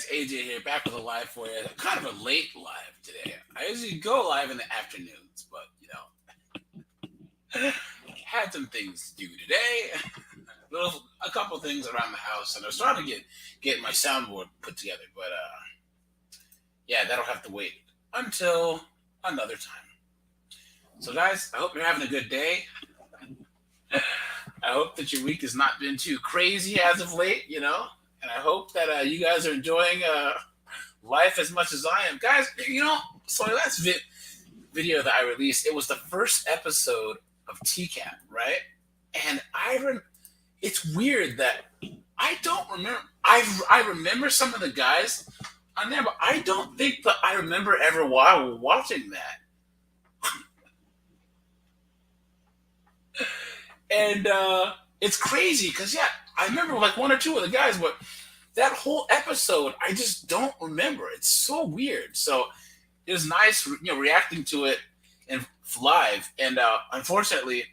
guys, AJ here, back with a live for you. Kind of a late live today. I usually go live in the afternoons, but had some things to do today. A couple things around the house, and I was trying to get my soundboard put together, but yeah, that'll have to wait until another time. So, guys, I hope you're having a good day. I hope that your week has not been too crazy as of late, and I hope that you guys are enjoying life as much as I am. Guys, so my last video that I released, it was the first episode of TCAP, right? And it's weird that I don't remember. I remember some of the guys on there, but I don't think that I remember ever watching that. And it's crazy because, yeah, I remember like one or two of the guys, but that whole episode, I just don't remember. It's so weird. So it was nice, reacting to it and live. And unfortunately,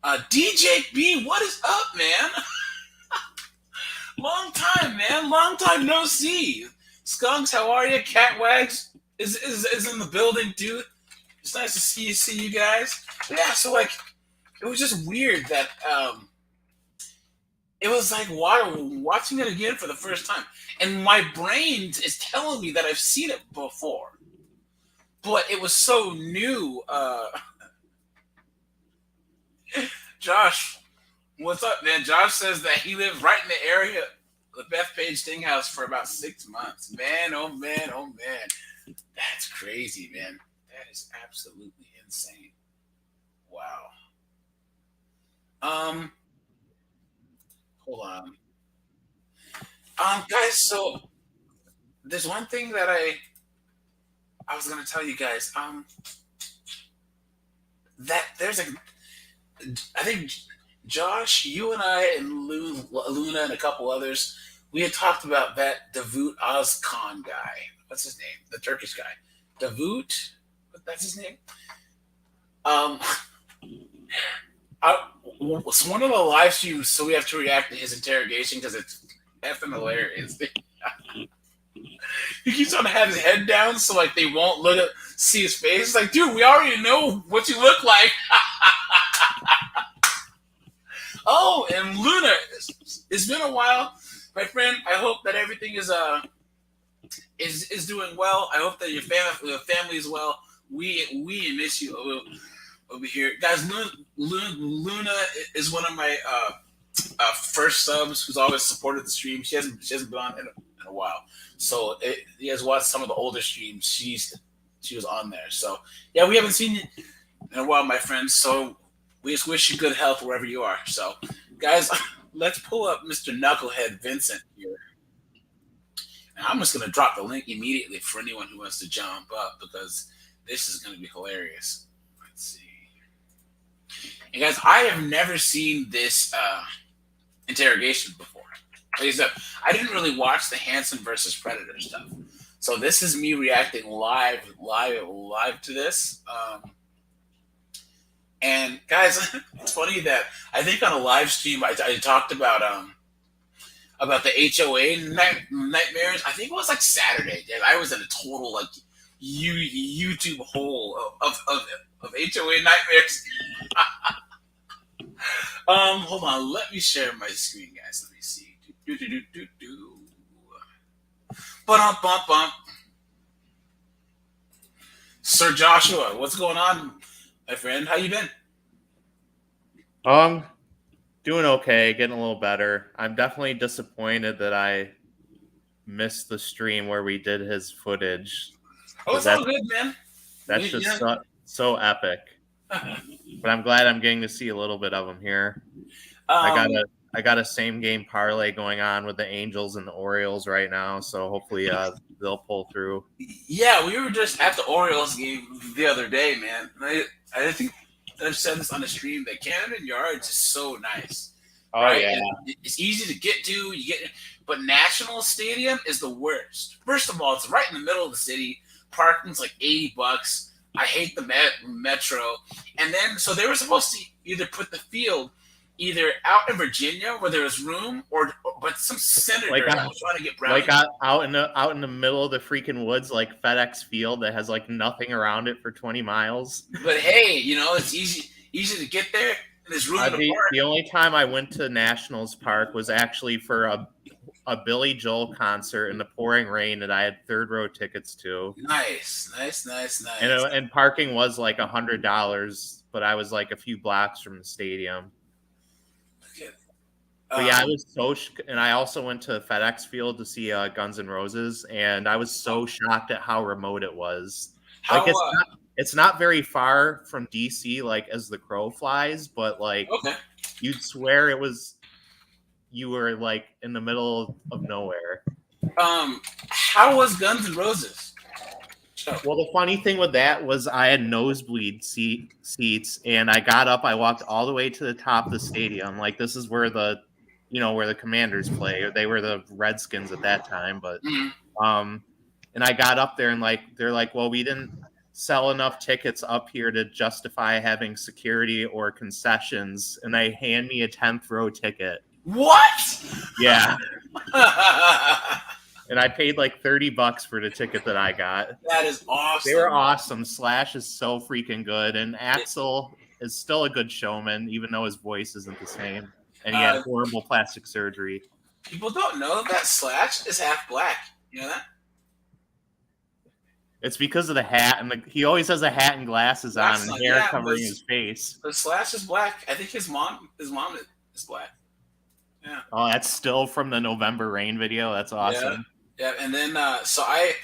DJ B, what is up, man? Long time, man. Long time no see. Skunks, how are you? Catwags is in the building, dude. It's nice to see you guys. But yeah, so like, it was just weird that it was like watching it again for the first time, and my brain is telling me that I've seen it before, but it was so new. Josh, what's up, man? Josh says that he lived right in the area of the Bethpage Stinghouse for about 6 months. Man, oh man, oh man, that's crazy, man. That is absolutely insane. Wow. Hold on. Guys, so there's one thing that I was gonna tell you guys. That there's I think Josh, you and I and Luna and a couple others, we had talked about that Davut Ozkan guy. What's his name? The Turkish guy. Davut? That's his name. It's one of the live streams, so we have to react to his interrogation because it's effing hilarious. He keeps on to have his head down, so like they won't see his face. It's like, dude, we already know what you look like. Oh, and Luna, it's been a while, my friend. I hope that everything is doing well. I hope that your family is well. We miss you over here, guys. Luna is one of my first subs who's always supported the stream. She hasn't been on in a while, so he has watched some of the older streams. She was on there, so yeah, we haven't seen you in a while, my friends. So we just wish you good health wherever you are. So, guys, let's pull up Mr. Knucklehead Vincent here. And I'm just going to drop the link immediately for anyone who wants to jump up because this is going to be hilarious. Let's see. And guys, I have never seen this interrogation before. Like I said, I didn't really watch the Hansenvspredator stuff. So this is me reacting live to this. And guys, it's funny that I think on a live stream I talked about the HOA nightmares. I think it was like Saturday. Dude. I was in a total like YouTube hole of HOA nightmares. Hold on, let me share my screen, guys. Let me see. Bump. Sir Joshua, what's going on, my friend? How you been? Doing okay, getting a little better. I'm definitely disappointed that I missed the stream where we did his footage. Oh, it's all good, man. That's just so epic. But I'm glad I'm getting to see a little bit of him here. I got a same game parlay going on with the Angels and the Orioles right now, so hopefully they'll pull through. Yeah, we were just at the Orioles game the other day, man. I think I've said this on the stream that Camden Yards is so nice. Oh right? yeah, it's easy to get to. But National Stadium is the worst. First of all, it's right in the middle of the city. Parking's like $80. I hate the metro. And then, so they were supposed to either put the field either out in Virginia where there was room, but some senator that was trying to get brownies. Like out in the middle of the freaking woods, like FedEx Field that has like nothing around it for 20 miles. But hey, it's easy to get there. And there's room in the park. The only time I went to Nationals Park was actually for a Billy Joel concert in the pouring rain that I had third row tickets to. Nice. And parking was like $100, but I was like a few blocks from the stadium. Okay. But yeah, I was and I also went to FedEx Field to see Guns N' Roses, and I was so shocked at how remote it was. It's not very far from DC, like as the crow flies, but like you'd swear you were like in the middle of nowhere. How was Guns N' Roses? Well, the funny thing with that was I had nosebleed seats, and I got up. I walked all the way to the top of the stadium. Like this is where the Commanders play. Or they were the Redskins at that time, but and I got up there and like they're like, well, we didn't sell enough tickets up here to justify having security or concessions, and they hand me a 10th row ticket. What? Yeah. And I paid like $30 for the ticket that I got. That is awesome. They were awesome. Slash is so freaking good, and Axl is still a good showman, even though his voice isn't the same, and he had horrible plastic surgery. People don't know that Slash is half black. You know that? It's because of the hat, and he always has a hat and glasses on, and hair covering his face. The Slash is black. I think his mom is black. Yeah. Oh, that's still from the November Rain video. That's awesome. Yeah. And then so I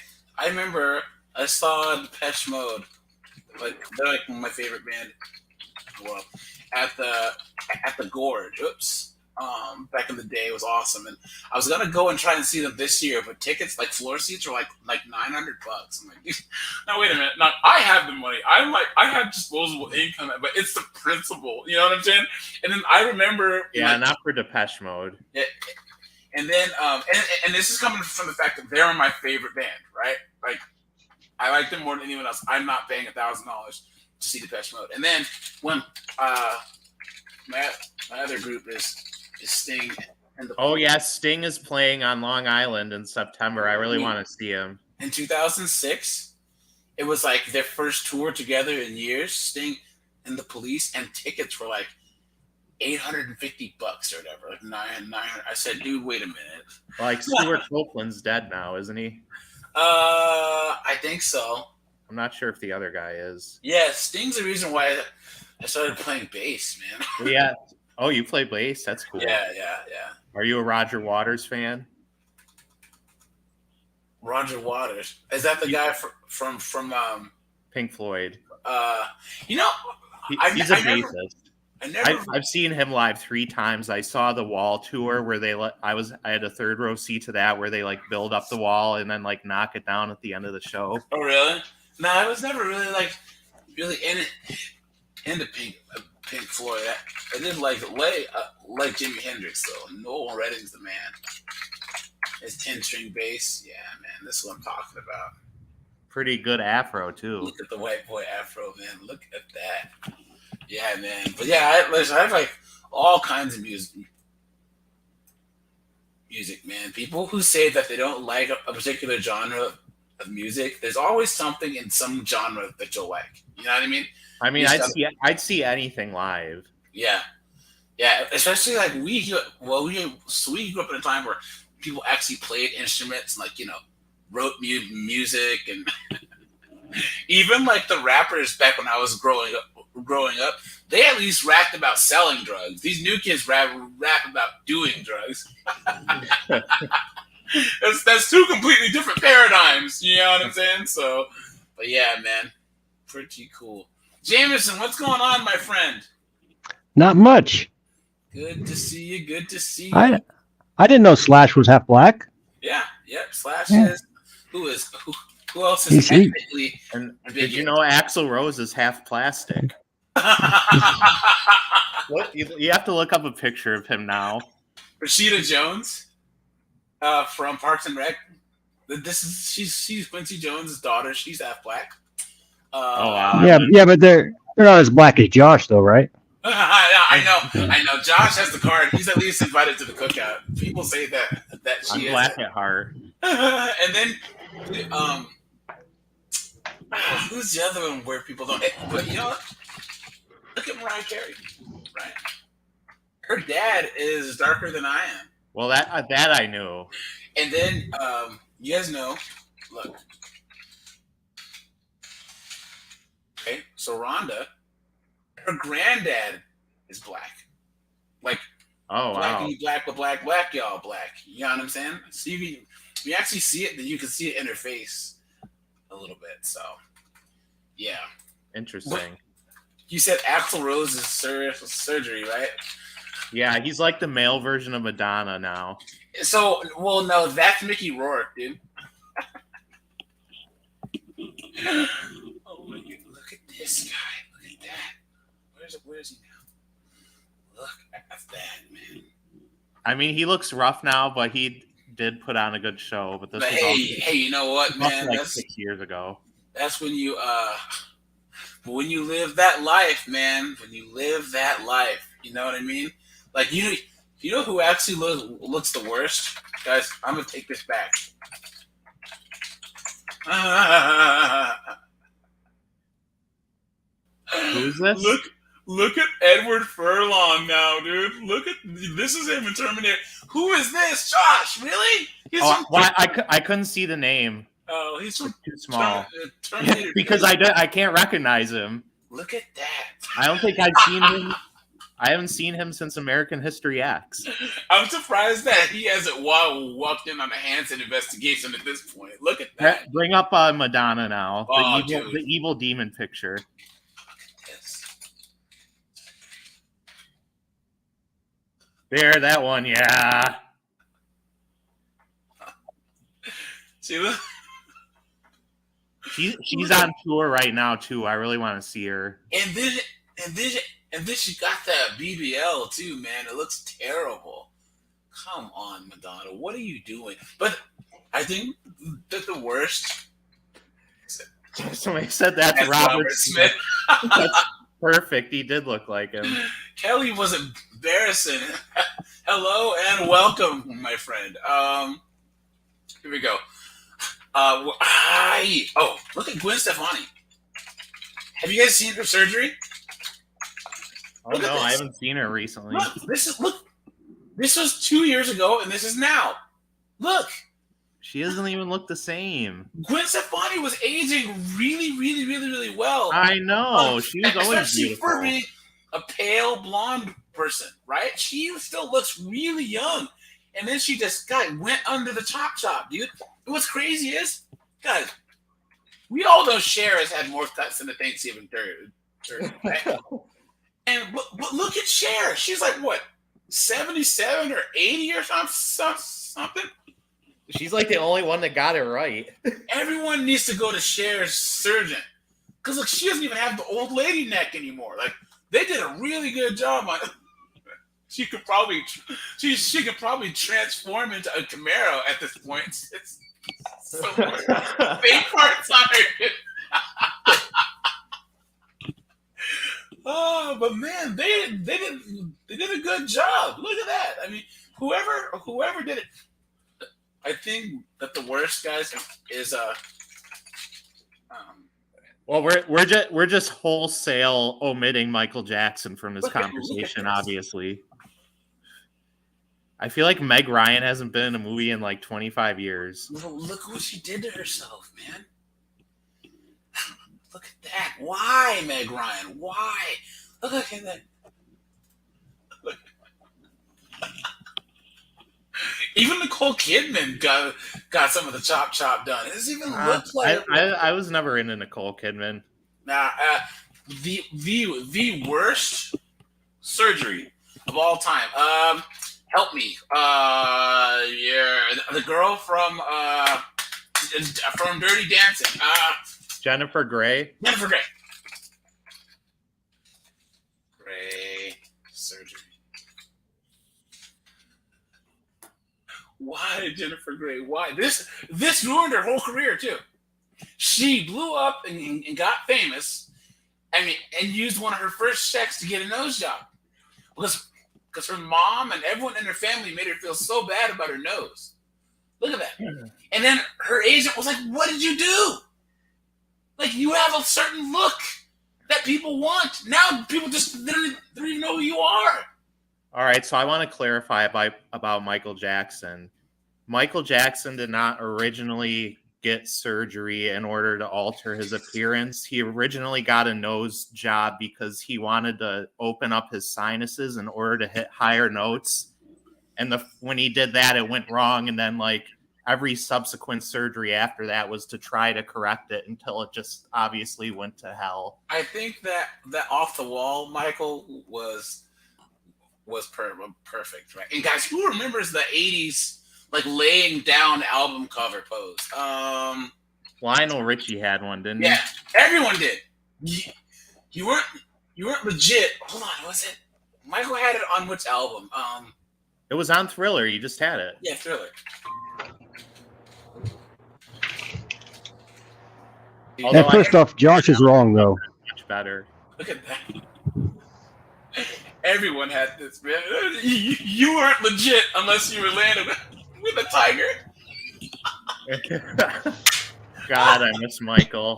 remember I saw Depeche Mode, like they're like my favorite band. Well, at the Gorge. Oops. Back in the day, it was awesome, and I was gonna go and try and see them this year, but tickets, like floor seats, were like $900. I'm like, now wait a minute. Now I have the money. I have disposable income, but it's the principle. You know what I'm saying? And then I remember, not for Depeche Mode. Yeah, and then and this is coming from the fact that they're my favorite band, right? Like I like them more than anyone else. I'm not paying $1,000 to see Depeche Mode. And then when my other group is Sting. Sting is playing on Long Island in September. I really want to see him. In 2006, it was like their first tour together in years. Sting and the Police, and tickets were like $850 or whatever, like 900. I said, dude, wait a minute. Like Stuart Copeland's dead now, isn't he? I think so. I'm not sure if the other guy is. Yeah, Sting's the reason why I started playing bass, man. Yeah. Oh, you play bass? That's cool. Yeah. Are you a Roger Waters fan? Roger Waters. Is that the guy from Pink Floyd? He's a bassist. I've seen him live 3 times. I saw the Wall tour where I had a third row seat to that, where they like build up the wall and then like knock it down at the end of the show. Oh, really? No, I was never really into Pink Floyd. I did like Jimi Hendrix though. Noel Redding's the man. His 10-string bass, yeah, man. This is what I'm talking about. Pretty good afro too. Look at the white boy afro, man. Look at that. Yeah, man. But yeah, I have like all kinds of music, man. People who say that they don't like a particular genre of music, there's always something in some genre that you'll like. You know what I mean? I mean, I'd see anything live. Yeah, especially like we grew up in a time where people actually played instruments, and wrote music, and even like the rappers back when I was growing up, they at least rapped about selling drugs. These new kids rap about doing drugs. That's 2 completely different paradigms. You know what I'm saying? So, but yeah, man, pretty cool. Jameson, what's going on, my friend? Not much. Good to see you. I didn't know Slash was half black. Yeah. Slash is. Who else is technically? And did you know Axl Rose is half plastic? What? You have to look up a picture of him now. Rashida Jones, from Parks and Rec. She's Quincy Jones' daughter. She's half black. Oh wow. Yeah, but they're not as black as Josh, though, right? I I know. Josh has the card. He's at least invited to the cookout. People say that I'm she is. black at heart. And then, who's the other one where people don't? But you know what? Look at Mariah Carey, right? Her dad is darker than I am. Well, that I knew. And then, you guys know, look. Okay, so Rhonda, her granddad is black. Like, oh, black, wow. black, but black, y'all black. You know what I'm saying? So you actually see it, then you can see it in her face a little bit. So, yeah. Interesting. You said Axl Rose's surgery, right? Yeah, he's like the male version of Madonna now. So, well, no, that's Mickey Rourke, dude. Oh my God! Look at this guy. Look at that. Where's he now? Look at that, man. I mean, he looks rough now, but he did put on a good show. But this was hey, you know what, man? like 6 years ago. That's when you live that life, man. When you live that life, you know what I mean? Like you know who actually looks the worst, guys? I'm gonna take this back. Who's this? Look at Edward Furlong now, dude. Look at this is him in Terminator. Who is this? Josh, really? I couldn't see the name. Oh, he's too small. Terminator. Because I can't recognize him. Look at that. I don't think I've seen him. I haven't seen him since American History X. I'm surprised that he hasn't walked in on a Hanson investigation at this point. Look at that. Bring up Madonna now. The evil demon picture. Yes. There, that one, yeah. See, look. She's on tour right now too. I really want to see her. And then she got that BBL too, man. It looks terrible. Come on, Madonna. What are you doing? But I think that the worst. Somebody said that's Robert Smith. That's perfect. He did look like him. Kelly was embarrassing. Hello and welcome, my friend. Here we go. Look at Gwen Stefani. Have you guys seen her surgery? Oh no, I haven't seen her recently. Look. This was 2 years ago, and this is now. Look. She doesn't even look the same. Gwen Stefani was aging really, really, really, really well. I know. She was always beautiful. For being a pale blonde person, right? She still looks really young. And then she just went under the chop, dude. What's crazy is, guys, we all know Cher has had more cuts than the Thanksgiving turkey, right? but look at Cher. She's like, what, 77 or 80 or something? She's like the only one that got it right. Everyone needs to go to Cher's surgeon. Because, look, she doesn't even have the old lady neck anymore. Like, they did a really good job on it. She could probably transform into a Camaro at this point. It's so fake parts on her. Oh, but man, they did a good job. Look at that. I mean, whoever did it. I think that the worst, guys, is well, we're just wholesale omitting Michael Jackson from this conversation, obviously. I feel like Meg Ryan hasn't been in a movie in like 25 years. Look what she did to herself, man. Look at that. Why, Meg Ryan? Why? Look at that. Look. Even Nicole Kidman got some of the chop done. It doesn't even look like. I was never into Nicole Kidman. Nah, the worst surgery of all time. Help me. The girl from Dirty Dancing. Jennifer Grey. Grey surgery. Why Jennifer Grey? Why this ruined her whole career too. She blew up and got famous. I mean, and used one of her first checks to get a nose job. because her mom and everyone in her family made her feel so bad about her nose. Look at that. And then her agent was like, "What did you do? Like, you have a certain look that people want. Now people just they don't even know who you are." All right, so I want to clarify about Michael Jackson. Michael Jackson did not originally get surgery in order to alter his appearance. He originally got a nose job because he wanted to open up his sinuses in order to hit higher notes. And when he did that, it went wrong. And then like every subsequent surgery after that was to try to correct it until it just obviously went to hell. I think that off the wall Michael was perfect, right? And guys, who remembers the 80s like laying down album cover pose? Lionel Richie had one, didn't he? Everyone did. You weren't legit. Hold on, was it? Michael had it on which album? It was on Thriller. You just had it. Yeah, Thriller. Although first off, Josh is wrong though. Much better. Look at that. Everyone had this, man. You weren't legit unless you were landed with a tiger. God, I miss Michael.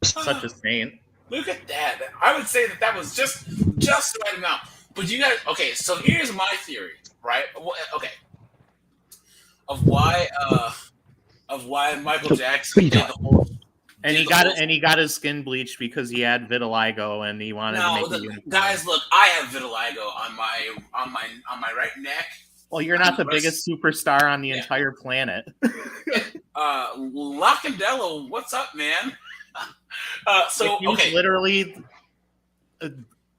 Such a saint. Look at that. I would say that was just the right amount. But you guys, okay, so here's my theory, right? Okay. Of why Michael Jackson did the whole. And he got his skin bleached because he had vitiligo and he wanted to make it. Guys, look, I have vitiligo on my right neck. Well, you're not the biggest superstar on the entire planet. Lockendello, what's up, man? So he's literally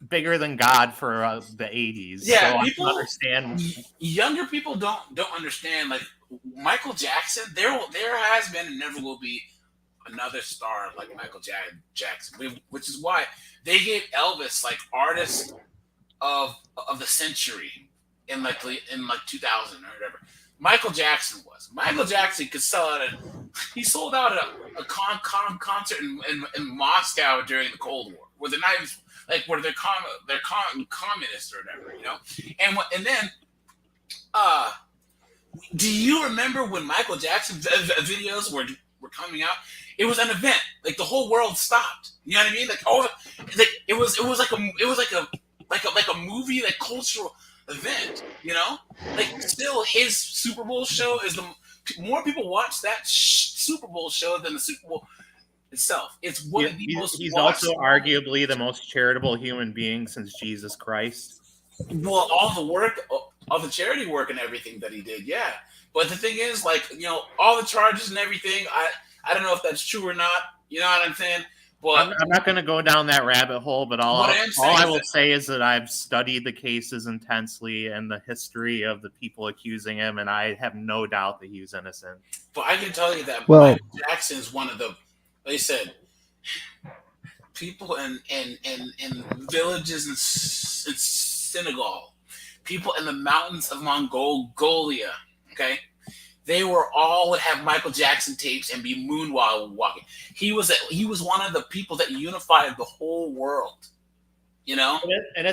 bigger than God for the 80s. Yeah, so people I don't understand. Younger people don't understand. Like Michael Jackson, there has been and never will be another star like Michael Jackson, which is why they gave Elvis like artist of the century in 2000 or whatever. Michael Jackson could sell out he sold out a concert in Moscow during the Cold War, where they're not even like where they're communist or whatever, you know. And then do you remember when Michael Jackson videos were coming out? It was an event. Like the whole world stopped. You know what I mean? Like it was like a movie, like cultural event. You know, like still his Super Bowl show is more people watch that Super Bowl show than the Super Bowl itself. It's one of the most. He's also arguably the most charitable human being since Jesus Christ. Well, all the charity work and everything that he did, yeah. But the thing is, like, you know, all the charges and everything, I don't know if that's true or not. You know what I'm saying? But I'm not going to go down that rabbit hole, but all I will say is that I've studied the cases intensely and the history of the people accusing him, and I have no doubt that he was innocent. But I can tell you that Michael Jackson is one of the, they said, people in villages in Senegal, people in the mountains of Mongolia, okay? They would have Michael Jackson tapes and be moonwalking. He was one of the people that unified the whole world, you know. And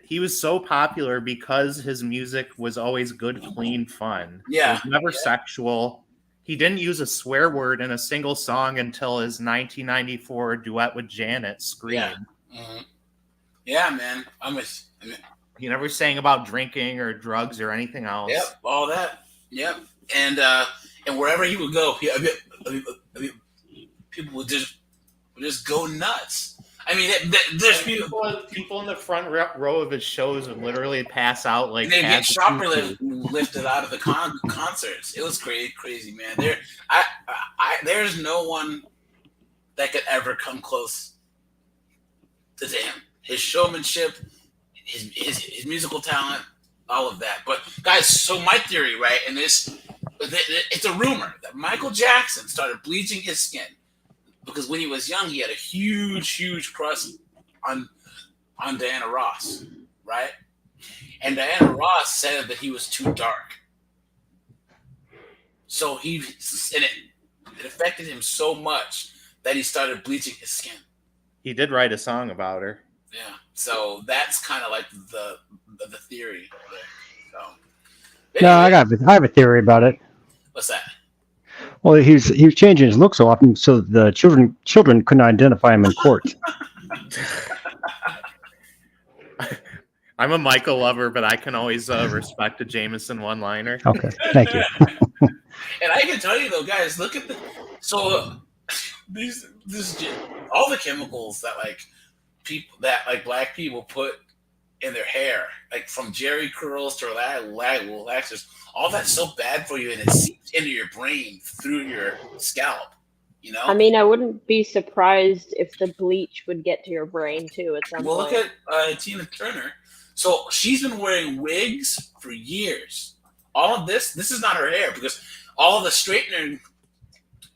he was so popular because his music was always good, clean fun. Yeah, it was never sexual. He didn't use a swear word in a single song until his 1994 duet with Janet, "Scream." Yeah, yeah, man. He never sang about drinking or drugs or anything else. Yep, all that. Yep. And wherever he would go, people would just go nuts. I mean, there's people in the front row of his shows would literally pass out like. And they get shoplifted out of the concerts. It was crazy, man. There's no one that could ever come close to him. His showmanship, his musical talent, all of that. But guys, so my theory, right, and it's a rumor that Michael Jackson started bleaching his skin because when he was young, he had a huge crush on Diana Ross, right? And Diana Ross said that he was too dark. So it affected him so much that he started bleaching his skin. He did write a song about her. Yeah. So that's kind of like the theory there. So, No, anyway, I have a theory about it. what's that? Well, he was changing his look so often, so the children couldn't identify him in court. I'm a Michael lover, but I can always respect a Jameson one-liner. Okay, thank you. And I can tell you though, guys, look at all the chemicals that black people put in their hair, like from Jerry curls to relaxers, all that's so bad for you, and it seeps into your brain through your scalp. You know. I mean, I wouldn't be surprised if the bleach would get to your brain too at some point. Look at Tina Turner. So she's been wearing wigs for years. All of this is not her hair, because all of the straightener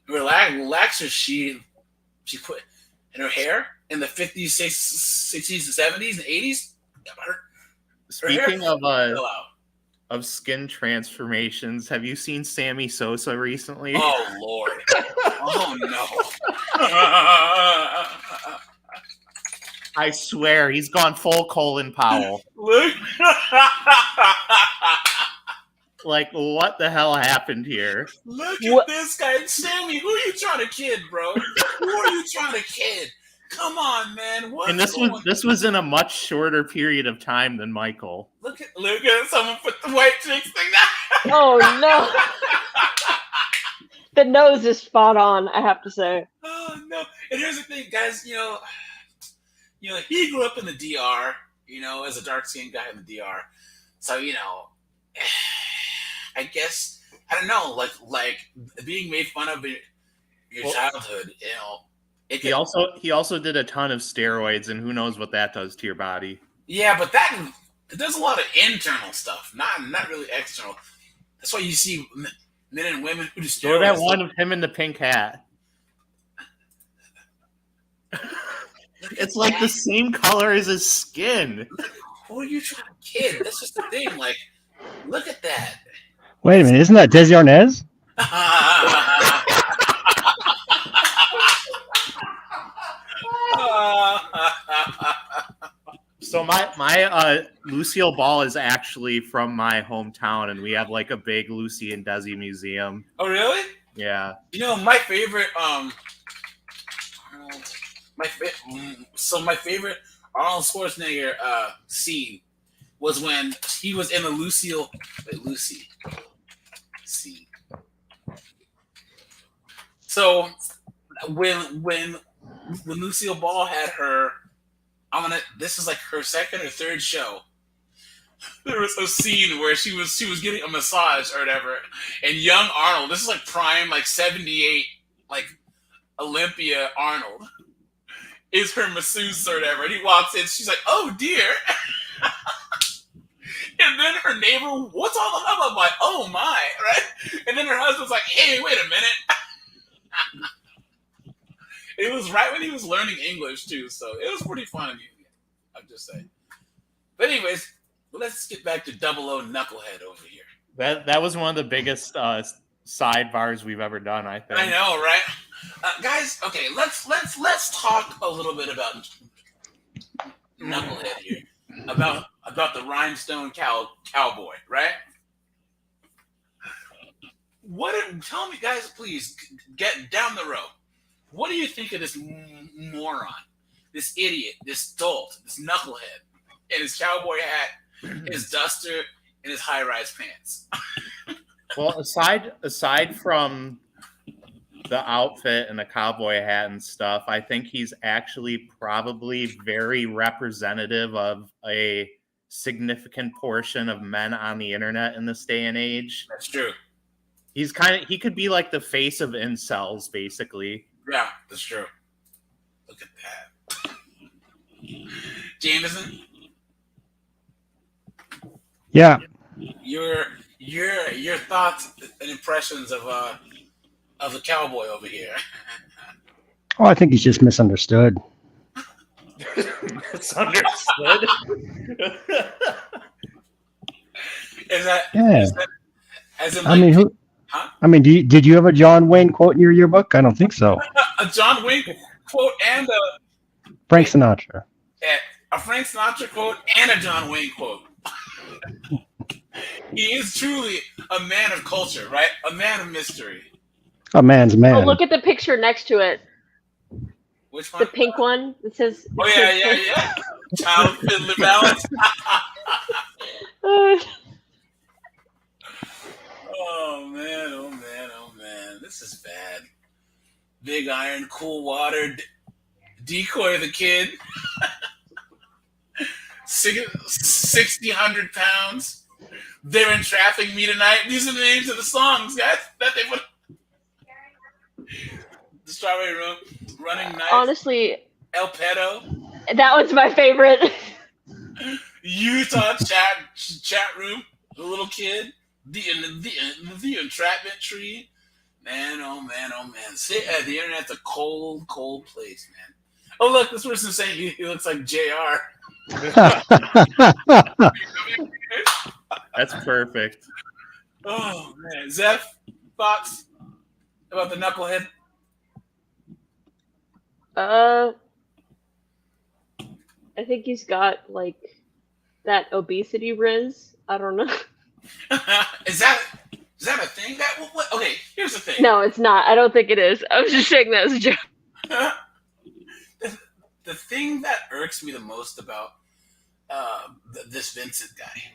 relaxers she put in her hair in the 50s, 60s, and 70s, and 80s. Speaking of skin transformations, have you seen Sammy Sosa recently? Oh Lord! Oh no! I swear, he's gone full Colin Powell. Look! Like, what the hell happened here? Look at this guy, Sammy. Who are you trying to kid, bro? Who are you trying to kid? Come on, man. And this was in a much shorter period of time than Michael. Look at someone put the white chicks thing down. Oh no! The nose is spot on, I have to say. Oh no! And here's the thing, guys. You know, he grew up in the DR. As a dark-skinned guy in the DR. So I guess I don't know, like being made fun of in your childhood. He also did a ton of steroids, and who knows what that does to your body. Yeah, but it does a lot of internal stuff, not really external. That's why you see men and women who do steroids. So that one of him in the pink hat. It's like the same color as his skin. Who are you trying to kid? That's just the thing. Like, look at that. Wait a minute, isn't that Desi Arnaz? So my Lucille Ball is actually from my hometown, and we have like a big Lucy and Desi museum. Oh, really? Yeah. My favorite my favorite Arnold Schwarzenegger scene was when he was in a Lucy scene. So when Lucille Ball had her, this is like her second or third show. There was a scene where she was getting a massage or whatever, and young Arnold, this is like prime, like 78, like Olympia Arnold, is her masseuse or whatever, and he walks in, she's like, "Oh dear." And then her neighbor, "What's all the hubbub?" Like, "Oh my," right? And then her husband's like, "Hey, wait a minute." It was right when he was learning English too, so it was pretty fun. I'm just saying. But anyways, let's get back to 00 Knucklehead over here. That was one of the biggest sidebars we've ever done, I think. I know, right? Guys, okay, let's talk a little bit about Knucklehead here, about the rhinestone cowboy, right? Tell me, guys, please get down the road. What do you think of this moron, this idiot, this dolt, this knucklehead, in his cowboy hat, his duster, and his high-rise pants? Well, aside from the outfit and the cowboy hat and stuff, I think he's actually probably very representative of a significant portion of men on the internet in this day and age. That's true. He could be like the face of incels, basically. Yeah, that's true. Look at that. Jameson? Yeah. Your thoughts and impressions of the cowboy over here. Oh, I think he's just misunderstood. Misunderstood? Yeah. Did you have a John Wayne quote in your yearbook? I don't think so. A John Wayne quote and Frank Sinatra. a Frank Sinatra quote, and a John Wayne quote. He is truly a man of culture, right? A man of mystery. A man's man. Oh, look at the picture next to it. Which one? The pink one. It says. Oh yeah. Child fiddler balance. Oh man. This is bad. Big iron, cool water, decoy the kid. 100 pounds. They're entrapping me tonight. These are the names of the songs, guys, that they put. The Strawberry Room, Running Knife. Honestly, El Pedo. that was my favorite. Utah chat room. The little kid. The entrapment tree. Man, oh man. The internet's a cold place, man. Oh look, this person's saying he looks like JR. That's perfect. Oh man, Zeph, thoughts about the knucklehead? I think he's got like that obesity riz. I don't know. Is that a thing? Okay, here's the thing. No, it's not. I don't think it is. I was just saying that as a joke. The thing that irks me the most about this Vincent guy.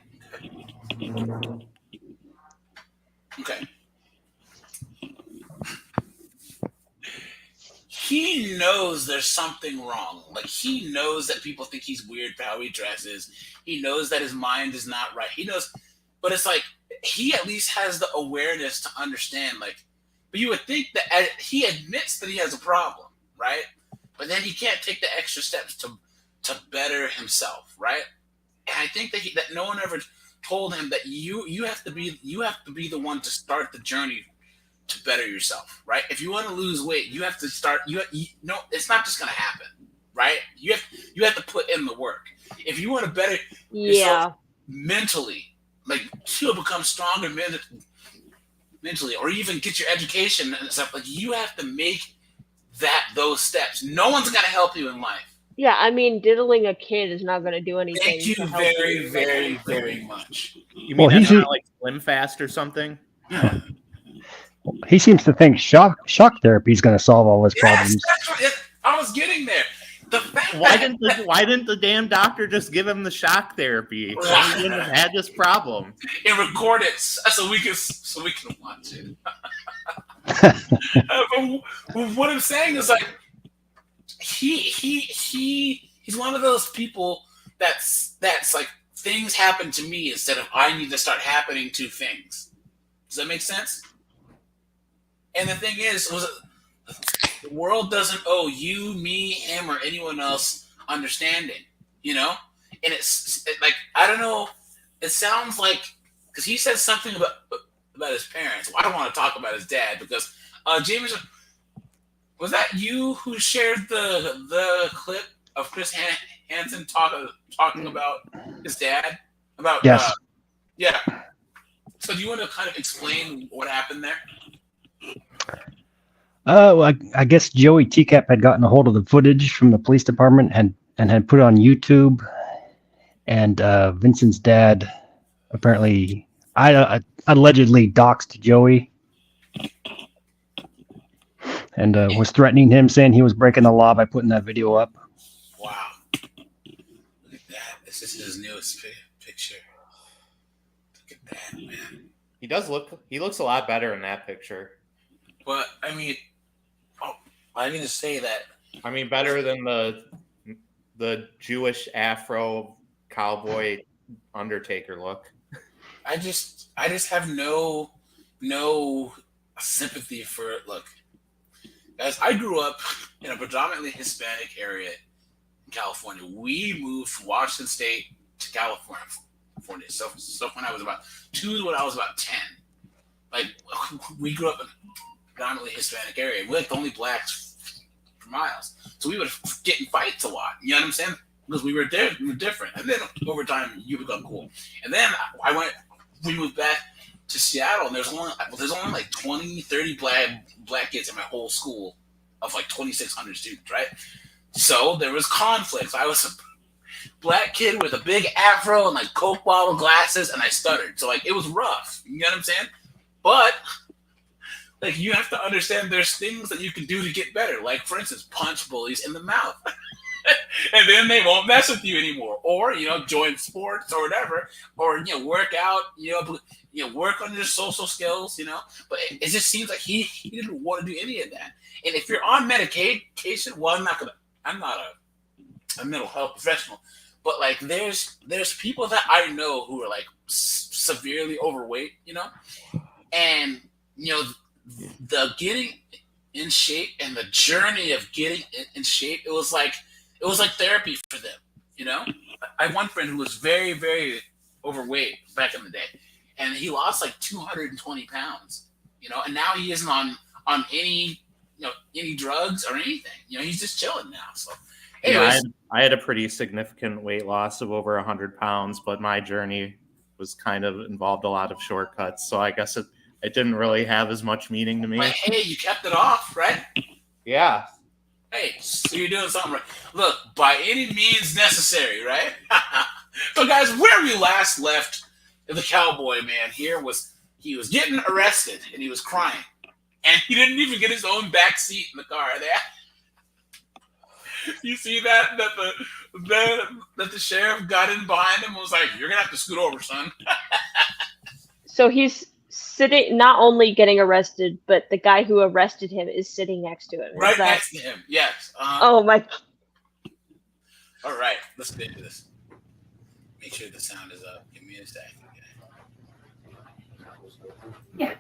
Okay. He knows there's something wrong. Like, he knows that people think he's weird for how he dresses. He knows that his mind is not right. He knows, but it's like, he at least has the awareness to understand, like, but you would think that he admits that he has a problem, right? But then he can't take the extra steps to better himself, right? And I think that no one ever told him that you have to be the one to start the journey to better yourself, right? If you want to lose weight, you have to start. No, it's not just going to happen, right? You have to put in the work. If you want to better yourself mentally, like to become stronger mentally, or even get your education and stuff, like you have to make those steps. No one's going to help you in life. Yeah, I mean, diddling a kid is not going to do anything. Thank you very, very, very much. You mean that's not like Slim Fast or something? He seems to think shock therapy is going to solve all his problems. That's right. I was getting there. The fact why didn't the damn doctor just give him the shock therapy? He wouldn't have had this problem. And record it so we can watch it. But what I'm saying is like he's one of those people that's like things happen to me instead of I need to start happening to things. Does that make sense? And the thing is, the world doesn't owe you, me, him, or anyone else understanding, you know? And it's like, I don't know, it sounds like, because he said something about his parents. Well, I don't want to talk about his dad because, James, was that you who shared the clip of Chris Hanson talking about his dad? About yes. Yeah. So do you want to kind of explain what happened there? Well, I guess Joey TCAP had gotten a hold of the footage from the police department and had put it on YouTube. And Vincent's dad apparently, allegedly doxed Joey and was threatening him, saying he was breaking the law by putting that video up. Wow. Look at that. This is his newest picture. Look at that, man. He looks a lot better in that picture. But, I mean, I mean to say that. I mean, better than the Jewish Afro cowboy Undertaker look. I just have no sympathy for it. Look, guys, I grew up in a predominantly Hispanic area in California. We moved from Washington State to California. So when I was about 2 to when I was about 10. Like, we grew up in predominantly Hispanic area. We're like the only blacks for miles. So we would get in fights a lot. You know what I'm saying? Because we were different. And then over time, you become cool. And then we moved back to Seattle, and there's only like 20, 30 black kids in my whole school of like 2,600 students, right? So there was conflicts. black kid with a big afro and like Coke bottle glasses, and I stuttered. So like it was rough. You know what I'm saying? But like you have to understand there's things that you can do to get better. Like for instance, punch bullies in the mouth. And then they won't mess with you anymore. Or, join sports or whatever. Or, work out, work on your social skills, But it just seems like he didn't want to do any of that. And if you're on medication, well, I'm not a mental health professional. But like there's people that I know who are like severely overweight, and the getting in shape and the journey of getting in shape, it was like therapy for them, I have one friend who was very, very overweight back in the day, and he lost like 220 pounds, and now he isn't on any drugs or anything. He's just chilling now. So anyways, I had a pretty significant weight loss of over 100 pounds, but my journey was kind of involved a lot of shortcuts. So I guess it didn't really have as much meaning to me. But hey, you kept it off, right? Yeah. Hey, so you're doing something right. Look, by any means necessary, right? So, guys, where we last left the cowboy man here was he was getting arrested and he was crying, and he didn't even get his own back seat in the car. There, you see that the sheriff got in behind him and was like, "You're gonna have to scoot over, son." So he's sitting, not only getting arrested, but the guy who arrested him is sitting next to him. Right next to him, yes. Oh my. All right, let's get into this. Make sure the sound is up. Give me a second. Yeah.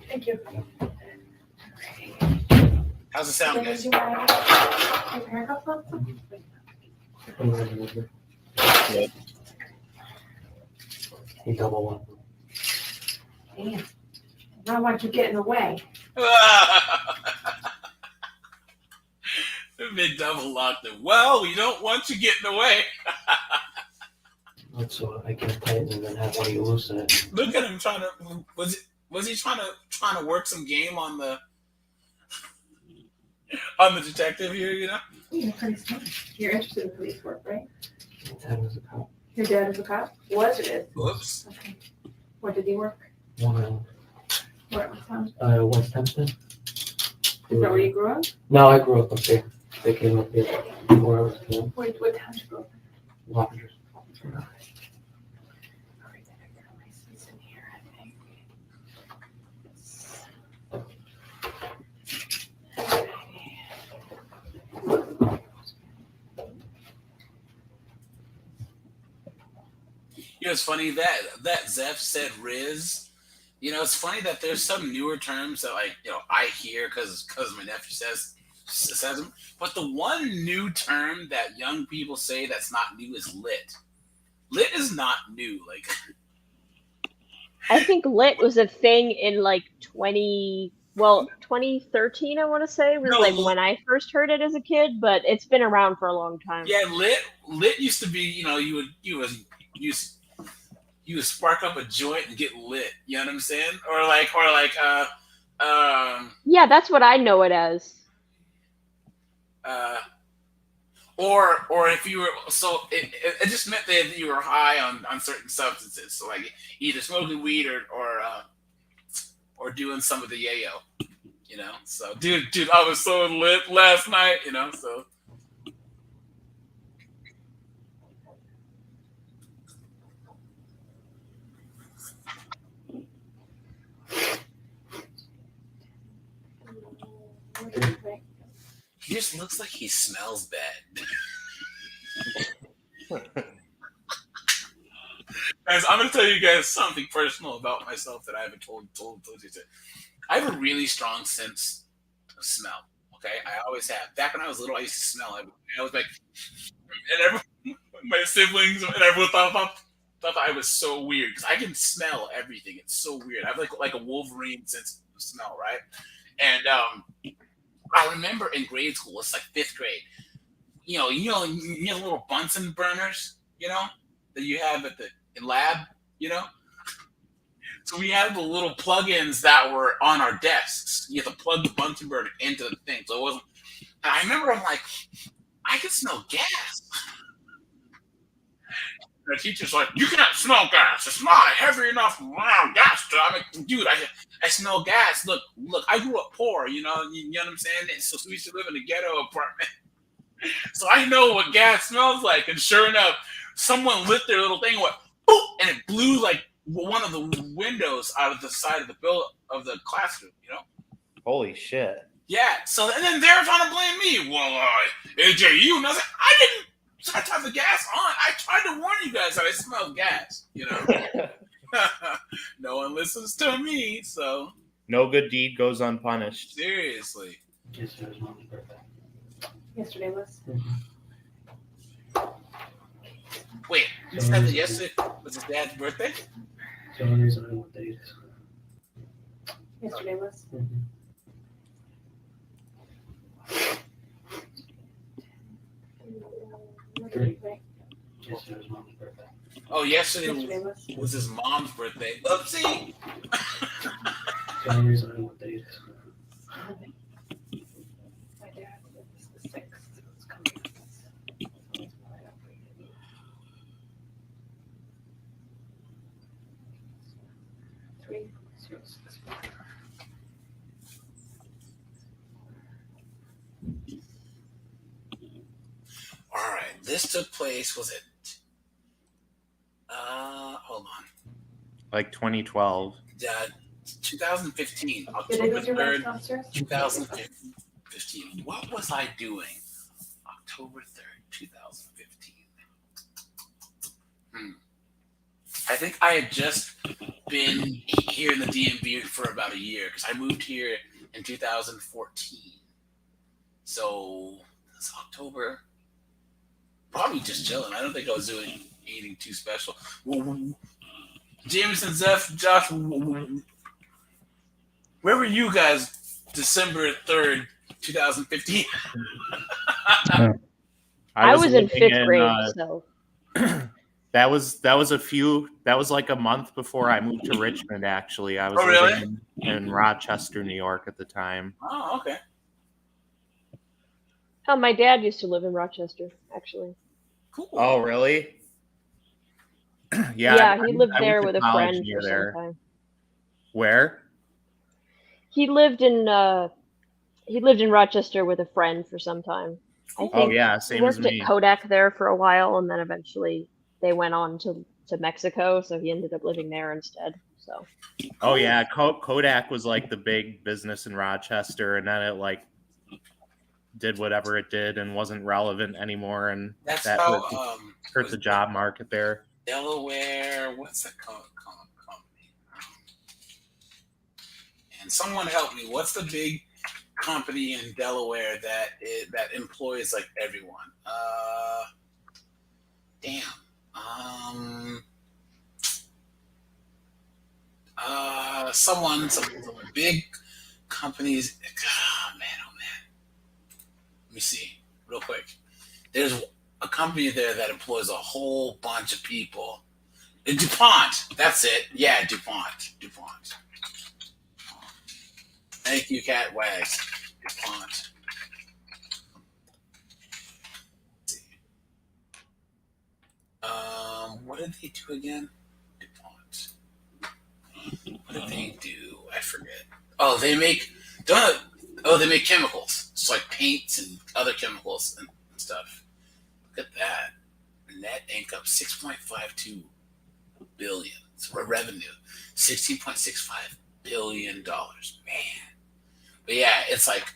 Thank you. How's the sound, guys? He double one. Damn. I don't want you to get in the way. They double locked it. Well, we don't want you getting away. That's so I can tighten and then have one of you loosen it. Look at him trying to. Was he trying to work some game on the detective here? You're pretty smart. You're interested in police work, right? My dad was a cop. Your dad is a cop? Was it? Whoops. Okay. Where did he work? One Where was town? West Hampton. Is that where you grew up? No, I grew up up there. They came up here before I was born. What town did you grow up in? Lavenders. It's funny that Zeph said Riz. It's funny that there's some newer terms that I hear because my nephew says them. But the one new term that young people say that's not new is lit. Lit is not new. Like, I think lit was a thing in like 2013. I want to say was like when I first heard it as a kid, but it's been around for a long time. Yeah, lit used to be you would spark up a joint and get lit. You know what I'm saying? Or like yeah, that's what I know it as. Or if you were it just meant that you were high on certain substances. So like either smoking weed or doing some of the yayo. So dude, I was so lit last night. So. He just looks like he smells bad. Guys, I'm gonna tell you guys something personal about myself that I haven't told you. I have a really strong sense of smell. Okay, I always have. Back when I was little, I used to smell. I was like, and my siblings and everyone thought I was so weird because I can smell everything. It's so weird. I have like a Wolverine sense of smell, right? And I remember in grade school, it's like 5th grade. You know the little Bunsen burners, that you have in lab, So we had the little plugins that were on our desks. You have to plug the Bunsen burner into the thing, so it wasn't. And I remember I'm like, I can smell gas. the teacher's like, you can't smell gas. It's not heavy enough gas. I'm like, dude, I smell gas. Look, I grew up poor, you know what I'm saying? And so we used to live in a ghetto apartment. So I know what gas smells like. And sure enough, someone lit their little thing and went, boop, and it blew like one of the windows out of the side of the classroom, you know? Holy shit. Yeah, so and then they're trying to blame me. Well, AJ, you, and I was like, I didn't have the gas on. I tried to warn you guys that I smelled gas, you know? No one listens to me, so. No good deed goes unpunished. Seriously. Yesterday was Mom's birthday. Yesterday was. Wait, you said that yesterday was his dad's birthday? The only reason I know what day it is. Yesterday was. Yesterday was Mom's birthday. Oh, yesterday Yesterday was his mom's birthday. Oopsie! The only reason I know what day it is. My dad was the 6th. So it's coming up. That's why I upgraded. Three, 0, 6, 4. All right, this took place, was it? Hold on. Like 2012. 2015, Did October I go to your 3rd, downstairs? 2015. What was I doing? October 3rd, 2015. I think I had just been here in the DMV for about a year because I moved here in 2014. So it's October. Probably just chilling. I don't think I was doing anything too special. Jameson, Zeph, Josh, where were you guys December 3rd, 2015? I was in living 5th grade, so. That was like a month before I moved to Richmond, actually. I was really? living in Rochester, New York at the time. Oh, okay. Oh, my dad used to live in Rochester, actually. Cool. Oh, really? Yeah, he lived I there went with to a college friend near for there. some time. Where? He lived in Rochester with a friend for some time. I think Oh, yeah, he same as worked me. at Kodak there for a while, and then eventually they went on to Mexico, so he ended up living there instead. So. Oh, yeah, Kodak was like the big business in Rochester, and then it like did whatever it did and wasn't relevant anymore, and That's that how hurt the job market there. Delaware. What's that company? And someone help me. What's the big company in Delaware that employs like everyone? Damn. Someone big companies. Oh man. Let me see real quick. There's a company there that employs a whole bunch of people. DuPont. That's it. Yeah, DuPont. Thank you, Cat Wags. DuPont. What did they do again? DuPont. What did they do? I forget. Oh, they make chemicals. It's like paints and other chemicals and stuff. Look at that. Net income 6.52 billion. So revenue $16.65 billion. Man. But yeah, it's like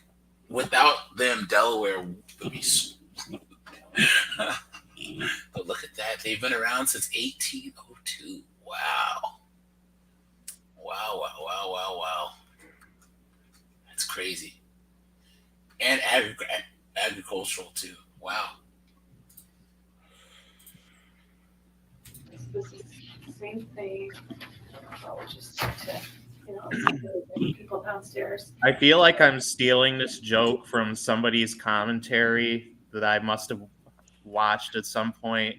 without them, Delaware would be. But look at that. They've been around since 1802. Wow. That's crazy. And agricultural too. Wow. This is the same thing. Just to, people downstairs. I feel like I'm stealing this joke from somebody's commentary that I must have watched at some point,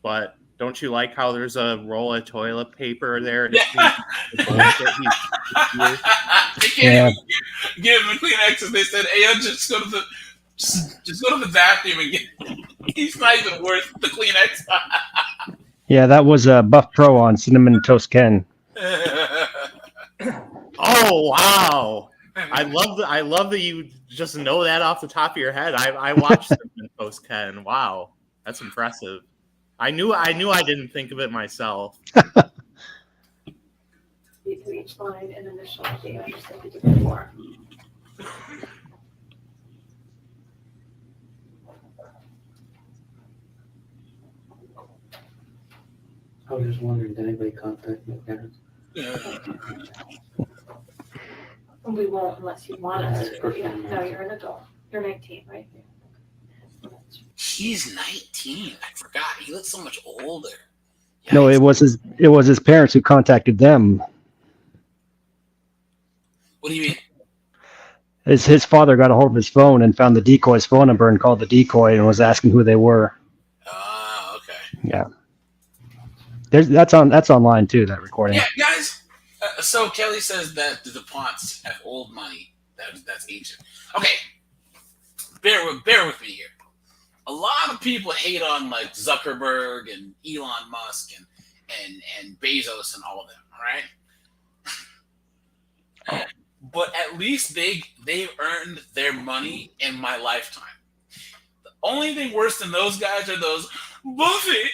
but don't you like how there's a roll of toilet paper there? To They can't even give him a Kleenex. They said, "Hey, just go to the bathroom and get." He's not even worth the Kleenex. Yeah, that was Buff Pro on Cinnamon Toast Ken. Oh wow! I love that you just know that off the top of your head. I watched Cinnamon Toast Ken. Wow, that's impressive. I knew I didn't think of it myself. You can each line an initial date, I understand you did before. I was just wondering, did anybody contact my parents? And we won't unless you want us That's to. perfect. Yeah, no, you're an adult. You're 19, right? He's 19. I forgot. He looks so much older. No, Yikes. it was his parents who contacted them. What do you mean? His father got a hold of his phone and found the decoy's phone number and called the decoy and was asking who they were. Okay. Yeah. That's online too, that recording. Yeah, guys. So Kelly says that the DuPonts have old money. That's ancient. Okay. Bear with me here. A lot of people hate on like Zuckerberg and Elon Musk and Bezos and all of them, all right? But at least they've earned their money in my lifetime. The only thing worse than those guys are those Buffy,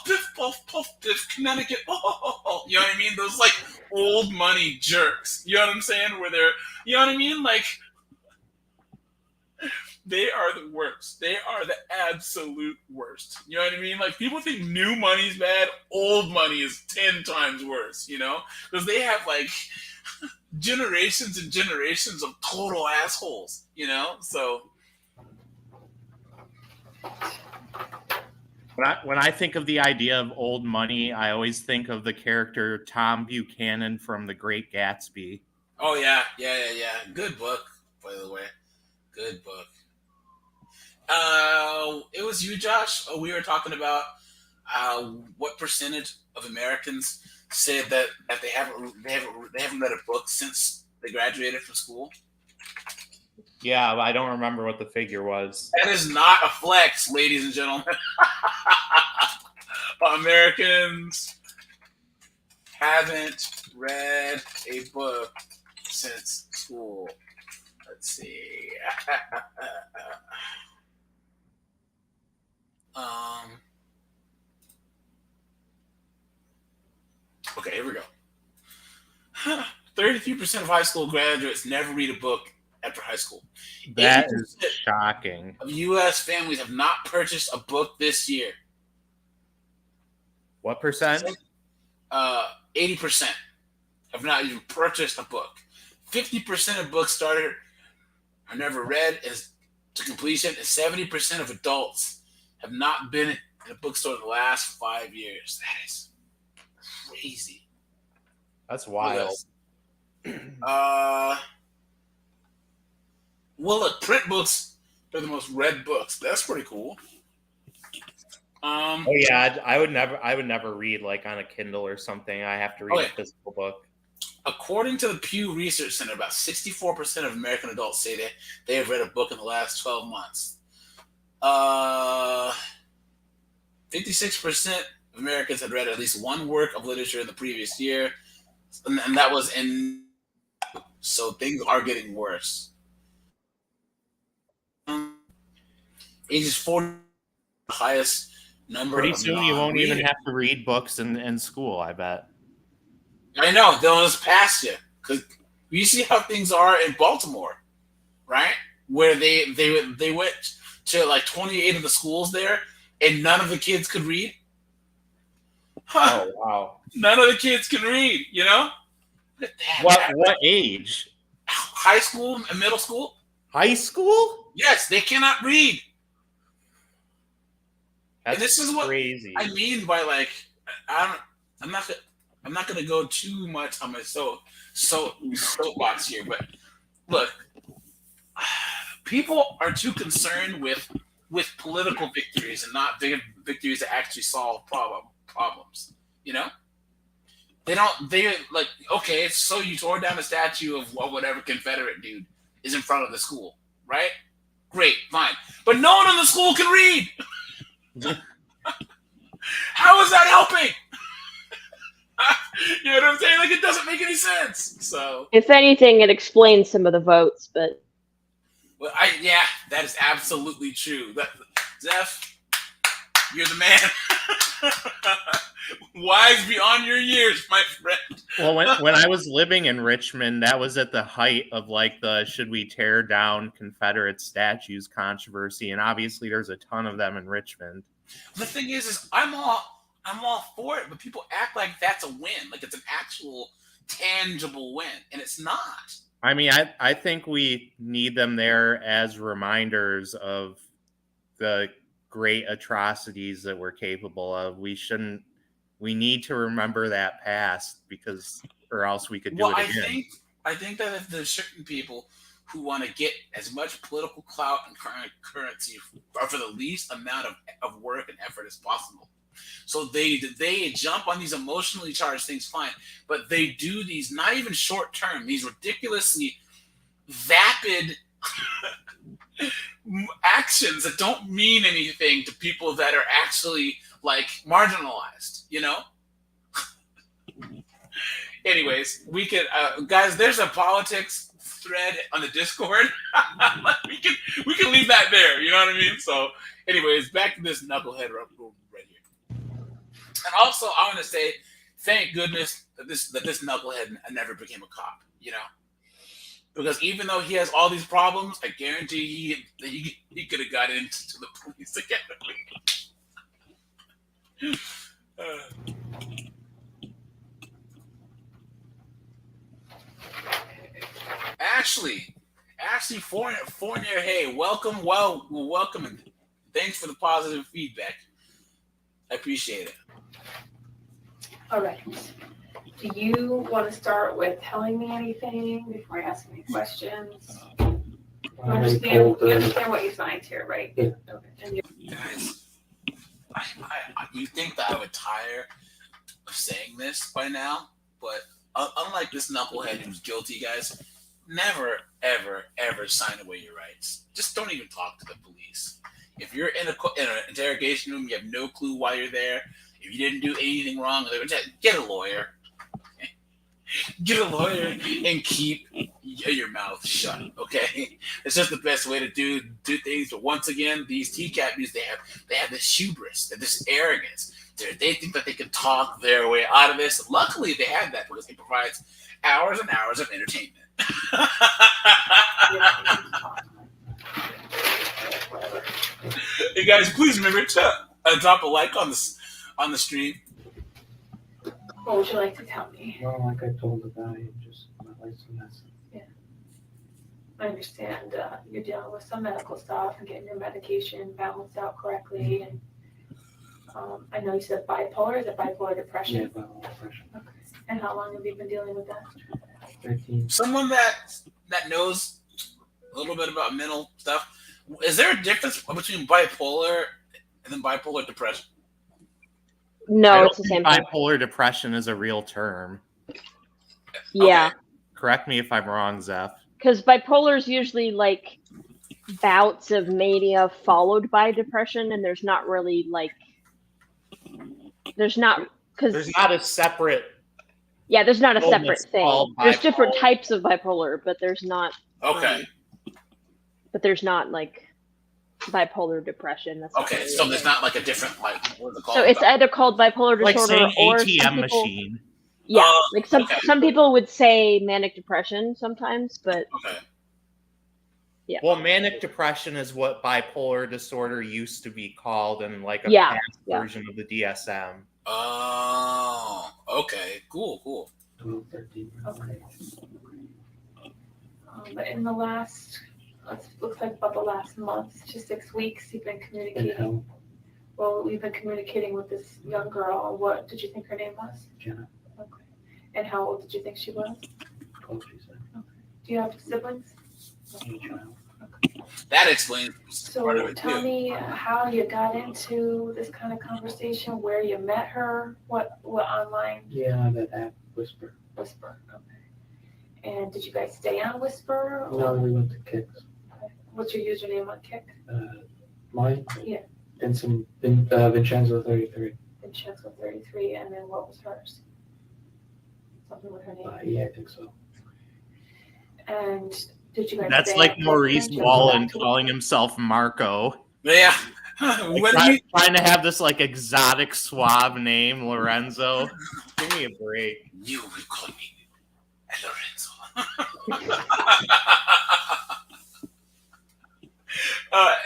piff puff puff piff Connecticut, you know what I mean? Those like old money jerks. You know what I'm saying? Where they're, you know what I mean? Like they are the worst. They are the absolute worst. You know what I mean? Like people think new money's bad, old money is 10 times worse. You know, because they have like generations and generations of total assholes. You know, so. When I think of the idea of old money, I always think of the character Tom Buchanan from The Great Gatsby. Oh yeah. Good book, by the way. Good book. It was you, Josh. We were talking about what percentage of Americans said that they haven't read a book since they graduated from school. Yeah, I don't remember what the figure was. That is not a flex, ladies and gentlemen. Americans haven't read a book since school. Let's see. Okay, here we go. 33% of high school graduates never read a book after high school. That is shocking. Of U.S. families have not purchased a book this year. What percent? 80% have not even purchased a book. 50% of books started are never read to completion, and 70% of adults have not been in a bookstore in the last 5 years. That is crazy. That's wild. Well, look, print books are the most read books. That's pretty cool. Oh yeah, I would never read like on a Kindle or something. I have to read a physical book. According to the Pew Research Center, about 64% of American adults say that they have read a book in the last 12 months. 56% of Americans had read at least one work of literature in the previous year, and that was in. So things are getting worse. Ages 40, the highest number. Pretty soon you won't even have to read books in school, I bet. I know, they'll just pass you. Because you see how things are in Baltimore, right? Where they went to like 28 of the schools there, and none of the kids could read. Oh, wow. None of the kids can read, you know? What age? High school and middle school. High school? Yes, they cannot read. That's and this is what crazy. I mean by like, I'm not going to go too much on my soapbox here, but look, people are too concerned with political victories and not victories that actually solve problems. You know, they like, okay, so you tore down the statue of whatever Confederate dude is in front of the school, right? Great, fine, but no one in the school can read. How is that helping? You know what I'm saying? Like, it doesn't make any sense. So, If anything, it explains some of the votes, but well, yeah, that is absolutely true. Zeph, you're the man. Wise beyond your years, my friend. Well, when I was living in Richmond, that was at the height of like the should we tear down Confederate statues controversy, and obviously there's a ton of them in Richmond. The thing is I'm all for it, but people act like that's a win, like it's an actual tangible win, and it's not. I mean, I think we need them there as reminders of the great atrocities that we're capable of. We need to remember that past or else we could do it again. I think that if there's certain people who want to get as much political clout and currency for the least amount of work and effort as possible. So they jump on these emotionally charged things, fine, but they do these not even short term, these ridiculously vapid actions that don't mean anything to people that are actually like marginalized, you know? Anyways, we could guys, there's a politics thread on the Discord. we can leave that there, you know what I mean? So anyways, back to this knucklehead right here. And also I want to say thank goodness that this knucklehead never became a cop, you know? Because even though he has all these problems, I guarantee he could have got into the police academy. Ashley Fournier, hey, welcome, and thanks for the positive feedback. I appreciate it. All right. Do you want to start with telling me anything before I ask any questions? You understand what you signed here, right? Yeah. Okay. Guys, you think that I would tire of saying this by now, but unlike this knucklehead who's guilty, guys, never, ever, ever sign away your rights. Just don't even talk to the police. If you're in an interrogation room, you have no clue why you're there. If you didn't do anything wrong, get a lawyer. Get a lawyer and keep your mouth shut, okay? It's just the best way to do things. But once again, these TCAP they have this hubris, this arrogance. They think that they can talk their way out of this. Luckily, they have that because it provides hours and hours of entertainment. Hey guys, please remember to drop a like on the stream. What would you like to tell me? Well, like I told the guy, just my life's a mess. Yeah. I understand you're dealing with some medical stuff and getting your medication balanced out correctly. And I know you said bipolar. Is it bipolar depression? Yeah, bipolar depression. Okay. And how long have you been dealing with that? 13. Someone that knows a little bit about mental stuff. Is there a difference between bipolar and then bipolar depression? no, it's the same thing. Bipolar depression is a real term. Yeah, Okay. Correct me if I'm wrong, Zeph. because bipolar is usually like bouts of mania followed by depression, and there's not really like There's not a separate. there's not a illness separate thing. called There's different bipolar. types of bipolar, but there's not. Okay. But there's not like bipolar depression. That's not Okay. really So a there's thing. not like a different like what is it called? So it's either called bipolar Like disorder saying or ATM some people, machine. yeah, Oh, like some okay. some people would say manic depression sometimes, but Okay. yeah. Well, manic depression is what bipolar disorder used to be called in like a Yeah, past yeah. version of the DSM. Oh. Okay. Cool. 12, 13. Okay. But in the last, looks like about the last month to 6 weeks, you've been And communicating. how Well, we've been communicating with this young girl. What did you think her name was? Jenna, Okay. And how old did you think she was? 12, she said. Do you have siblings? Any child. That explains part of So it tell too. me how you got into this kind of conversation, where you met her, what online Yeah, that app, Whisper. Whisper. Okay. And did you guys stay on Whisper? or- No, we went to Kicks. What's your username on Kick? Mine? Yeah. Vincent, Vincenzo 33. she ends with 33, and then what was hers? Something with her name. Yeah, I think so. And did you guys? That's ban like her Maurice then to go Wallen back to- calling himself Marco. Yeah. Like When we, trying to have this like exotic suave name, Lorenzo. Give me a break. you will call me Lorenzo.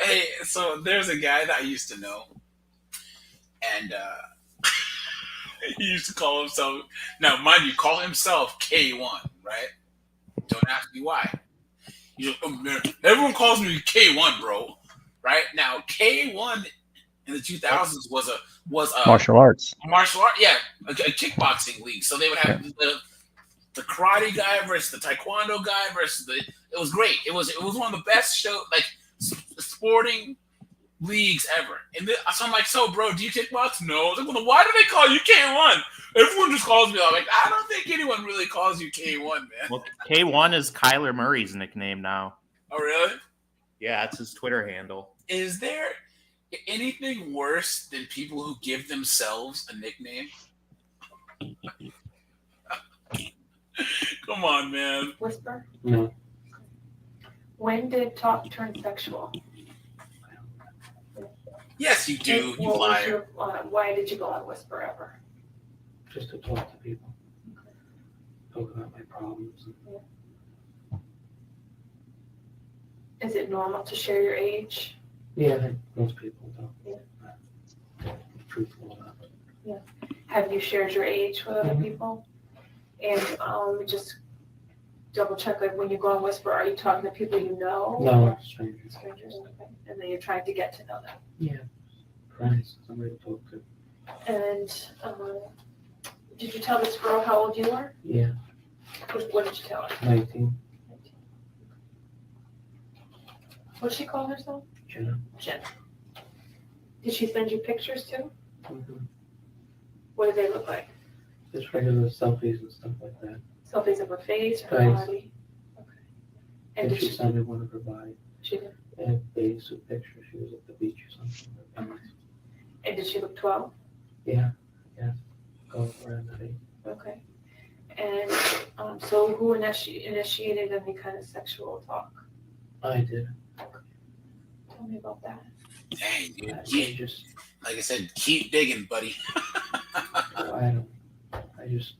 Hey, so there's a guy that I used to know, and he used to call himself. Now, mind you, call himself K1, right? Don't ask me why. He's like, oh, man, everyone calls me K1, bro. Right now, K1 in the 2000s was a Martial arts. martial art, yeah, a kickboxing league. So they would have the karate guy versus the taekwondo guy versus the. It was great. It was one of the best sporting leagues ever. And so I'm like, so bro, do you kickbox? No. I was like, well, why do they call you K1? Everyone just calls me. I'm like, I don't think anyone really calls you K1, man. Well, K1 is Kyler Murray's nickname now. Oh, really? Yeah, it's his Twitter handle. Is there anything worse than people who give themselves a nickname? Come on, man. Whisper. No. When did talk turn sexual? Yes, you do. And You what was liar. your, why did you go on Whisper ever? Just to talk to people. Talk about my problems. Is it normal to share your age? Yeah, I think most people don't. Yeah. Truthful about it. Have you shared your age with other Mhm. people? And just double check, like when you go on Whisper, are you talking to people you know? No, strangers. Strangers, okay. And then you're trying to get to know them. Yeah. Friends, somebody to talk to. And did you tell this girl how old you were? Yeah, What did you tell her? 19. What did she call herself? Jenna. Jen. Did she send you pictures too? Mm-hmm. What did they look like? Just regular selfies and stuff like that. Selfies of her face, her Face. body? Okay. And And did she she, sent me one of her body. she did. And a bathing suit picture. She was at the beach or something. And did she look 12? Yeah. Go around that age. Okay. And so who initiated any kind of sexual talk? I did. Tell me about that. Dang, dude. I just, Like I said, keep digging, buddy. I guess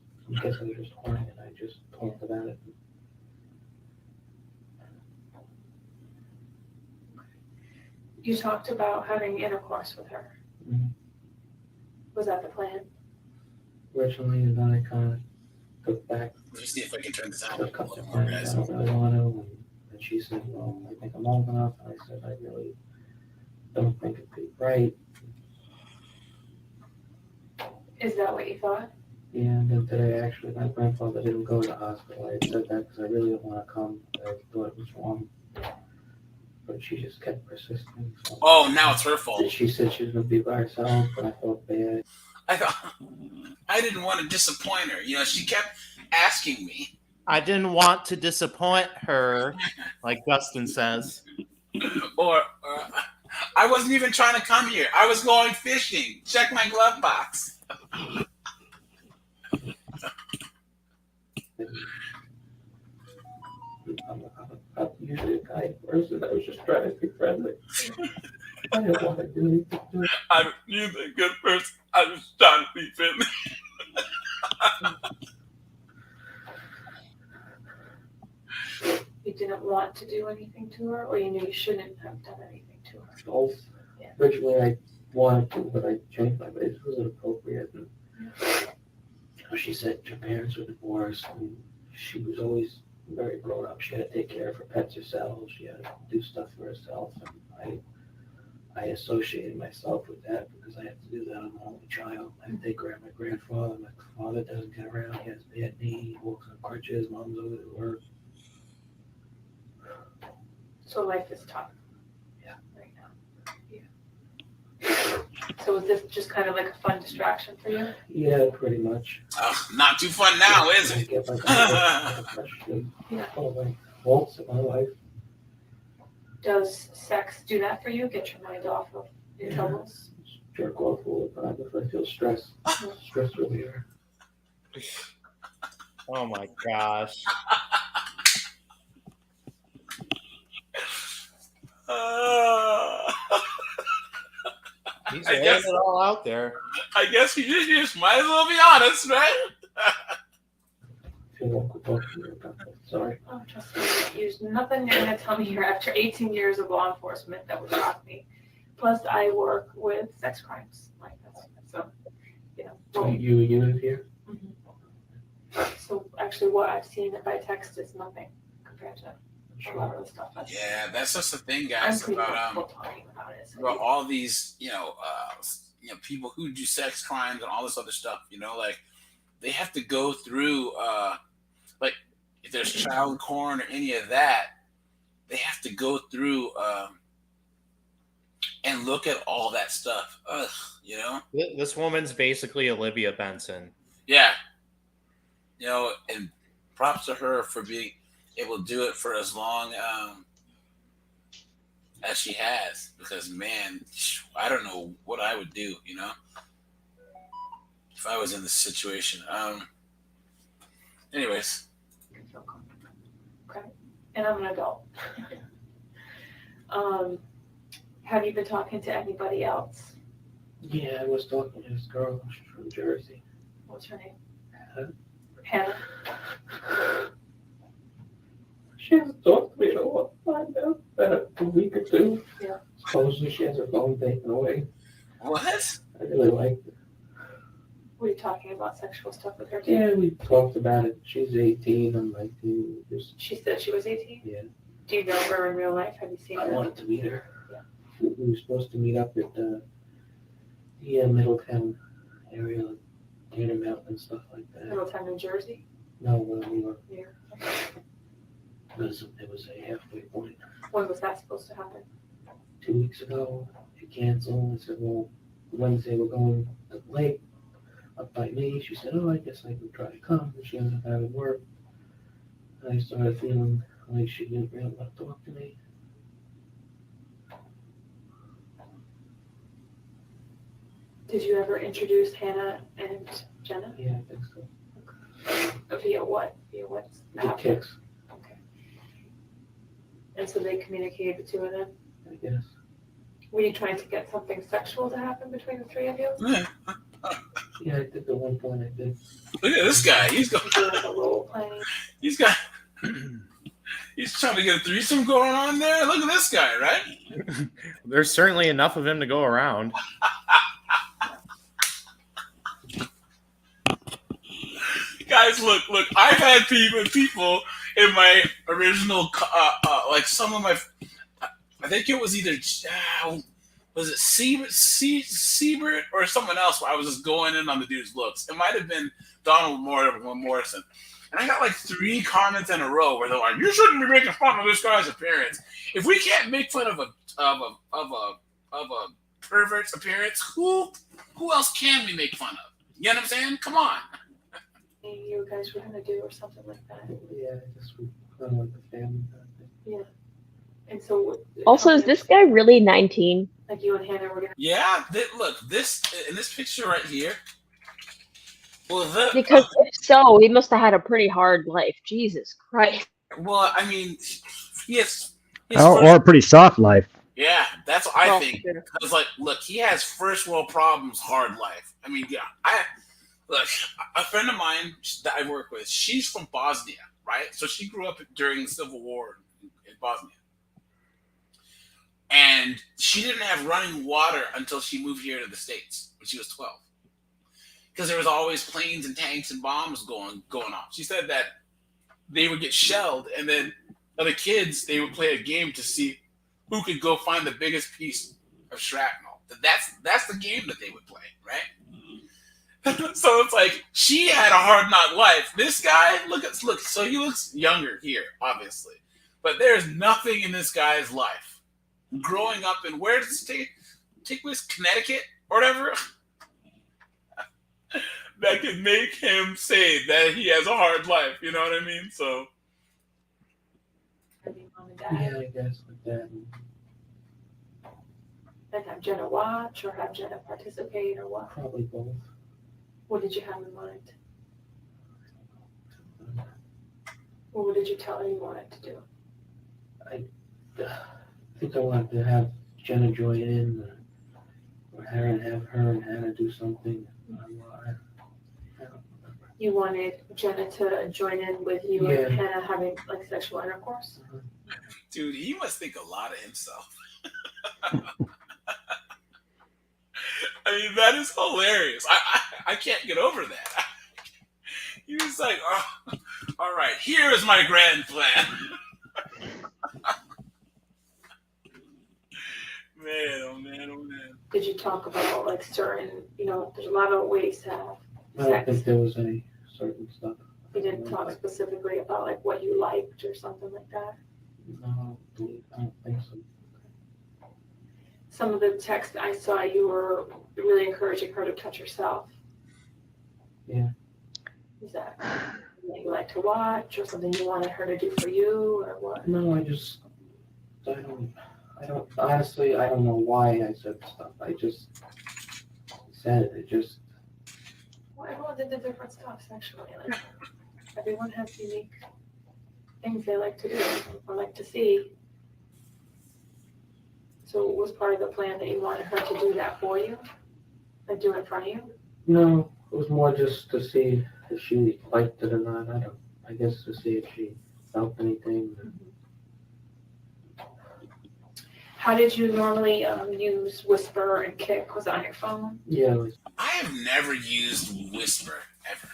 I was just horny and I just talked about it. You talked about having intercourse with her. Mhm. Was that the plan? Originally, and then I kind of took back Let me see if I can turn this a out a couple little of more, times. guys. I don't really want to. And she said, well, I think I'm old enough. And I said, I really don't think it'd be right. Is that what you thought? Yeah, and then today, actually, my grandfather didn't go to the hospital. I had said that because I really didn't want to come. I thought it was wrong. But she just kept persisting. So. Oh, now it's her fault. And she said she was going to be by herself, but I felt bad. I thought I didn't want to disappoint her. You know, she kept asking me. I didn't want to disappoint her, like Dustin says. Or I wasn't even trying to come here. I was going fishing. Check my glove box. I'm usually a kind person. I was just trying to be friendly. I didn't want to do anything to it. I'm usually a good person. I was trying to be friendly. You didn't want to do anything to her, or you knew you shouldn't have done anything to her? Both. Yeah. Originally, I wanted to, but I changed my ways. It wasn't appropriate. And she said her parents were divorced, and she was always very grown up. She had to take care of her pets herself. She had to do stuff for herself, and I associated myself with that because I have to do that. I'm an only child. I have to take care of my grandfather. My father doesn't get around. He has a bad knee. He walks on crutches. Mom's over to work. So life is tough. Yeah. Right now. Yeah. So was this just kind of like a fun distraction for you? Yeah, pretty much. Not too fun now, is I it? get like a question. Yeah. All my faults in my life. Does sex do that for you? Get your mind off of your troubles? jerk off all the time if I feel stressed. Stress reliever. Oh my gosh. He's I laying guess- it all out there. I guess you just might as well be honest, right? I feel awkward talking to you about that. Sorry. Oh, trust me, there's nothing you're gonna tell me here after 18 years of law enforcement that would shock me. Plus, I work with sex crimes, like that's so, you know. Oh, Well, you live here? so actually, what I've seen by text is nothing compared to a lot of the stuff. Yeah, that's just the thing, I'm guys, pretty about comfortable talking about it. So about all these, people who do sex crimes and all this other stuff. Like they have to go through, like if there's child porn or any of that, they have to go through and look at all that stuff. Ugh, This woman's basically Olivia Benson. Yeah. And props to her for being able to do it for as long as she has. Because, man, I don't know what I would do, if I was in this situation. Anyways. Okay. And I'm an adult. Have you been talking to anybody else? Yeah, I was talking to this girl. She's from Jersey. What's her name? Hannah. Hannah. She hasn't talked to me in a long time now. A week or two. Yeah. Supposedly she has her phone taken away. What? I really liked it. Were you talking about sexual stuff with her too? Yeah, we talked about it. She's 18, I'm 19. She said she was 18? Yeah. Do you know her in real life? Have you seen I her? wanted to meet her. Yeah. We were supposed to meet up at the Middletown area, like Gator Mountain and stuff like that. Middletown, New Jersey? No, New York. Yeah. It was a halfway point. When was that supposed to happen? 2 weeks ago, it canceled. I said, well, Wednesday we're going to the lake up by me. She said, oh, I guess I could try to come. She ended up having work. I started feeling like she didn't really want to talk to me. Did you ever introduce Hannah and Jenna? Yeah, I think so. Via what? Via what? The kicks, Okay. And so they communicated, the two of them? I guess. Were you trying to get something sexual to happen between the three of you? Yeah, I think at one point I did. Look at this guy. He's got. Doing like a role playing? He's got. He's trying to get a threesome going on there. Look at this guy, right? There's certainly enough of him to go around. Guys, look. I've had people in my original, like some of my, I think it was either, was it Siebert or someone else where I was just going in on the dude's looks. It might have been Donald Morrison. And I got like 3 comments in a row where they're like, you shouldn't be making fun of this guy's appearance. If we can't make fun of a pervert's appearance, who else can we make fun of? You know what I'm saying? Come on. You guys were gonna do or something like that. Yeah, I guess we kind of like the family kind of thing. Yeah. And so Also, is this guy really 19? like you and Hannah were gonna Yeah, look, this in this picture right here. Well, Because if so, he must have had a pretty hard life. Jesus Christ. well, I mean, yes, Or a pretty soft life. yeah, that's what I Well, think. sure. Because, like, look, he has first world problems, hard life. I mean, yeah, look, a friend of mine that I work with, she's from Bosnia, right? So she grew up during the Civil War in Bosnia. And she didn't have running water until she moved here to the States when she was 12. Because there was always planes and tanks and bombs going on. She said that they would get shelled, and then other kids, they would play a game to see who could go find the biggest piece of shrapnel. That's the game that they would play, right? So it's like she had a hard knock life. This guy, look, so he looks younger here, obviously, but there's nothing in this guy's life. Growing up in where does it take place? Connecticut or whatever. That could make him say that he has a hard life. You know what I mean? So be mom and Yeah, dad. I guess like that. And have Jenna watch or have Jenna participate or what? Probably both. What did you have in mind? Or what did you tell her you wanted to do? I think I wanted to have Jenna join in, or have her and Hannah do something. I don't remember. You wanted Jenna to join in with you Yeah. and Hannah having like sexual intercourse? Dude, he must think a lot of himself. I mean, that is hilarious. I can't get over that. He was like, oh, all right, here is my grand plan. Man, oh man, oh man. Did you talk about like certain, there's a lot of ways to have I don't sex. think there was any certain stuff. You didn't talk specifically about like what you liked or something like that? No, I don't think so. Some of the text I saw, you were really encouraging her to touch herself. Yeah. Is that something you like to watch or something you wanted her to do for you or what? No, I don't, honestly, I don't know why I said stuff. I just said it. Well, everyone did the different stuff sexually. Like, everyone has unique things they like to do or like to see. So it was part of the plan that you wanted her to do that for you? Like do it in front of you? No, it was more just to see if she liked it or not. I guess to see if she felt anything. How did you normally use Whisper and Kick? Was it on your phone? Yeah, I have never used Whisper ever.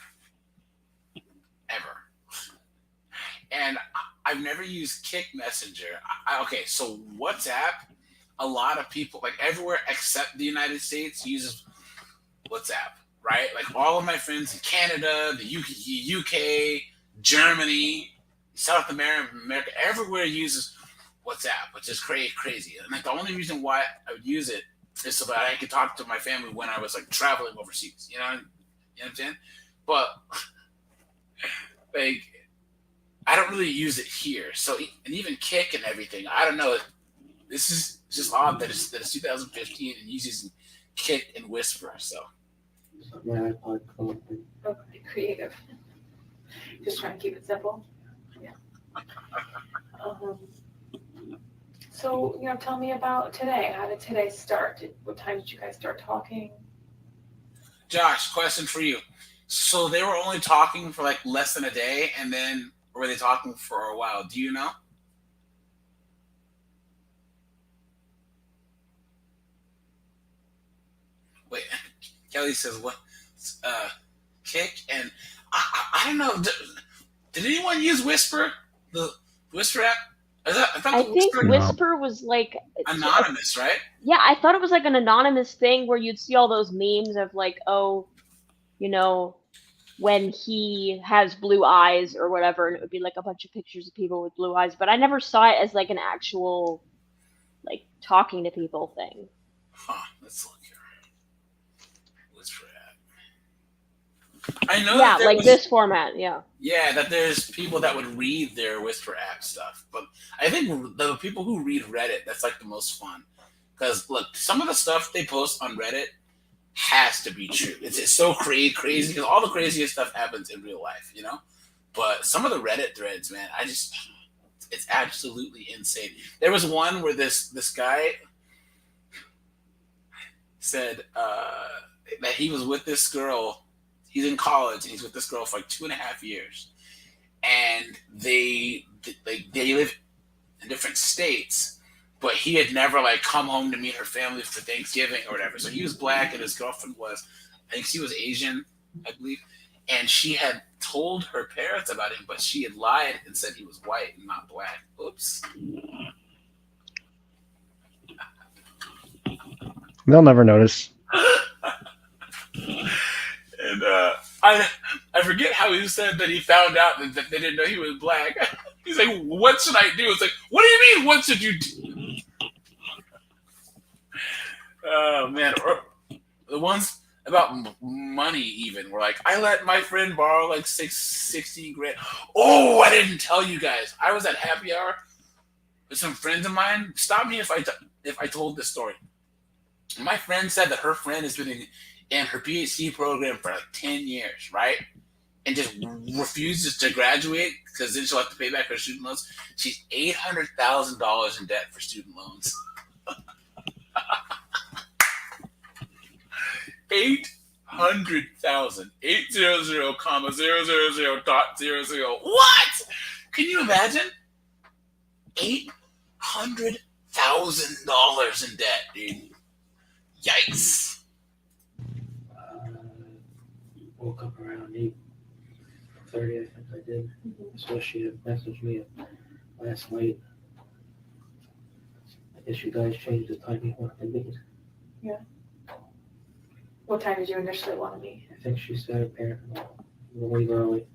And I've never used Kick Messenger. Okay, so WhatsApp, a lot of people, like everywhere except the United States, uses WhatsApp, right? Like all of my friends in Canada, the UK, Germany, South America, everywhere uses WhatsApp, which is crazy. And like the only reason why I would use it is so that I could talk to my family when I was like traveling overseas. You know what I'm saying? But like I don't really use it here. So and even Kick and everything, I don't know. This is just odd that it's 2015 and using Kick and Whisper. So my iPod called me. Okay, creative. Just trying to keep it simple. Yeah. So, tell me about today. How did today start? What time did you guys start talking? Josh, question for you. So they were only talking for like less than a day, and then were they talking for a while? Do you know? Wait, Kelly says what? Kick and I don't know. Did anyone use Whisper? The Whisper app? I think Whisper was like anonymous, right? Yeah, I thought it was like an anonymous thing where you'd see all those memes of like, oh, when he has blue eyes or whatever, and it would be like a bunch of pictures of people with blue eyes. But I never saw it as like an actual like talking to people thing. Huh, let's look here. Whisper app. I know. Yeah, like this format. Yeah. Yeah, that there's people that would read their Whisper app stuff, but I think the people who read Reddit, that's like the most fun. Because look, some of the stuff they post on Reddit has to be true. It's so crazy because all the craziest stuff happens in real life, But some of the Reddit threads, man, it's absolutely insane. There was one where this guy said that he was with this girl. He's in college and he's with this girl for like 2.5 years, and they live in different states, but he had never like come home to meet her family for Thanksgiving or whatever. So he was black and his girlfriend was, I think she was Asian, I believe, and she had told her parents about him, but she had lied and said he was white and not black. Oops. They'll never notice. And I forget how he said that he found out that they didn't know he was black. He's like, what should I do? It's like, what do you mean, what should you do? Oh, man. Or the ones about money even were like, I let my friend borrow like $60,000. Oh, I didn't tell you guys. I was at happy hour with some friends of mine. Stop me if I told this story. My friend said that her friend has been in her PhD program for like 10 years, right? And just refuses to graduate because then she'll have to pay back her student loans. She's $800,000 in debt for student loans. 800,000. 800,000.00. What? Can you imagine? $800,000 in debt, dude. Yikes. Woke up around 8:30, I think I did. So she had messaged me last night. I guess you guys changed the time you wanted to meet. What time did you initially want to meet? I think she said her parents will leave early.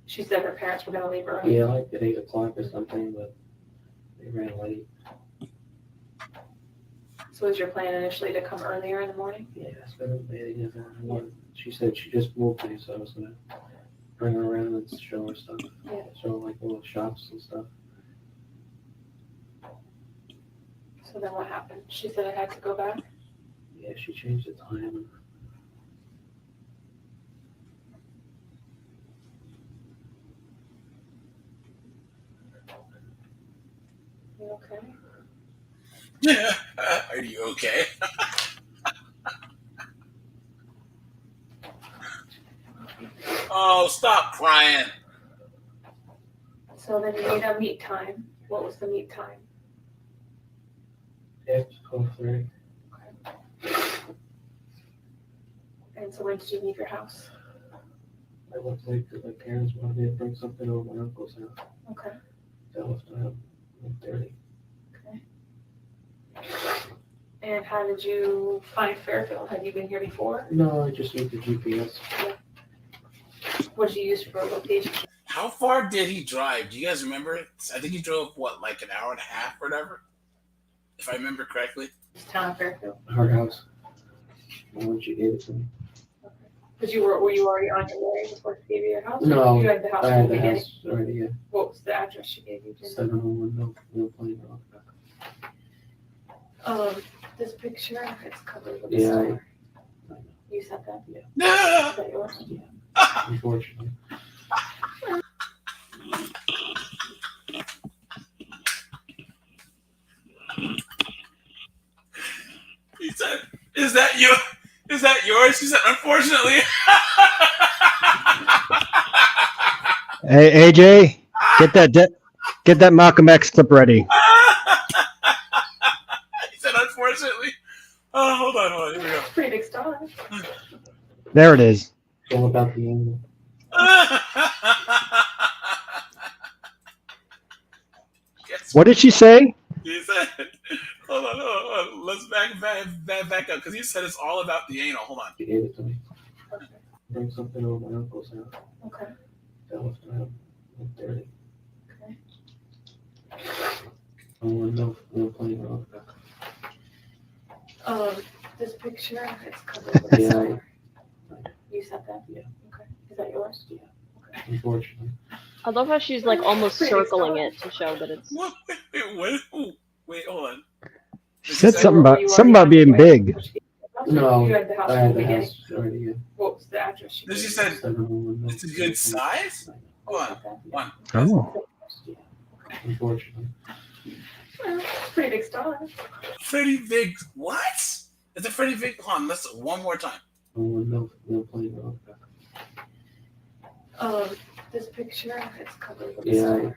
She said her parents were going to leave early. Yeah, like at 8 o'clock or something, but they ran late. So was your plan initially to come earlier in the morning? Yeah, I spent the day together. She said she just moved me, so I was gonna bring her around and show her stuff. Yeah. Show her like little shops and stuff. So then what happened? She said I had to go back? Yeah, she changed the time. You okay? Are you okay? Oh, stop crying. So then you made a meet time. What was the meet time? After 12:30. And so when did you leave your house? I left late because my parents wanted me to bring something over my uncle's house. Okay. So I left around 1:30. And how did you find Fairfield? Had you been here before? No, I just used the GPS. What did you use for a location? How far did he drive? Do you guys remember? I think he drove, what, like an hour and a half or whatever? If I remember correctly. This town of Fairfield. Her house. The one she gave it to me. Because were you already on your way before she gave you your house? No, You had the house I from had the the beginning? house already, yeah. What was the address she gave you? 701 Mill Plain Road. This picture, it's covered with Yeah, a I star. know. You said that? Is No! that yours? Unfortunately. He said, is that yours? She said, unfortunately. Hey, AJ, get that Malcolm X clip ready. He said, unfortunately. Oh, hold on. Here we go. Pretty big star. There it is. It's all about the angle. What did she say? He said, hold on. Let's back up because he said it's all about the anal. Hold on. She gave it to me. Okay. Bring something over my uncle's house. Okay. So I left around 1:30. Okay. Mill Plain Road. This picture, it's covered with a Yeah, star. You said that? Yeah. Okay. Is that yours? Yeah. Okay. Unfortunately. I love how she's like almost circling it to show that it's. What? Wait, hold on. She said So something were you about already being on your way big. before she gave you the house? No, You had the house I from had the the beginning? house already, yeah. What was the address she Then gave she you? said, 701 Mill it's a good size? You Hold said on. that? Oh, Unfortunately. Well, pretty big star. Pretty big. What? It's a pretty big. Hold on. Let's one more time. Mill Plain Road. This picture, it's covered with a Yeah, star.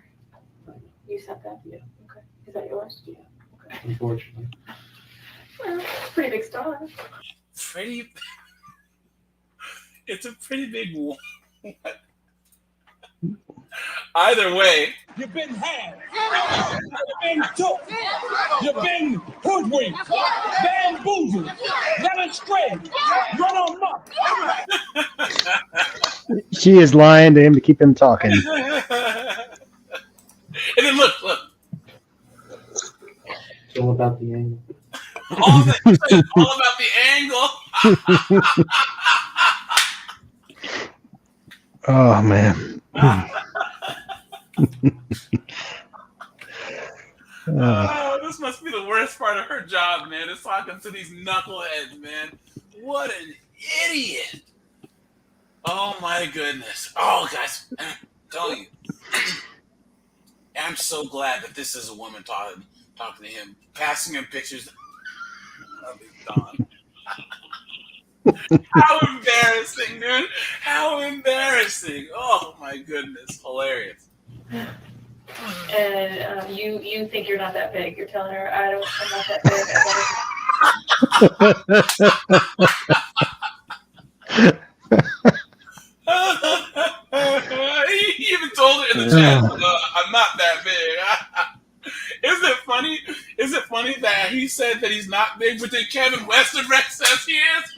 I- You said that? Yeah. Okay. Is that yours? Yeah. Okay. Unfortunately. Well, pretty big star. Pretty. It's a pretty big one. Either way, You've been had. You've been took. You've been hoodwinked. Bamboozled. Led astray. Run amok. she is lying to him to keep him talking. and then look. It's all about the angle. All about the angle. Oh man. Oh, This must be the worst part of her job, man. Is talking to these knuckleheads, man. What an idiot! Oh my goodness! Oh, guys, I'm telling you, I'm so glad that this is a woman talking to him, passing him pictures of his Don. How embarrassing, dude! How embarrassing! Oh my goodness, hilarious. And you think you're not that big. You're telling her, I'm not that big. He even told her in the chat, I'm not that big. Is it funny that he said that he's not big, but then Kevin Westerbeck says he is?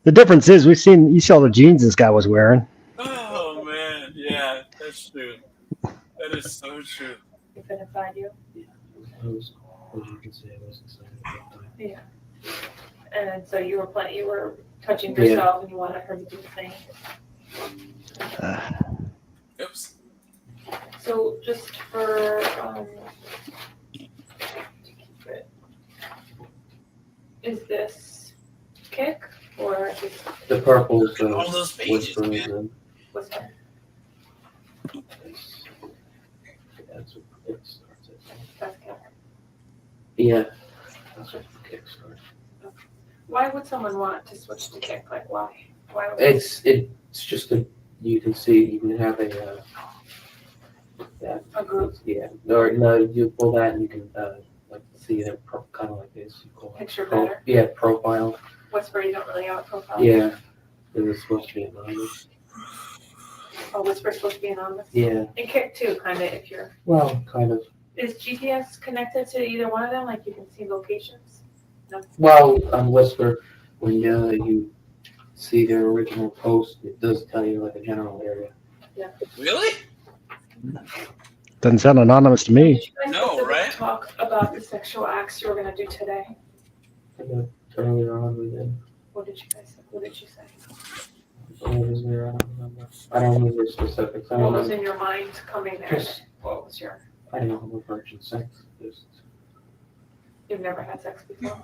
The difference is you saw the jeans this guy was wearing. Oh man, yeah, that's true. That is so true. You couldn't find you. Yeah, I was, as you can see, I was excited about that. Yeah. And so you were touching yourself, and you wanted her to do the same. Oops. So just for is this kick or just The purple's All those pages, whispering man. them. what's that? That's what the kick starts. I think. That's kick. Yeah, that's what the kick starts. Why would someone want to switch to kick? Like why? Why would It's just you can see, you can have a a group yeah, or no, you pull that and you can like see it kind of like this. You call it picture better? Yeah, profile. Whisper, you don't really have a profile. Yeah, it was supposed to be anonymous. Oh, Whisper's supposed to be anonymous. Yeah, And kick too, kind of. If you're well, kind of. is GPS connected to either one of them? Like you can see locations. No. Well, on Whisper, when you see their original post, it does tell you like a general area. Really? Doesn't sound anonymous to me. Did you guys No, specifically right? talk about the sexual acts you were gonna do today? I know earlier on we did. What did you guys? What did you say? What was there? I don't remember. I don't remember specifics. I What don't was know. in your mind coming there? Just- What was your? I don't know how virgin sex is. You've never had sex before?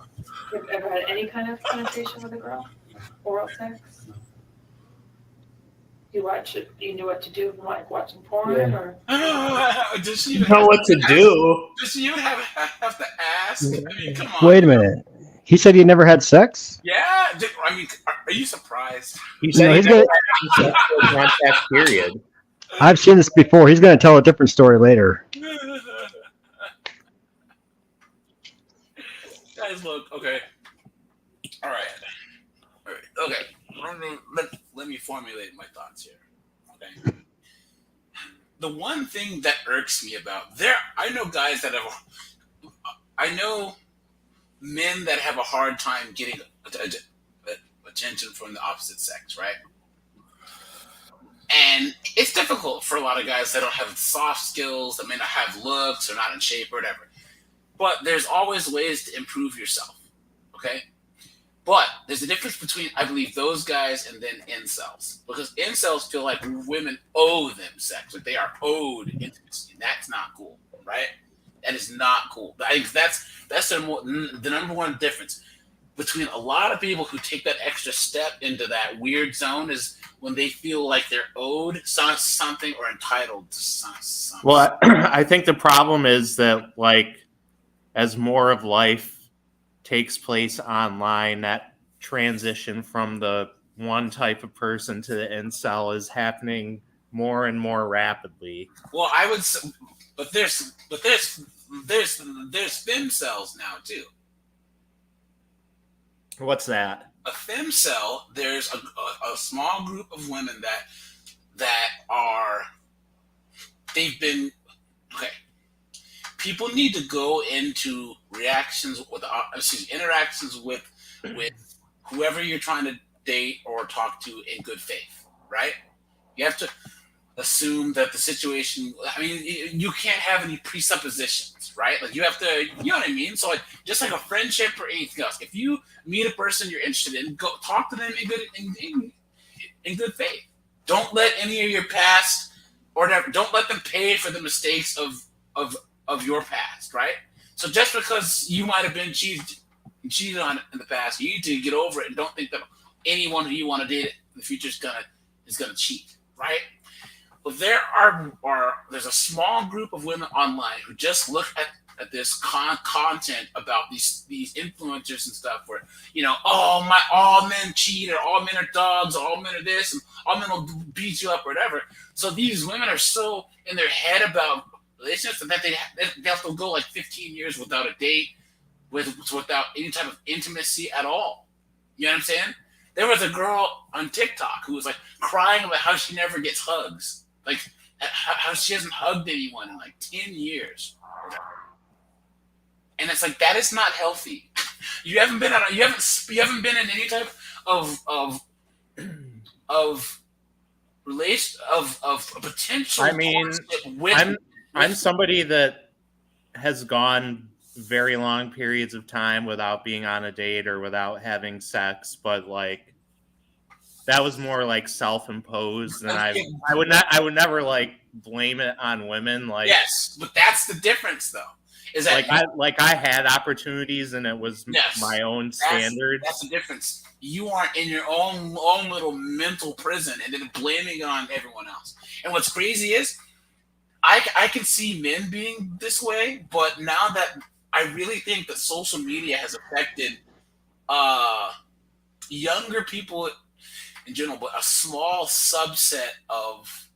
You've ever had any kind of penetration with a girl? Oral sex? No. You watch it, you knew what to do, like watching porn Yeah. or? Does she even Know what to do. Does she even have to ask? I mean, come on. Wait a minute. He said he never had sex? Yeah. I mean, are you surprised? He said No, he's he's going to sexual contact, period. I've seen this before. He's going to tell a different story later. Guys, look. Okay. All right. Okay. Let me formulate my thoughts here. Okay. The one thing that irks me about I know guys that have, I know men that have a hard time getting attention from the opposite sex, right? And it's difficult for a lot of guys that don't have soft skills, that may not have looks, or not in shape, or whatever. But there's always ways to improve yourself, okay? But there's a difference between, I believe, those guys and then incels. Because incels feel like women owe them sex, like they are owed intimacy. That's not cool, right? That is not cool. I think that's the number one difference between a lot of people who take that extra step into that weird zone is when they feel like they're owed something or entitled to something. Well, I think the problem is that, like, as more of life takes place online, that transition from the one type of person to the incel is happening more and more rapidly. Well, I would say, but there's femcels now too. What's that? A femcel, there's a small group of women that are, they've been, okay. People need to go into interactions with whoever you're trying to date or talk to in good faith, right? You have to assume that the situation, I mean, you can't have any presuppositions, right? Like you have to, you know what I mean? So like, just like a friendship or anything else, if you meet a person you're interested in, go talk to them in good faith. Don't let any of your past or whatever, don't let them pay for the mistakes of of your past, right? So just because you might have been cheated on in the past, you need to get over it and don't think that anyone who you want to date in the future is gonna cheat, right? But there's a small group of women online who just look at this content about these influencers and stuff where, all men cheat, or all men are dogs, or all men are this, and all men will beat you up or whatever. So these women are so in their head about relationships that they have to go like 15 years without a date, without any type of intimacy at all. You know what I'm saying? There was a girl on TikTok who was like crying about how she never gets hugs, like how she hasn't hugged anyone in like 10 years. And it's like, that is not healthy. You haven't been in any type of relation of potential. I mean, I'm somebody that has gone very long periods of time without being on a date or without having sex, but like that was more like self-imposed, and I would never like blame it on women. Like, yes, but that's the difference, though. Is that I had opportunities and it was my own standards. That's the difference. You aren't in your own little mental prison and then blaming it on everyone else. And what's crazy is I can see men being this way, but now that I really think that social media has affected younger people in general, but a small subset of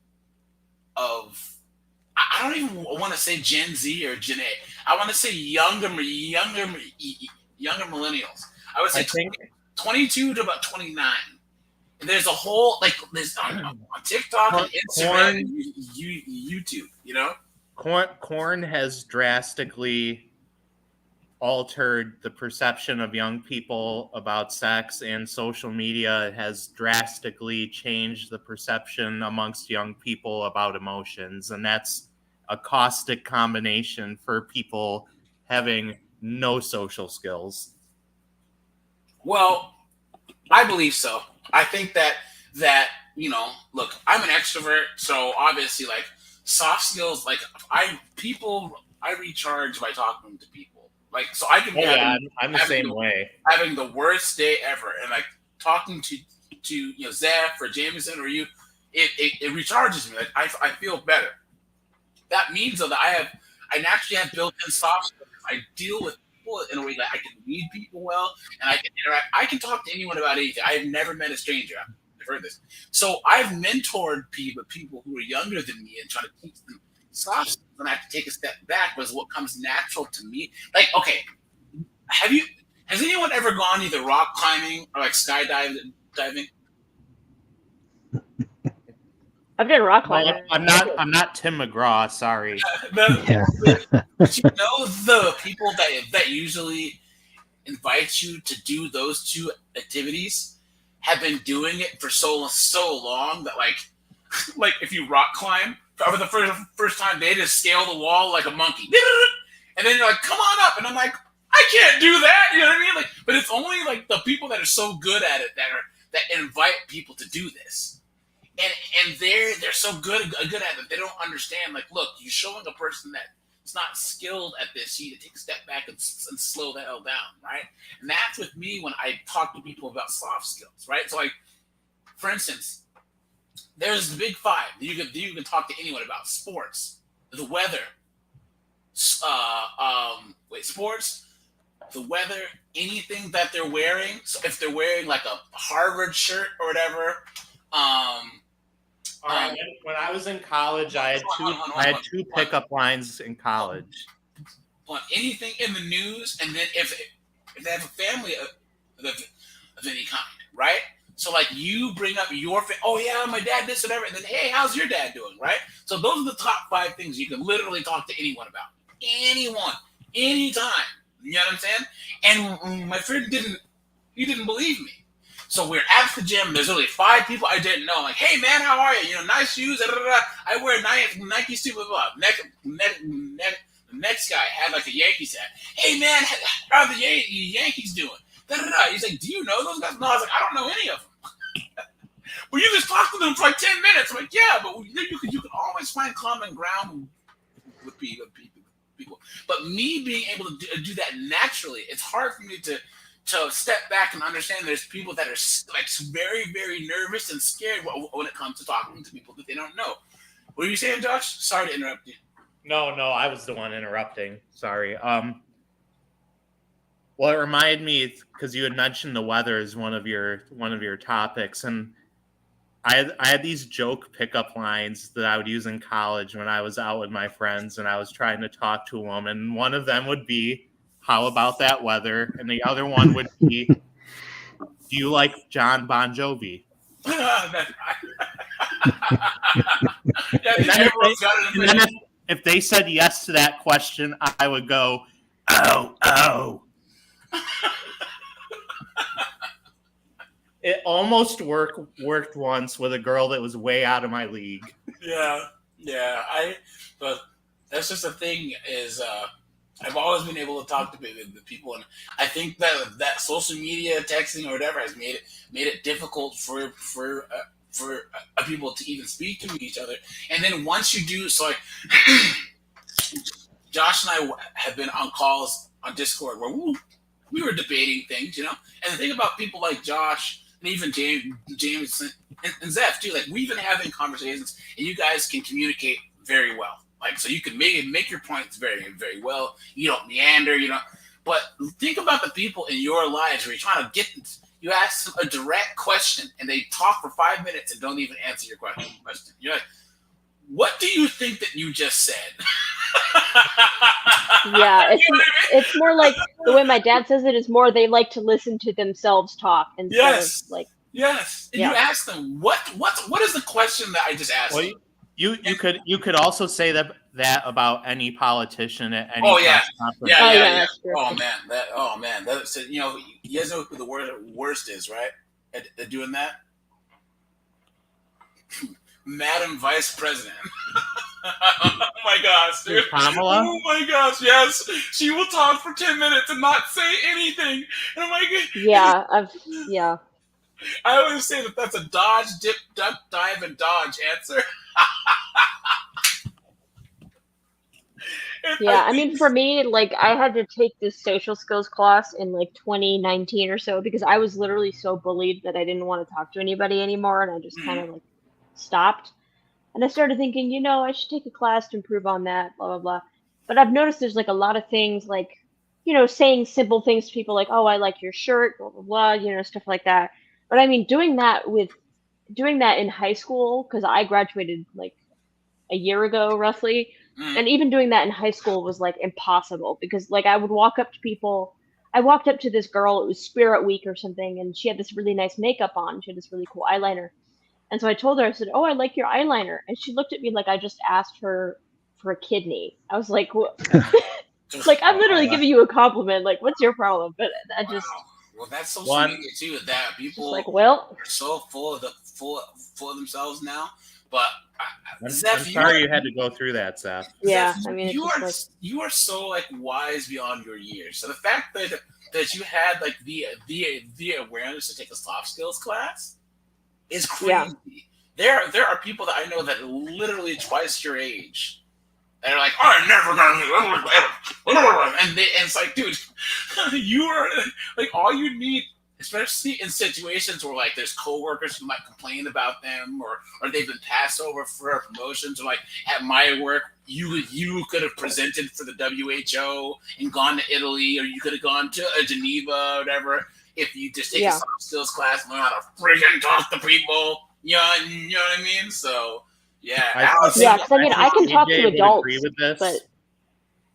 I don't even want to say Gen Z or Gen A. I want to say younger millennials. I would say 22 to about 29. And there's a whole there's on TikTok and Instagram and YouTube. Corn has drastically altered the perception of young people about sex, and social media has drastically changed the perception amongst young people about emotions, and that's a caustic combination for people having no social skills. Well, I believe so. I think that look, I'm an extrovert, so obviously like soft skills, like I recharge by talking to people. Like, so I can be I'm the same way. Having the worst day ever, and like talking to Zeph or Jameson or you, it recharges me. Like I feel better. That means that I naturally have built-in soft skills. I deal with people in a way that I can read people well, and I can interact. I can talk to anyone about anything. I have never met a stranger. I've heard this. So I've mentored people who are younger than me and try to teach them soft skills. And I have to take a step back was what comes natural to me. Like, okay, has anyone ever gone either rock climbing or like skydiving? I've done rock climbing. I'm not Tim McGraw. Sorry. But the people that usually invite you to do those two activities have been doing it for so long that like if you rock climb for the first time, they just scale the wall like a monkey, and then you're like, "Come on up," and I'm like, "I can't do that." You know what I mean? Like, but it's only like the people that are so good at it that invite people to do this. And they're so good at it that they don't understand. Like, look, you're showing a person that is not skilled at this. You need to take a step back and slow the hell down, right? And that's with me when I talk to people about soft skills, right? So, like, for instance, there's the big five that you can talk to anyone about: sports, the weather, sports, the weather, anything that they're wearing. So if they're wearing like a Harvard shirt or whatever. When I was in college, I had two pickup lines in college. On anything in the news, and then if they have a family of any kind, right? So like you bring up your oh yeah, my dad this whatever, and then hey, how's your dad doing, right? So those are the top 5 things you can literally talk to anyone about, anyone, anytime. You know what I'm saying? And my friend didn't believe me. So we're at the gym. There's only 5 people I didn't know. Like, hey man, how are you? You know, nice shoes. I wear Nike suit. Blah blah. The next guy had like a Yankees hat. Hey man, how are the Yankees doing? He's like, do you know those guys? No, I was like, I don't know any of them. Well, you just talk to them for like 10 minutes. I'm like, yeah, but you can always find common ground with people. But me being able to do that naturally, it's hard for me to step back and understand there's people that are like very, very nervous and scared when it comes to talking to people that they don't know. What are you saying, Josh? Sorry to interrupt you. No, I was the one interrupting. Sorry. Well, it reminded me because you had mentioned the weather as one of your topics, and I had these joke pickup lines that I would use in college when I was out with my friends and I was trying to talk to a woman. And one of them would be, "How about that weather?" And the other one would be, "Do you like John Bon Jovi?" If they said yes to that question, I would go, "Oh." It almost worked once with a girl that was way out of my league. Yeah. But that's just the thing is, I've always been able to talk to the people, and I think that social media, texting, or whatever has made it difficult for people to even speak to each other. And then once you do, so like Josh and I have been on calls on Discord where we were debating things, And the thing about people like Josh and even James and Zeph too, like we've been having conversations, and you guys can communicate very well. Like, so you can make your points very, very well. You don't meander, But think about the people in your lives where you're trying to you ask them a direct question, and they talk for 5 minutes and don't even answer your question. You're like, what do you think that you just said? Yeah, it's more like the way my dad says it is more they like to listen to themselves talk instead of like. Yes, and you ask them what is the question that I just asked? Well, you could also say that about any politician at any press conference. Yeah. Oh man, that's you guys know who the worst is, right? At doing that, Madam Vice President. Oh my gosh, dude. Kamala? Oh my gosh, yes. She will talk for 10 minutes and not say anything. And I'm like, yeah. I always say that's a dodge, dip, duck, dive, and dodge answer. Yeah, I mean, for me, like, I had to take this social skills class in, like, 2019 or so because I was literally so bullied that I didn't want to talk to anybody anymore, and I just kind of, like, stopped. And I started thinking, I should take a class to improve on that, blah, blah, blah. But I've noticed there's, like, a lot of things, like, saying simple things to people like, oh, I like your shirt, blah, blah, blah, stuff like that. But, I mean, doing that in high school, because I graduated, like, a year ago, roughly, and even doing that in high school was, like, impossible because, like, I would walk up to people. I walked up to this girl, it was Spirit Week or something, and she had this really nice makeup on. She had this really cool eyeliner. And so I told her, I said, oh, I like your eyeliner. And she looked at me like I just asked her for a kidney. I was like, what? Like, I'm literally giving you a compliment. Like, what's your problem? But I just... Well, that's social media, too, that people like, well, are so full of themselves now. But I'm sorry you had to go through that, Zeph. Yeah, Zeph, I mean, you are so like wise beyond your years. So the fact that you had like the awareness to take a soft skills class is crazy. Yeah. There are people that I know that are literally twice your age. And they're like, oh, I'm never gonna, and it's like, dude, you are like all you need. Especially in situations where like there's coworkers who might complain about them or they've been passed over for promotions, or like at my work you could have presented for the WHO and gone to Italy, or you could have gone to Geneva or whatever if you just take a soft skills class and learn how to freaking talk to people. You know what I mean? So because I mean I can talk to adults,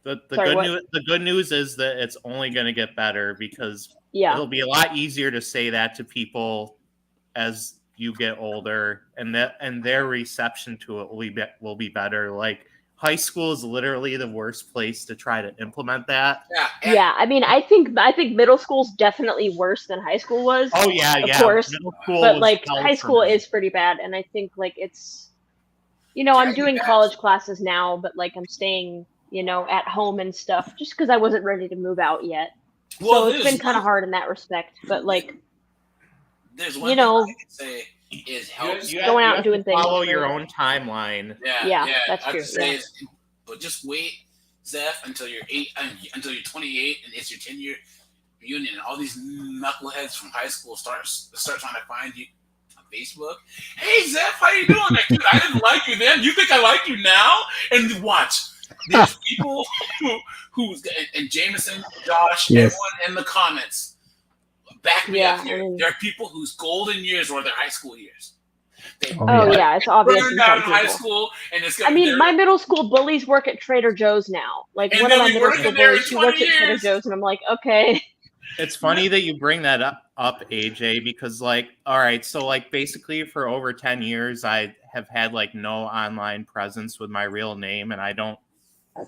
but the good news is that it's only going to get better because it'll be a lot easier to say that to people as you get older, and their reception to it will be better. Like high school is literally the worst place to try to implement that. Yeah. I mean, I think middle school's definitely worse than high school was. Oh yeah, of course. But like high school is pretty bad, and I think like it's, I'm doing college classes now, but like I'm staying, at home and stuff, just because I wasn't ready to move out yet. So it's been kind of hard in that respect, but like, there's one thing I can say is going out and doing things. Follow your own timeline. Yeah, that's true. But just wait Zeph, until you're 28, and it's your 10-year reunion, and all these knuckleheads from high school start trying to find you on Facebook. Hey, Zeph, how you doing? Like, dude, I didn't like you then. You think I like you now? And watch. There's people who and Jameson, Josh, Yes. everyone in the comments, back me Yeah, up here. I mean- There are people whose golden years were their high school years. They Oh yeah, it's obvious. burned in out some in high people. school, and it's. I mean, my middle school bullies work at Trader Joe's now. Like And one of they'll my be middle working school there in bullies, she works 20 at Trader years. Joe's, and I'm like, okay. It's funny that you bring that up, AJ, because like, all right, so like basically for over 10 years, I have had like no online presence with my real name, and I don't.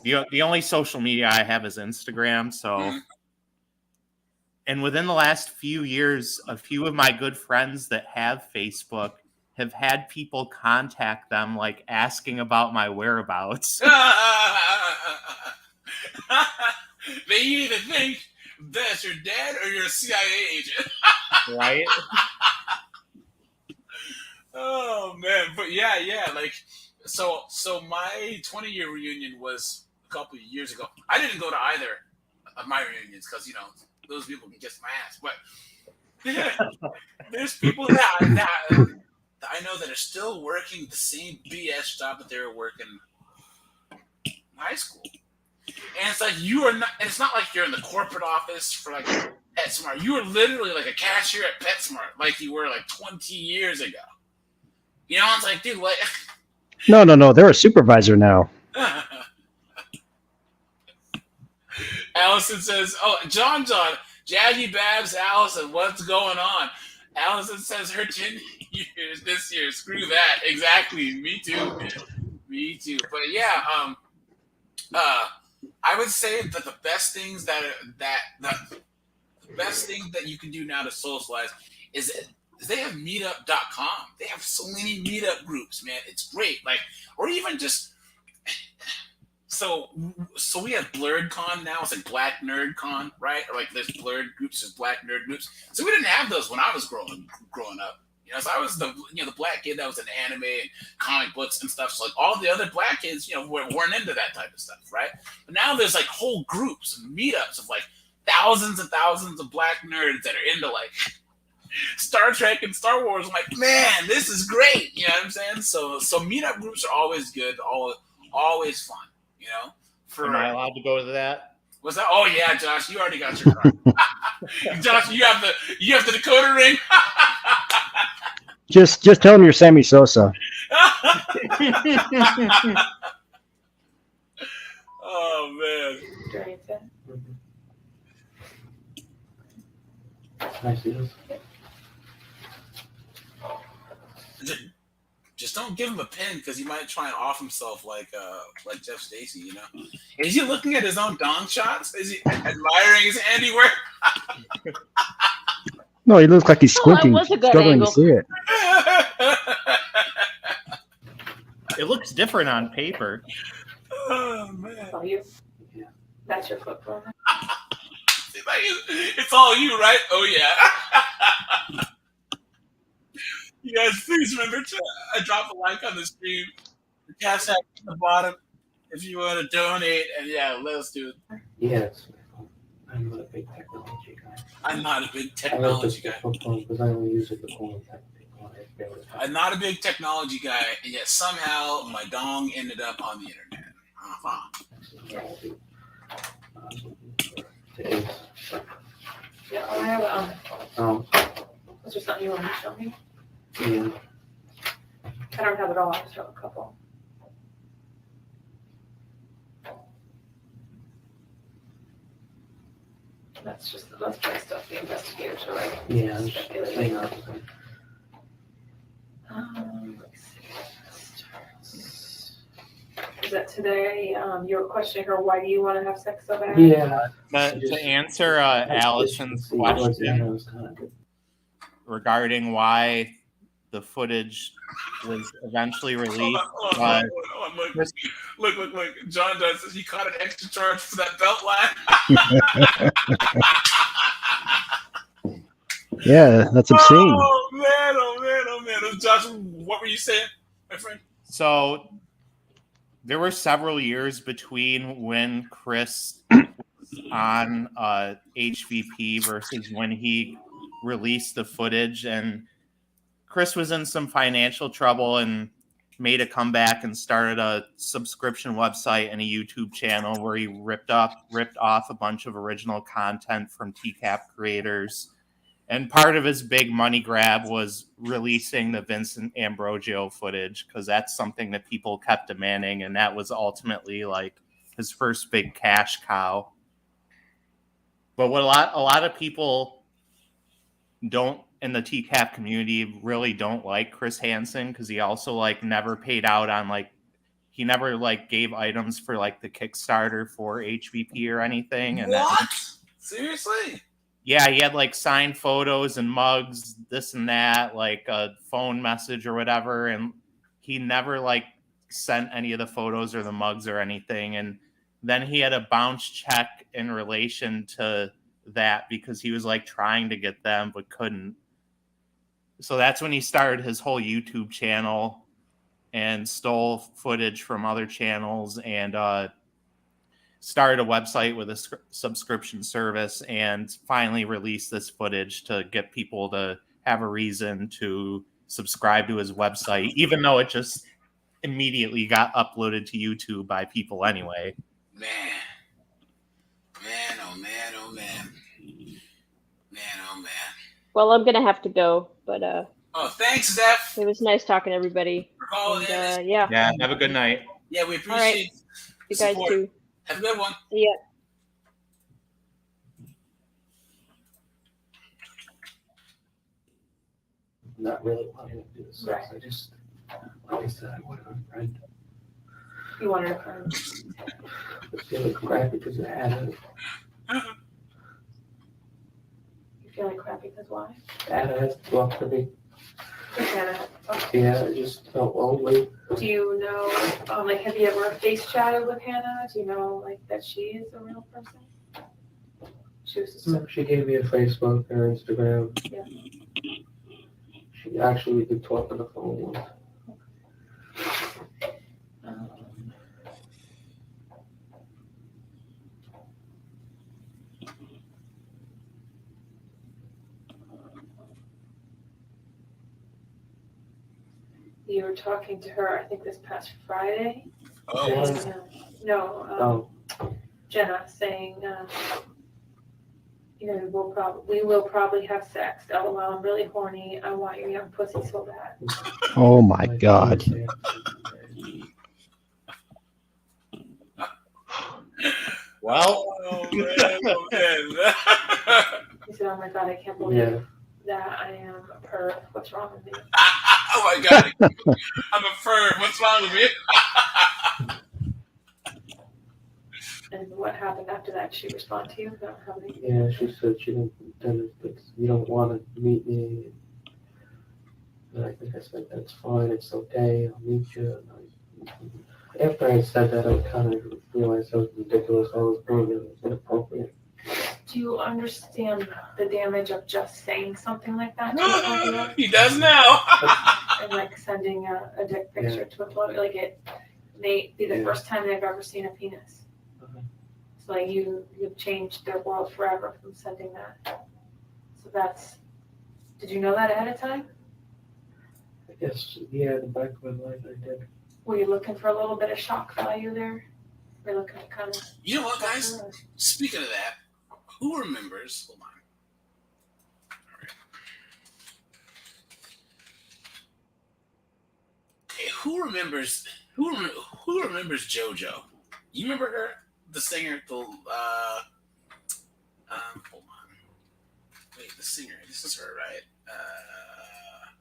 The only social media I have is Instagram. So, and within the last few years, a few of my good friends that have Facebook have had people contact them, like asking about my whereabouts. They either think that you're dead or you're a CIA agent. Right? Oh man, but yeah, like so my 20-year reunion was a couple of years ago. I didn't go to either of my reunions because those people can kiss my ass. But there's people that I know that are still working the same BS job that they were working in high school. And it's like you are not. And it's not like you're in the corporate office for like PetSmart. You were literally like a cashier at PetSmart, like you were like 20 years ago. It's like, dude, what? No. They're a supervisor now. Allison says, "Oh, John, Jaggy Babs, Allison, what's going on?" Allison says her 10 years this year. Screw that. Exactly. Me too. Me too. But yeah, I would say that the best things the best thing that you can do now to socialize is they have meetup.com. They have so many meetup groups, man. It's great. Like, or even just so we have BlurredCon now. It's like Black Nerd Con, right? Or like there's blurred groups, there's Black Nerd groups. So we didn't have those when I was growing up. So I was the black kid that was in anime and comic books and stuff. So like all the other black kids, weren't into that type of stuff, right? But now there's like whole groups and meetups of like thousands and thousands of black nerds that are into like Star Trek and Star Wars. I'm like, man, this is great. You know what I'm saying? So meetup groups are always good, always fun. Am I allowed to go to that? What's that? Oh yeah, Josh, you already got your card. Josh, you have the decoder ring. Just tell them you're Sammy Sosa. Oh man. I see this. Just don't give him a pen because he might try and off himself like Jeff Stacy. Is he looking at his own dong shots? Is he admiring his handiwork? No, he looks like he's squinting, was a good struggling angle. to see it. It looks different on paper. Oh man. That's all you? Yeah. That's your flip phone? It's all you, right? Oh yeah. You guys, please remember to drop a like on the stream. The cash app at the bottom if you want to donate. And yeah, let us do it. Yes. I'm not a big technology guy. I'm not a big I like technology the guy. flip phone because I only use it for calling technology. I'm not a big technology guy, and yet somehow my dong ended up on the internet. Yeah, I have Oh, is there something you want to show me? yeah. I don't have it all, I just have a couple. That's my stuff the investigators are writing. Yeah, I'm just Speculating. saying that. Let's see. Is that today? You were questioning her, why do you want to have sex so bad? Yeah. But to answer Allison's question regarding why the footage was eventually released, Hold on. Look. John says he caught an extra charge for that belt line. Yeah, that's obscene. Oh man. Josh, what were you saying, my friend? so there were several years between when Chris was on HVP versus when he released the footage, and Chris was in some financial trouble and made a comeback and started a subscription website and a YouTube channel where he ripped off a bunch of original content from TCAP creators. And part of his big money grab was releasing the Vincent Ambrosio footage, because that's something that people kept demanding, and that was ultimately like his first big cash cow. But what a lot of people don't in the TCAP community really don't like Chris Hansen, because he also like never paid out on like, he never like gave items for like the Kickstarter for HVP or anything. And what? Seriously? Yeah, he had like signed photos and mugs, this and that, like a phone message or whatever, and he never like sent any of the photos or the mugs or anything. And then he had a bounce check in relation to that because he was like trying to get them but couldn't. So that's when he started his whole YouTube channel and stole footage from other channels and started a website with a subscription service and finally released this footage to get people to have a reason to subscribe to his website, even though it just immediately got uploaded to YouTube by people anyway. Man, oh man, oh man. Man, oh man. Well, I'm gonna have to go, but oh, thanks, Zeph. It was nice talking to everybody. For calling in. Yeah. Yeah, have a good night. Yeah, we appreciate right. You guys support. too. Have a good one. Yeah. Not really wanting to do this. Right. I just, like I said, I wanted a friend. You wanted a friend. I feel like crap because of Anna. You feel like crap because why? Anna has to talk to me. Hannah. Yeah, I just felt lonely. Do you know, like, have you ever face chatted with Hannah? Do you know, like, that she is a real person? She was just She gave me a Facebook or Instagram. Yeah. She actually, we did talk on the phone once. You were talking to her, I think, this past Friday. Oh, Yeah. No, Jenna saying, you know, we will probably have sex. LOL, I'm really horny. I want your young pussy so bad. Oh my God. Well, oh man, oh man. He said, oh my God, I can't believe that I am a perv. What's wrong with me? Oh my God, I'm a firm. What's wrong with me? And what happened after that? Did she respond to you about how many? Yeah, she said she didn't, you don't want to meet me. And I think I said, that's fine, it's okay, I'll meet you. And after I said that, I kind of realized that was ridiculous. I was doing it, it was inappropriate. Do you understand the damage of just saying something like that to somebody? He does now. And like sending a dick picture to a photo, like it may be the first time they've ever seen a penis. It's like you've changed their world forever from sending that. So did you know that ahead of time? I guess, yeah, in the back of my mind, I did. Were you looking for a little bit of shock value there? Were you looking to kind of... You know what, guys? Speaking of that, who remembers? Hold on. All right. Hey, who remembers? Who remembers JoJo? You remember her, the singer? Hold on. Wait, the singer. This is her, right?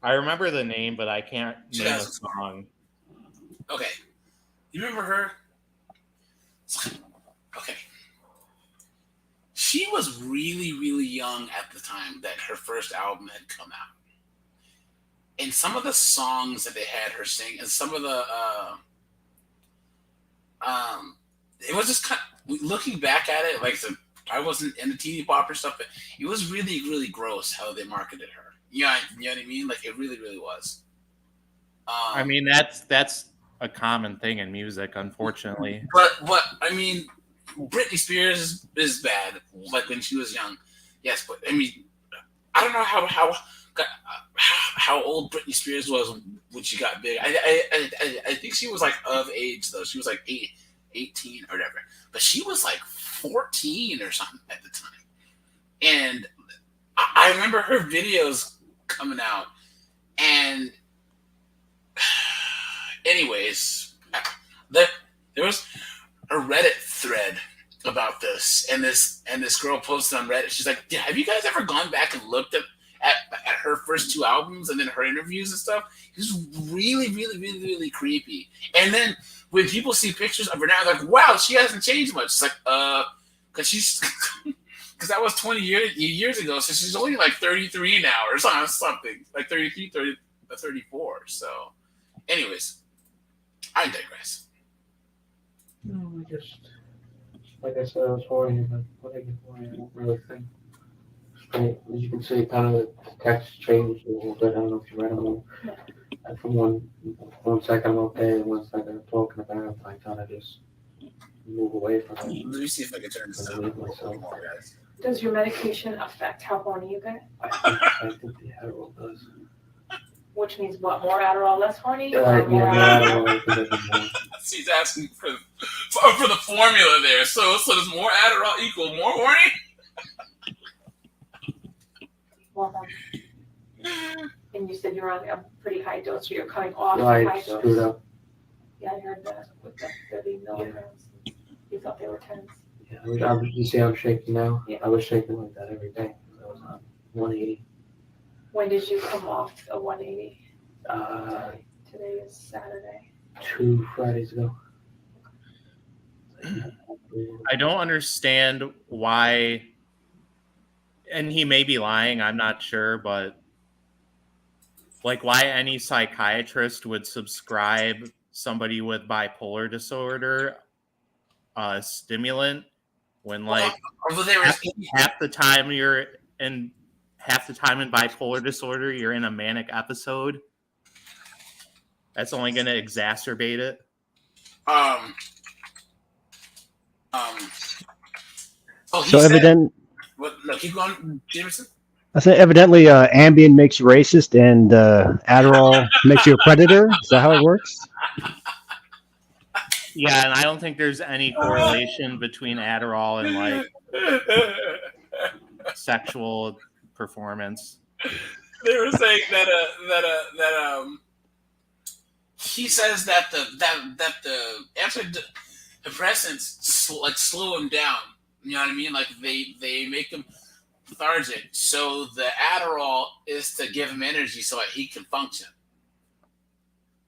I remember the name, but I can't name a 2004. song. Okay. You remember her? Okay. She was really, really young at the time that her first album had come out. And some of the songs that they had her sing, and some of the, it was just kind of, looking back at it, like I wasn't in the TV pop or stuff, but it was really, really gross how they marketed her. You know what I mean? Like it really, really was. I mean, that's a common thing in music, unfortunately. But I mean, Britney Spears is bad, like when she was young. Yes, but I mean, I don't know how old Britney Spears was when she got big. I think she was like of age though. She was like 18 or whatever. But she was like 14 or something at the time. And I remember her videos coming out. And anyways, there was a Reddit thread about this, and this girl posted on Reddit. She's like, "Have you guys ever gone back and looked at her first 2 albums and then her interviews and stuff? It's really, really, really, really creepy." And then when people see pictures of her now, they're like, "Wow, she hasn't changed much." It's like, because that was 20 years ago, so she's only like 33 now or something, like 33, 34. So, anyways, I digress. No, I just, like I said, I was horny, but when I get horny, I don't really think straight. As you can see, kind of the text changed a little bit. I don't know if you read them. And from one second I'm okay, and 1 second I'm talking about it, I kind of just move away from it. Let me see if I can turn this And down I a leave little myself. more, guys. Does your medication affect how horny you get? I think the Adderall does. Which means what? More Adderall, less horny? Or Yeah, more Adderall? I think I did more. She's asking for the formula there. So does more Adderall equal more horny? More horny. And you said you're on a pretty high dose, so you're coming off No, a I high screwed dose. up. Yeah, I heard that with the 30 milligrams. You thought they were 10s. Yeah, you see I'm shaking now? Yeah. I was shaking like that every day. I was on 180. When did you come off a 180? Today is Saturday. 2 Fridays ago. I don't understand why, and he may be lying, I'm not sure, but like why any psychiatrist would subscribe somebody with bipolar disorder a stimulant when like half the time in bipolar disorder you're in a manic episode. That's only going to exacerbate it. So evident. What? No, keep going, Jameson. I said evidently Ambien makes you racist and Adderall makes you a predator. Is that how it works? Yeah, and I don't think there's any correlation between Adderall and like sexual performance. They were saying that he says that the antidepressants slow him down. You know what I mean? Like they make him lethargic. So the Adderall is to give him energy so that he can function.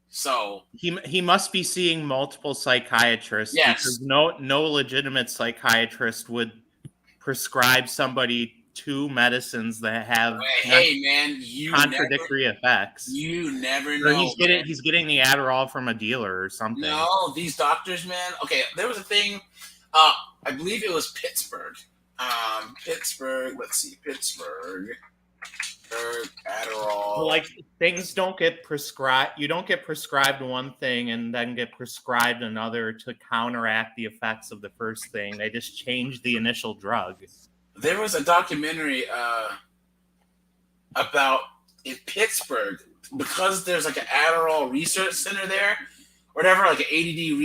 So he must be seeing multiple psychiatrists. Yes. Because no legitimate psychiatrist would prescribe somebody 2 medicines that have contradictory effects. You never know. Or he's getting the Adderall from a dealer or something. No, these doctors, man. Okay, there was a thing. I believe it was Pittsburgh. Let's see, Pittsburgh. Adderall. Like things don't get prescribed. You don't get prescribed one thing and then get prescribed another to counteract the effects of the first thing. They just change the initial drug. There was a documentary about in Pittsburgh because there's like an Adderall research center there, or whatever, like an ADD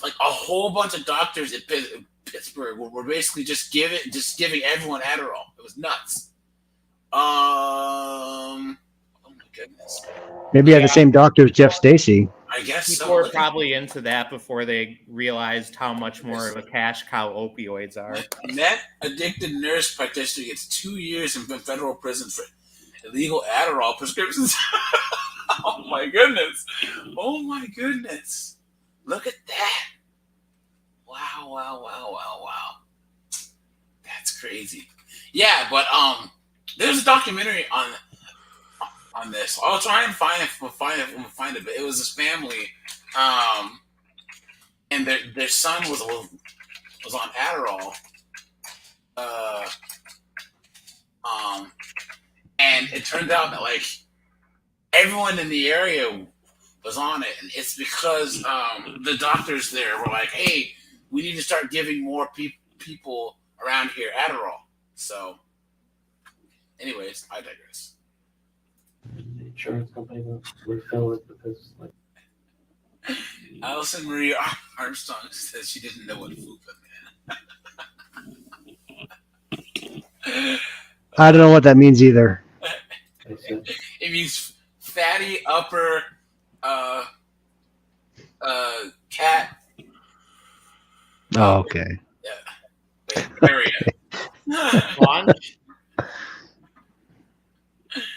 like a whole bunch of doctors in Pittsburgh were basically just giving everyone Adderall. It was nuts. Oh my goodness. Maybe you have the same doctor as Jeff Stacy. I guess People so. were probably into that before they realized how much more of a cash cow opioids are. Net addicted nurse practitioner gets 2 years in federal prison for illegal Adderall prescriptions. Oh my goodness. Oh my goodness. Look at that. Wow. That's crazy. Yeah, but there's a documentary on this. I'll try and find it. We'll find it. But it was this family, and their son was on Adderall, and it turned out that like everyone in the area was on it, and it's because the doctors there were like, "Hey, we need to start giving more people around here Adderall." So, anyways, I digress. The insurance company will refill it because, like, Allison Marie Armstrong says she didn't know what fupa meant. I don't know what that means either. It means fatty upper cat. Oh, okay. Yeah. Area. Launch.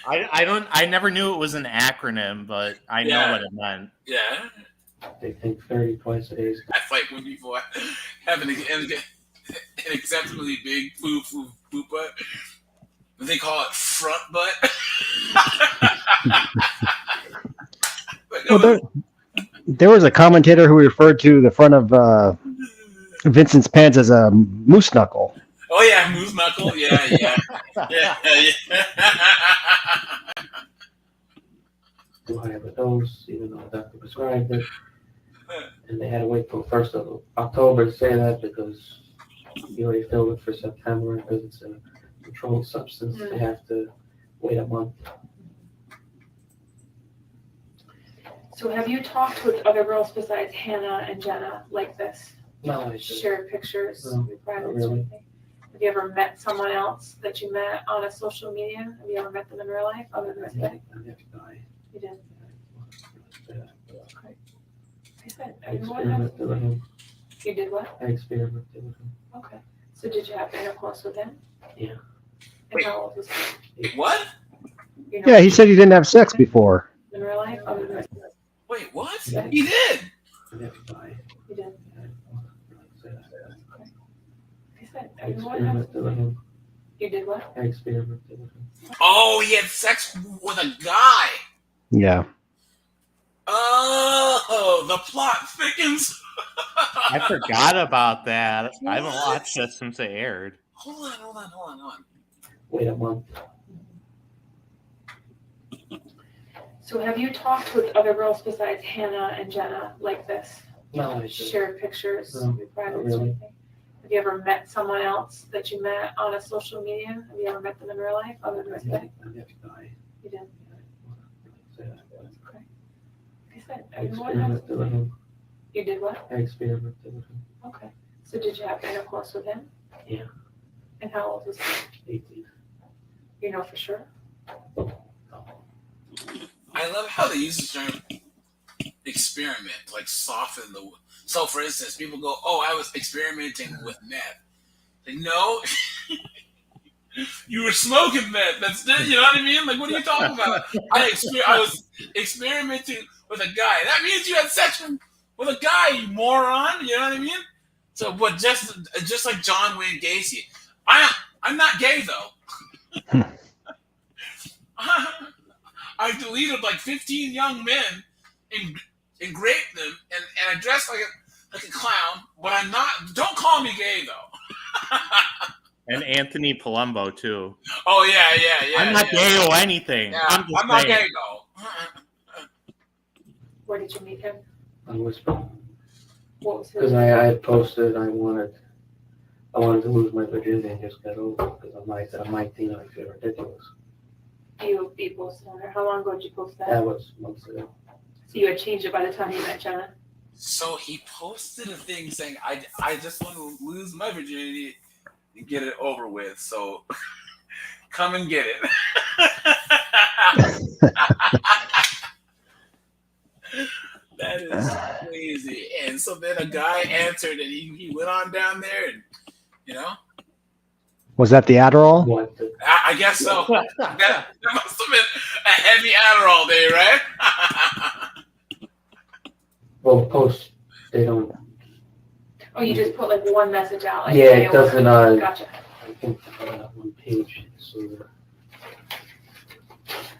I never knew it was an acronym, but I know what it meant. Yeah. they think 30 twice a day is That's like when people have an acceptably big fupa. They call it front butt. Well, there was a commentator who referred to the front of Vincent's pants as a moose knuckle. Oh yeah, moose knuckle. Yeah. do I have a dose, even though the doctor prescribed it. And they had to wait till 1st of October to say that because you already filled it for September, and because it's a controlled substance, they have to wait a month. So have you talked with other girls besides Hannah and Jenna like this? No, I just, Shared pictures, No, private not really. anything? Have you ever met someone else that you met on a social media? Have you ever met them in real life other than today? You did. I said, I everyone has. experimented with him. You did what? I experimented with him. Okay. So did you have intercourse with him? Yeah. And how old was he? What? You know, Yeah, he said he didn't have sex before. in real life other than Wait, what? Yeah. He did. you did. I said, I everyone has. experimented with him. You did what? I experimented with him. Oh, he had sex with a guy. Yeah. Oh, the plot thickens. I forgot about that. I haven't watched it since it aired. Hold on. Wait a month. So have you talked with other girls besides Hannah and Jenna like this? No, I just, Shared pictures, No, private not really. anything? Have you ever met someone else that you met on a social media? Have you ever met them in real life other than today? You did. Okay. I said, I everyone has. experimented with him. You did what? I experimented with him. Okay. So did you have intercourse with him? Yeah. And how old was he? 18. You know for sure? I love how they use the term experiment, like soften the. So, for instance, people go, "Oh, I was experimenting with meth." Like, no, you were smoking meth. That's it. You know what I mean? Like, what are you talking about? I was experimenting with a guy. That means you had sex with a guy, you moron. You know what I mean? So, but just like John Wayne Gacy, I'm not gay though. I deleted like 15 young men and raped them, and I dressed like a clown, but I'm not. Don't call me gay though. And Anthony Palumbo too. Oh yeah. I'm not gay or anything. Yeah, I'm just I'm not saying. gay though. Where did you meet him? On Whisper. What was Because his? I had posted I wanted to lose my virginity and just get over it because I'm 19 and I feel ridiculous. You posted on there. How long ago did you post that? That was months ago. So you had changed it by the time you met Jenna? So he posted a thing saying, I just want to lose my virginity and get it over with. So come and get it. That is crazy. And so then a guy answered, and he went on down there, and you know, Was that the Adderall? What the, I guess so. That must have been a heavy Adderall day, right? well, post, they don't, Oh, you just put like one message out? Like, yeah, hey, it doesn't, Gotcha. I think one page, so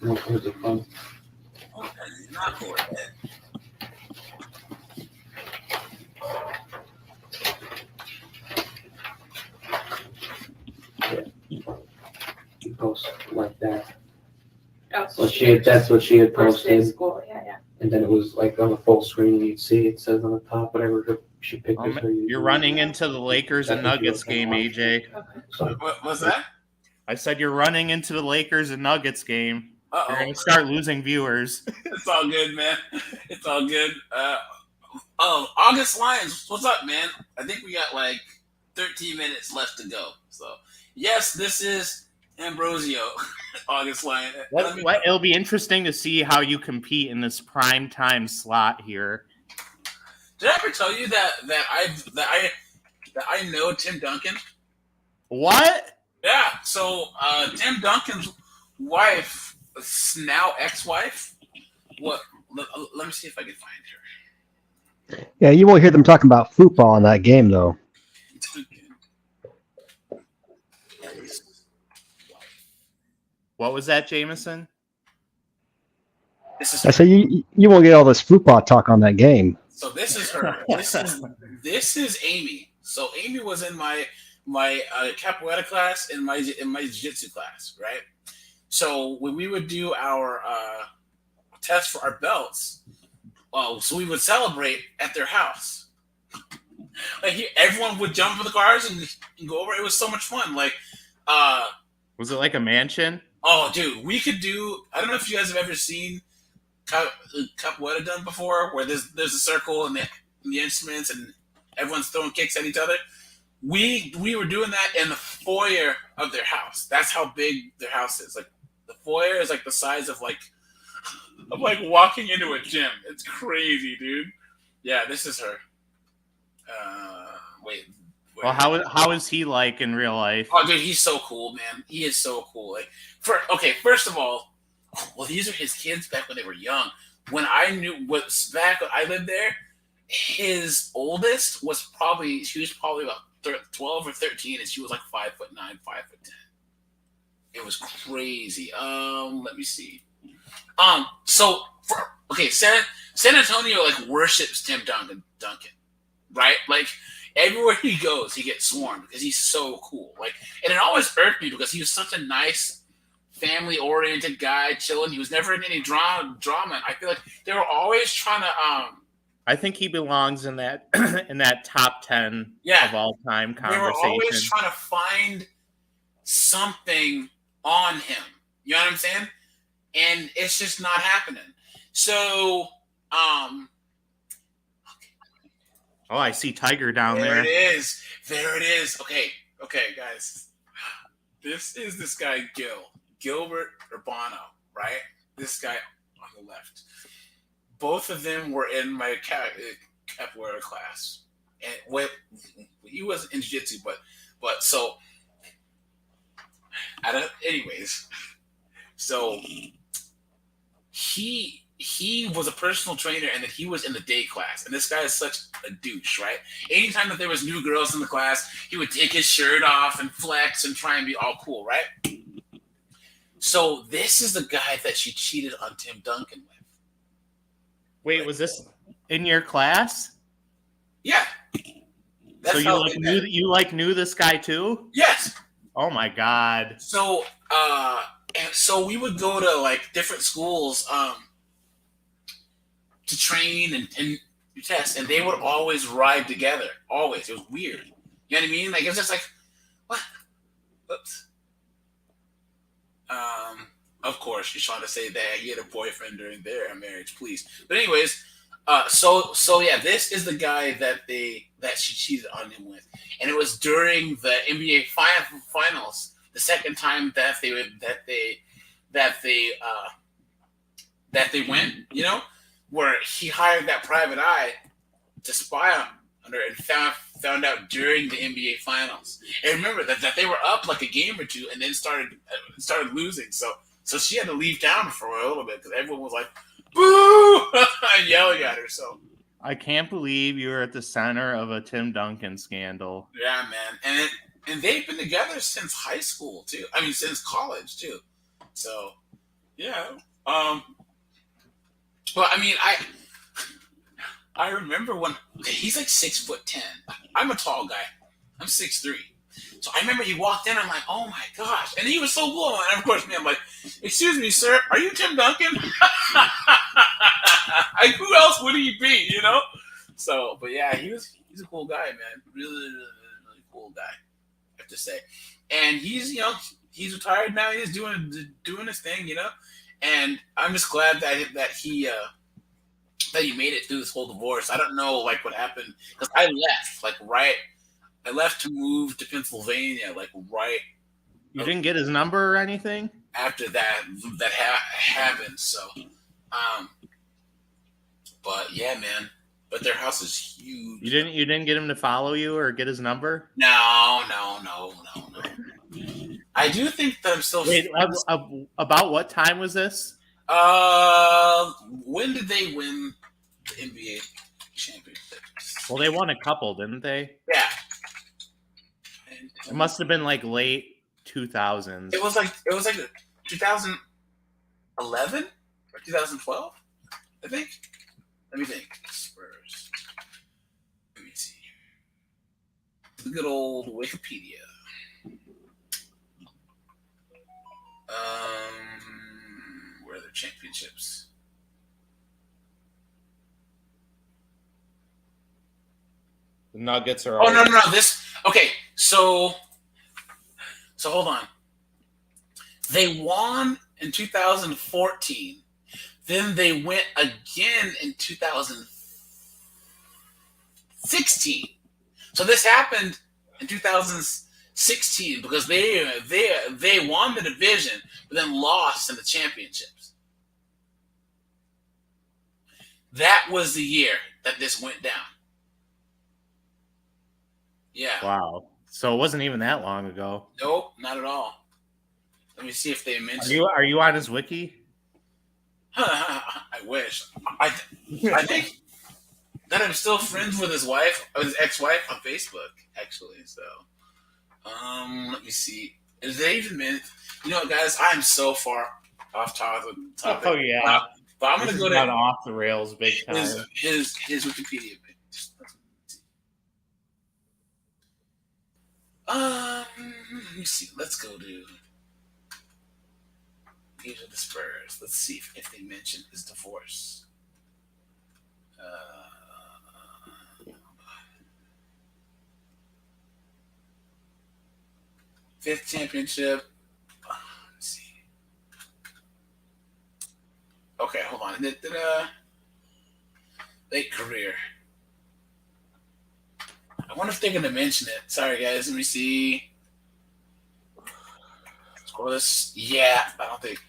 no, towards the front. Okay, not for it. You post like that. Oh, That's what she had First day of posted. school, yeah. And then it was like on the full screen, you'd see it says on the top whatever she picked as her. You're running into the Lakers and Nuggets game, AJ. So, What was that? I said you're running into the Lakers and Nuggets game. Uh-oh. You're going to start losing viewers. It's all good, man. It's all good. August Lions, what's up, man? I think we got like 13 minutes left to go. So, yes, this is Ambrosio, August Lion. It'll be interesting to see how you compete in this prime time slot here. Did I ever tell you that I know Tim Duncan? What? Yeah. So Tim Duncan's wife, now ex-wife. What? Let me see if I can find her. Yeah, you won't hear them talking about football in that game, though. What was that, Jameson? I say you won't get all this football talk on that game. So this is her. This is Amy. So Amy was in my capoeira class and my jiu-jitsu class, right? So when we would do our test for our belts, so we would celebrate at their house. Like everyone would jump in the cars and go over. It was so much fun. Like, was it like a mansion? Oh, dude, we could do. I don't know if you guys have ever seen capoeira done before, where there's a circle and the instruments and everyone's throwing kicks at each other. We were doing that in the foyer of their house. That's how big their house is. Like the foyer is like the size of like walking into a gym. It's crazy, dude. Yeah, this is her. Wait. Well, how is he like in real life? Oh, dude, he's so cool, man. He is so cool. Like, first of all, well, these are his kids back when they were young. When I lived there, his oldest was probably about 12 or 13, and she was like 5'9", 5'10". It was crazy. Let me see. San Antonio like worships Tim Duncan, right? Like everywhere he goes, he gets swarmed because he's so cool. Like, and it always irked me because he was such a nice, family-oriented guy, chilling. He was never in any drama. I feel like they were always trying to. I think he belongs in that top 10 of all time conversation. They were always trying to find something on him. You know what I'm saying? And it's just not happening. So, Oh, I see Tiger down there. There it is. Okay, guys. This is this guy, Gilbert Urbano, right? This guy on the left. Both of them were in my capoeira class. And he wasn't in jiu-jitsu, but so, anyways, so he was a personal trainer, and then he was in the day class. And this guy is such a douche, right? Anytime that there was new girls in the class, he would take his shirt off and flex and try and be all cool, right? So this is the guy that she cheated on Tim Duncan with. Wait, was this in your class? Yeah. So you knew this guy too? Yes. Oh my God. So so we would go to like different schools to train and test, and they would always ride together. Always. It was weird. You know what I mean? Like it was just like, what? Oops. Of course, she's trying to say that he had a boyfriend during their marriage, please. But anyways, so yeah, this is the guy that she cheated on him with, and it was during the NBA finals, the second time that they went, you know, where he hired that private eye to spy on her and found out during the NBA finals. And remember that they were up like a game or two and then started losing. So she had to leave town for a little bit because everyone was like, boo, and yelling at her. So I can't believe you were at the center of a Tim Duncan scandal. Yeah, man. And they've been together since high school too. I mean, since college too. So yeah. Well, I mean, I remember when he's like 6'10". I'm a tall guy. I'm 6'3". So I remember he walked in. I'm like, oh my gosh, and he was so cool. And of course, me, I'm like, excuse me, sir, are you Tim Duncan? Who else would he be? You know. So, but yeah, he's a cool guy, man. Really, really, really cool guy, I have to say. And he's he's retired now. He's doing his thing, you know. And I'm just glad that he made it through this whole divorce. I don't know like what happened because I left to move to Pennsylvania right. You didn't get his number or anything after that happened. So, but yeah, man. But their house is huge. You didn't get him to follow you or get his number? No. I do think that I'm still. Wait, about what time was this? When did they win the NBA championship? Well, they won a couple, didn't they? Yeah. It must have been like late 2000s. It was like 2011 or 2012, I think. Let me think. Spurs. Let me see. The good old Wikipedia. Where are the championships? The Nuggets are. Oh no! This okay. So hold on. They won in 2014. Then they went again in 2016. So this happened in 2016 because they won the division, but then lost in the championships. That was the year that this went down. Yeah. Wow. So it wasn't even that long ago. Nope, not at all. Let me see if they mentioned. Are you on his wiki? I wish. I think that I'm still friends with his ex-wife on Facebook, actually. So, let me see. Is they even meant? You know, guys, I'm so far off topic. Oh yeah. But I'm gonna go to off the rails big time. His Wikipedia page. Let me see. Let's go to. These are the Spurs. Let's see if they mention his divorce. Fifth championship. Let's see. Okay, hold on. Late career. I wonder if they're going to mention it. Sorry, guys. Let me see. Scoreless. Yeah, I don't think.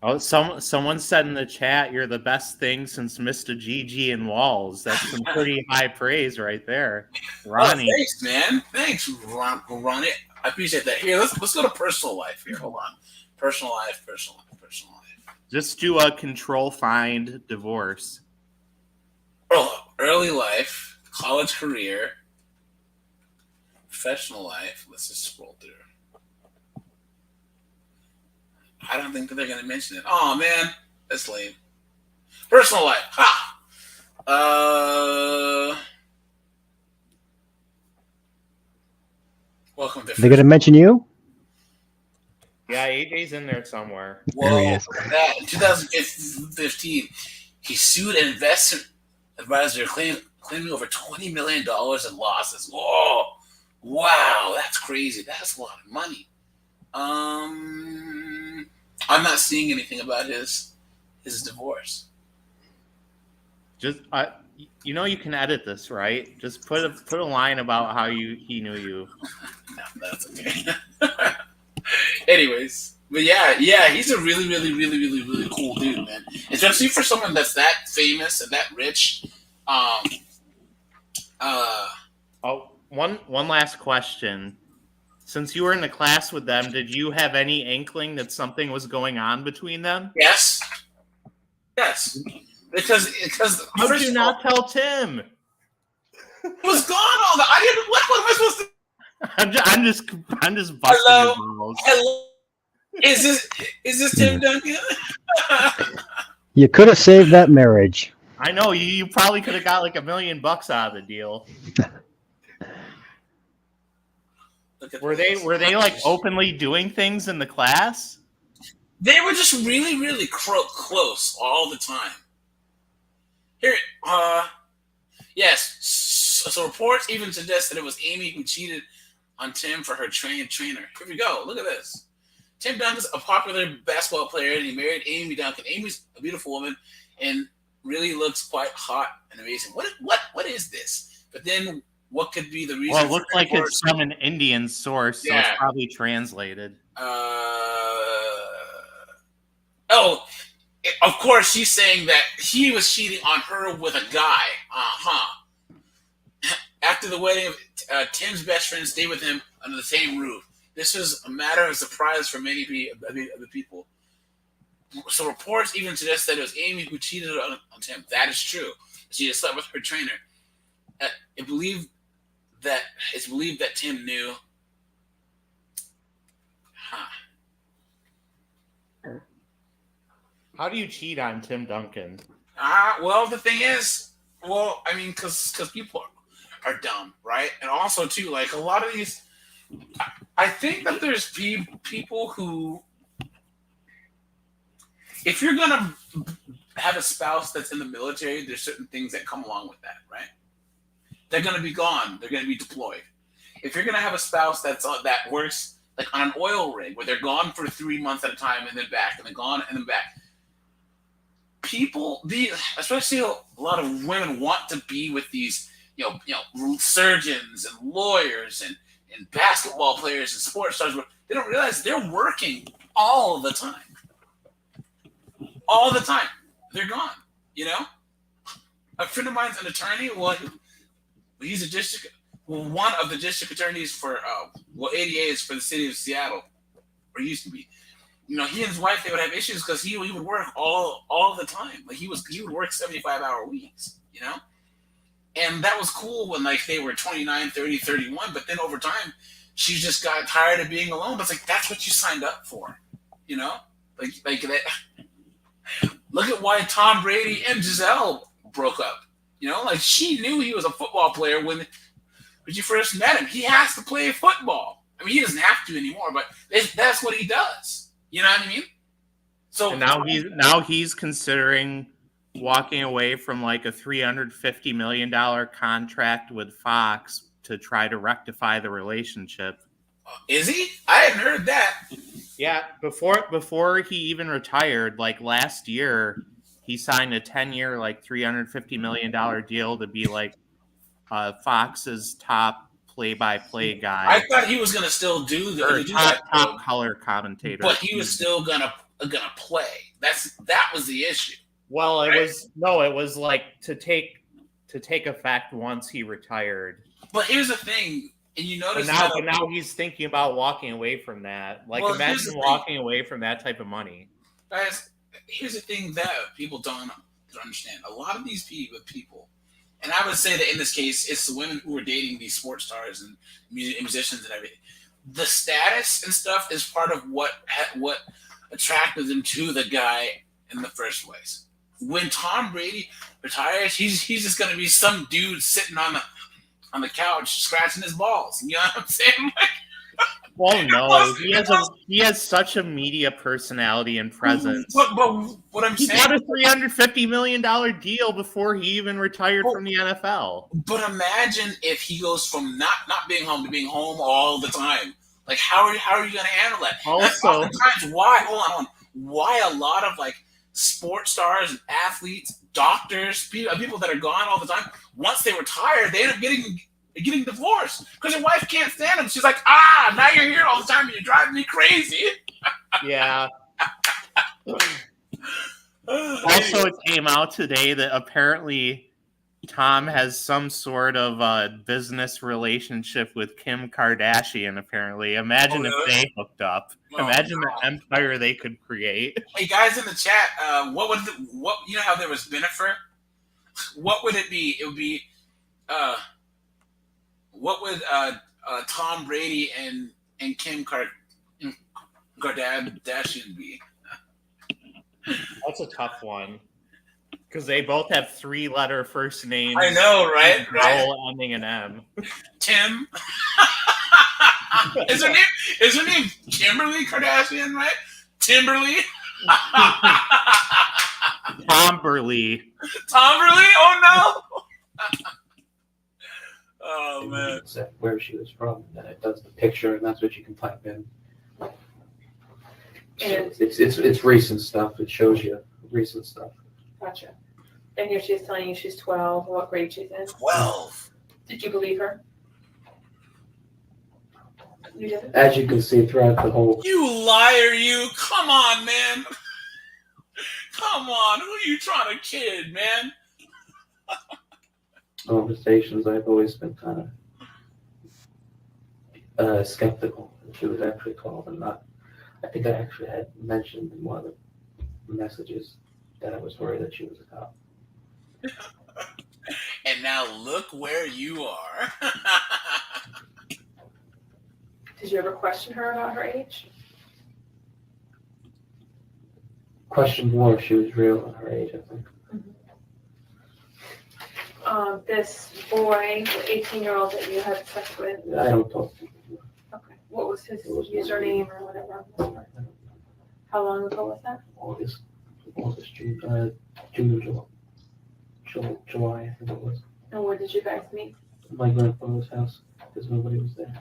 Oh, someone said in the chat, "You're the best thing since Mr. GG and Walls." That's some pretty high praise right there, Ronnie. Oh, thanks, man. Thanks, Ronnie. I appreciate that. Here, let's go to personal life. Here, hold on. Personal life. Just do a control find divorce. Early life, college career, professional life. Let's just scroll through. I don't think that they're going to mention it. Oh, man. That's lame. Personal life. Ha! Welcome to. They're going to mention you? Yeah, AJ's in there somewhere. Whoa, There he is. that, in 2015, he sued an investment advisor claiming over $20 million in losses. Whoa. Wow, that's crazy. That's a lot of money. I'm not seeing anything about his divorce. Just you can edit this, right? Just put a line about how he knew you. No, that's okay. Anyways, but yeah, he's a really, really, really, really, really cool dude, man. Especially for someone that's that famous and that rich. One last question. Since you were in the class with them, did you have any inkling that something was going on between them? Yes. Because how did you not tell Tim? He was gone all the. I didn't. What am I supposed to? I'm just busting your balls. Hello. Is this Tim Duncan? You could have saved that marriage. I know you probably could have got like $1 million out of the deal. Were they like openly doing things in the class? They were just really, really close all the time. Here, yes. So reports even suggest that it was Amy who cheated on Tim for her trainer. Here we go. Look at this. Tim Duncan's a popular basketball player, and he married Amy Duncan. Amy's a beautiful woman and really looks quite hot and amazing. What is this? But then, what could be the reason? Well, it looks like it's from an Indian source, so Yeah. it's probably translated. Oh, of course, she's saying that he was cheating on her with a guy. After the wedding, Tim's best friend stayed with him under the same roof. This was a matter of surprise for many other people. So reports even suggest that it was Amy who cheated on Tim. That is true. She had slept with her trainer. It's believed that Tim knew. How do you cheat on Tim Duncan? Well, the thing is, I mean, because people are dumb, right? And also, too, like, a lot of these, I think that there's people who, if you're going to have a spouse that's in the military, there's certain things that come along with that, right? They're going to be gone. They're going to be deployed. If you're going to have a spouse that works, like, on an oil rig, where they're gone for 3 months at a time and then back, and then gone and then back, people, especially a lot of women, want to be with these, surgeons and lawyers and basketball players and sports stars. They don't realize they're working all the time. All the time, they're gone. A friend of mine's an attorney. Well, he's one of the district attorneys for ADA is for the city of Seattle, or used to be. He and his wife, they would have issues because he would work all the time. Like he would work 75-hour weeks, And that was cool when like they were 29, 30, 31. But then over time, she just got tired of being alone. But it's like, that's what you signed up for, Like that. Look at why Tom Brady and Giselle broke up. Like she knew he was a football player when you first met him. He has to play football. I mean, he doesn't have to anymore, but that's what he does. You know what I mean? So and now he's considering walking away from like a $350 million contract with Fox to try to rectify the relationship. Is he? I hadn't heard that. Yeah, before he even retired, like last year, he signed a 10-year, like $350 million deal to be like Fox's top play-by-play guy. I thought he was gonna still do top color commentator, but he was still gonna play. That was the issue. Well, it was like to take effect once he retired. But here's the thing, and you notice but now he's thinking about walking away from that. Like, imagine walking away from that type of money. Guys, here's the thing that people don't understand. A lot of these people. And I would say that in this case, it's the women who are dating these sports stars and musicians and everything. The status and stuff is part of what attracted them to the guy in the first place. When Tom Brady retires, he's just going to be some dude sitting on the couch scratching his balls. You know what I'm saying? Well, no, he has such a media personality and presence. But what I'm saying, he got a $350 million deal before he even retired from the NFL. But imagine if he goes from not being home to being home all the time. Like, how are you going to handle that? Also, why a lot of like sports stars and athletes, doctors, people that are gone all the time, once they retire, they end up getting divorced because your wife can't stand him. She's like, now you're here all the time and you're driving me crazy. Yeah. Also, it came out today that apparently Tom has some sort of business relationship with Kim Kardashian, apparently. Imagine if they hooked up. Imagine the empire they could create. Hey, guys in the chat, what you know how there was Benifer? What would it be? It would be, what would Tom Brady and Kim Kardashian be? That's a tough one. Because they both have 3-letter first names. I know, right? All ending in M. Tim. Is her name Kimberly Kardashian, right? Timberly? Tomberly. Tomberly? Oh no! Oh man. It said where she was from, and then it does the picture, and that's what you can type in. And It's recent stuff. It shows you recent stuff. gotcha. And here she's telling you she's 12, what grade she's in. 12. Did you believe her? You didn't? As you can see throughout the whole, You liar, you. Come on, man. Come on. Who are you trying to kid, man? conversations, I've always been kind of skeptical that she was actually called and not. I think I actually had mentioned in one of the messages that I was worried that she was a cop. And now look where you are. Did you ever question her about her age? Question more if she was real at her age, I think. This boy, the 18-year-old that you had sex with, I don't talk to him. okay, what was his username or whatever? How long ago was that? August, June, July, I think it was. And where did you guys meet? At my grandfather's house, because nobody was there.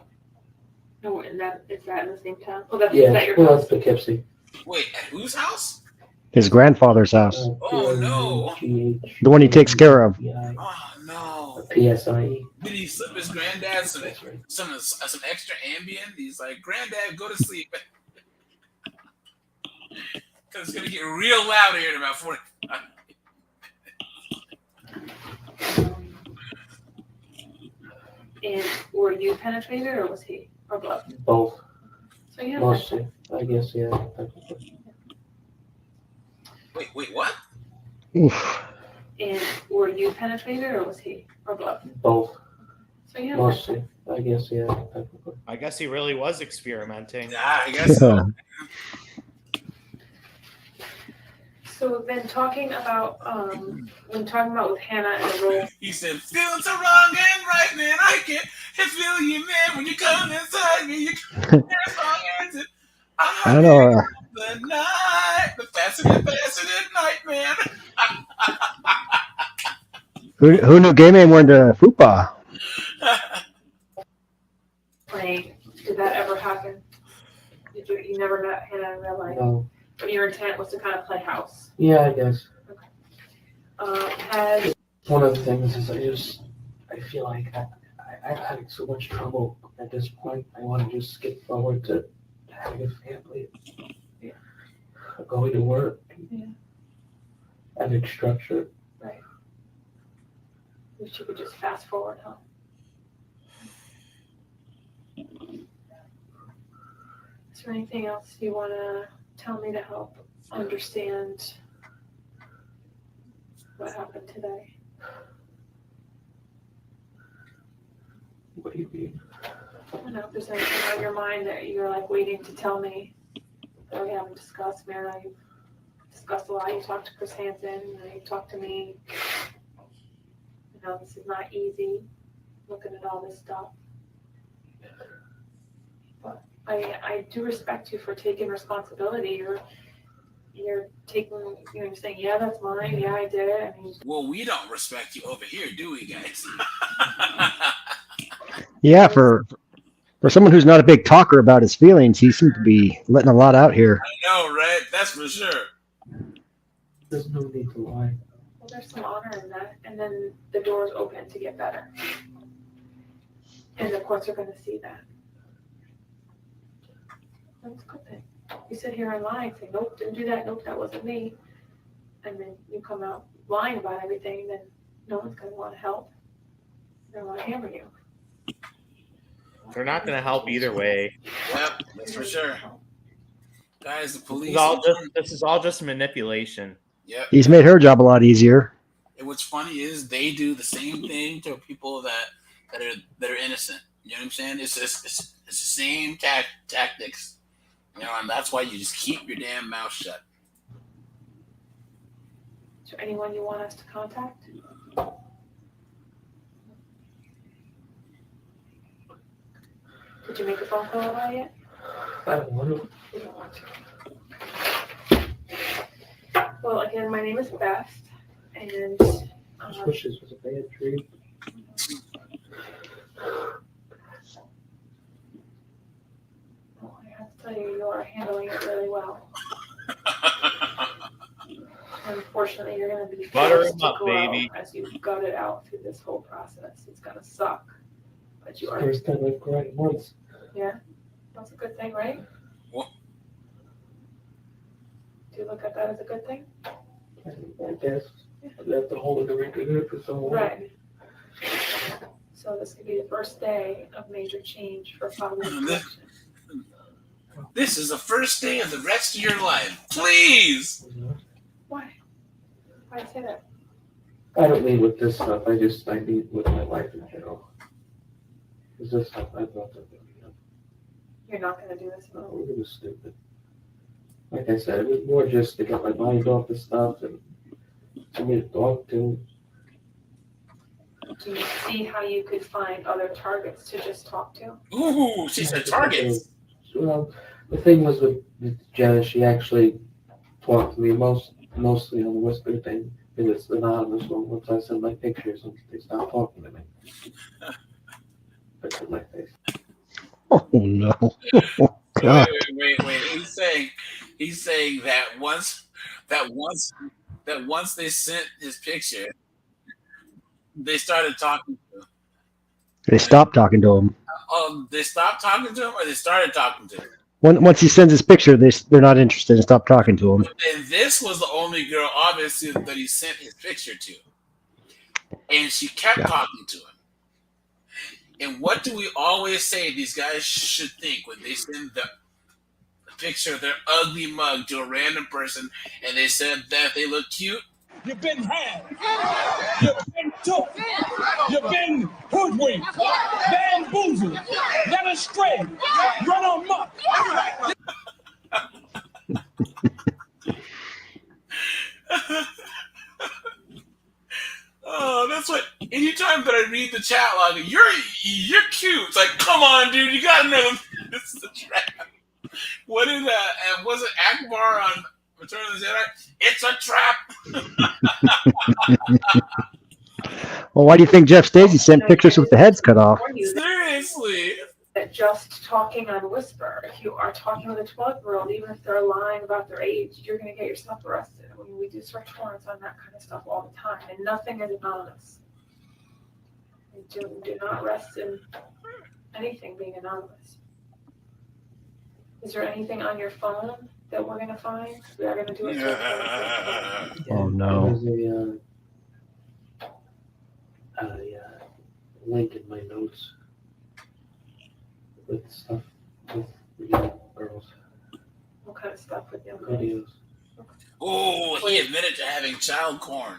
No, and that is that in the same town? Oh, that's Yeah, is that your well, house? that's Poughkeepsie. Wait, at whose house? His grandfather's house, Oh, no. the one he takes care of. Oh, no. PSIE. Did he slip his granddad some extra Ambien? He's like, Granddad, go to sleep. Because it's going to get real loud here in about 45 And were you penetrated or was he? Or both? Both. So yeah. Mostly. I guess, yeah. Technically. Wait, what? Oof. And were you penetrated or was he? Or both? Both. So yeah. Mostly. I guess, yeah. Technically. I guess he really was experimenting. Yeah, I guess so. So then talking about when talking about with Hannah and the role. He said, feeling so wrong and right, man. I can't feel you, man. When you come inside me, you can't answer. I don't know. The night, the faster than night, man. Who knew Gay Man went to FUPA? Playing. Did that ever happen? Did you never met Hannah in real life? No. But your intent was to kind of play house. Yeah, I guess. Had One of the things is I feel like I've had so much trouble at this point. I want to just skip forward to having a family, going to work, having structure. right. Wish you could just fast forward, huh? Is there anything else you want to tell me to help understand what happened today? What do you mean? I don't know if there's anything on your mind that you're like waiting to tell me that we haven't discussed. Man, you've discussed a lot. You talked to Chris Hanson, you talked to me. You know, this is not easy looking at all this stuff. But I do respect you for taking responsibility. You're taking, you're saying, yeah, that's mine. Yeah, I did it. I mean, Well, we don't respect you over here, do we, guys? Yeah, for someone who's not a big talker about his feelings, he seemed to be letting a lot out here. I know, right? That's for sure. There's no need to lie. well, there's some honor in that. And then the door's open to get better. And the courts are going to see that. That's a good thing. You sit here and lie and say, nope, didn't do that. Nope, that wasn't me. And then you come out lying about everything, then no one's going to want to help. They're going to hammer you. They're not going to help either way. Yep, that's for sure. Guys, the This police. is all just manipulation. Yep. He's made her job a lot easier. And what's funny is they do the same thing to people that are innocent. You know what I'm saying? It's the same tactics. You know, and that's why you just keep your damn mouth shut. Is there anyone you want us to contact? Did Did you make a phone call about it yet? I don't want to. You don't want to. Well, again, my name is Beth, and I just wish this was a bad dream. well, I have to tell you, you are handling it really well. Unfortunately, you're going to be Butter forced 'em to up, grow baby. as you gut it out through this whole process. It's going to suck, but you are. First time I've cried in months. Yeah, that's a good thing, right? What? Do you look at that as a good thing? I guess. I'd have to hold it around here for so long. Right. So this could be the first day of major change for father's collection. This is the first day of the rest of your life. Please. Why? Why say that? I don't mean with this stuff. I mean with my life in general. Because this stuff I thought that You're not going to do this, no, Mo. it was stupid. Like I said, it was more just to get my mind off the stuff and to me to talk to. Do you see how you could find other targets to just talk to? Ooh, she said targets. Well, the thing was with Jenna, she actually talked to me mostly on the whisper thing. It was anonymous once I sent my pictures and they stopped talking to me. I put my face. Oh no! Oh, Wait, God. wait. He's saying that once they sent his picture, they started talking to him. They stopped talking to him. They stopped talking to him, or they started talking to him. Once he sends his picture, they're not interested and stop talking to him. And this was the only girl, obviously, that he sent his picture to, and she kept talking to him. And what do we always say these guys should think when they send the picture of their ugly mug to a random person, and they said that they look cute? You've been had. You've been took. You've been hoodwinked. Bamboozled. Led astray. Run amok. Oh, that's what. Anytime that I read the chat log, you're cute. It's like, come on, dude, you gotta know this is a trap. What is that? And was it Akbar on Return of the Jedi? It's a trap. Well, why do you think Jeff Stacey sent pictures with the heads cut off? Seriously. That just talking on Whisper, if you are talking with a 12-year-old, even if they're lying about their age, you're going to get yourself arrested. I mean, we do search warrants on that kind of stuff all the time, and nothing is anonymous. Do not rest in anything being anonymous. Is there anything on your phone that we're going to find? We are going to do a search warrant. Oh no! There's a link in my notes with stuff with young girls, What kind of stuff with young girls? videos. Oh, he admitted to having child porn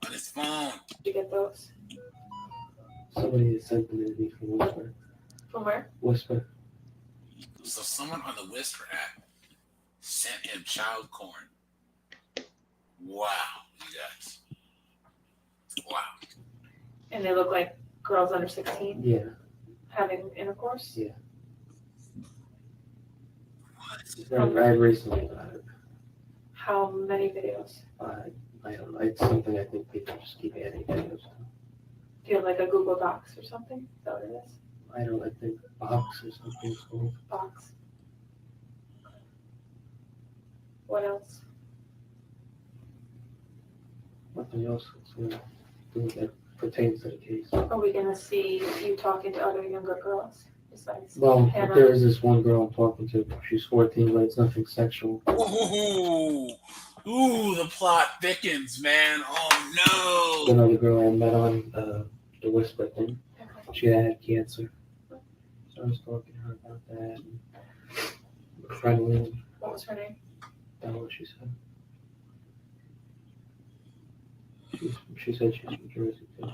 on his phone. Did you get those? Somebody sent them to me from Whisper. From where? Whisper. So someone on the Whisper app sent him child porn. Wow, you guys. Wow. And they look like girls under 16 Yeah. having intercourse? Yeah. I recently got it. How many videos? I don't know. It's something I think people just keep adding videos to. Do you have like a Google Docs or something? Is that what it is? I don't know. I think Box or something is called. Box. What else? Nothing else that pertains to the case. Are we gonna see you talking to other younger girls besides Well, Hannah? there is this one girl I'm talking to. She's 14, but it's nothing sexual. Ooh, the plot thickens, man. Oh no. Another girl I met on the Whisper thing. She had cancer. So I was talking to her about that. And we're friendly. What was her name? That's what she said. She said she's from Jersey too.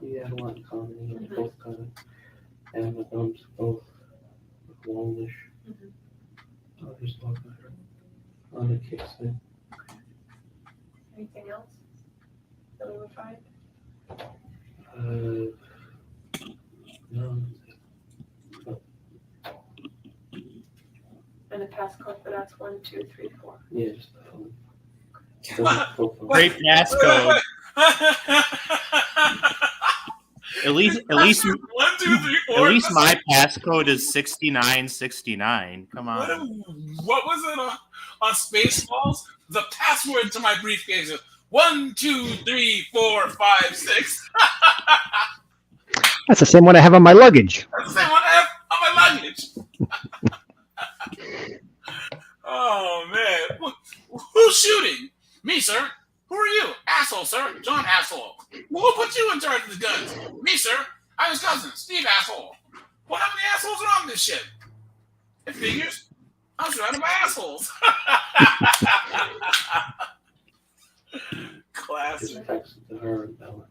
We had a lot in common. We both kind of and the thumbs both longish. I was just talking to her on the kicks thing. Anything else that we would find? No, the passcode for that's 1, 2, 3, 4. Yeah, just the phone. Great passcode. At least, 1, 2, 3, 4. at least my passcode is 6969. Come on. What was it on Spaceballs? The password to my briefcase is 1, 2, 3, 4, 5, 6. That's the same one I have on my luggage. That's the same one I have on my luggage. Oh man, who's shooting? Me, sir. Who are you? Asshole, sir. John, asshole. Well, who put you in charge of the guns? Me, sir. I'm his cousin, Steve, asshole. Well, how many assholes are on this ship? It figures. I'm surrounded by assholes. Classic. Just texted her and Bella.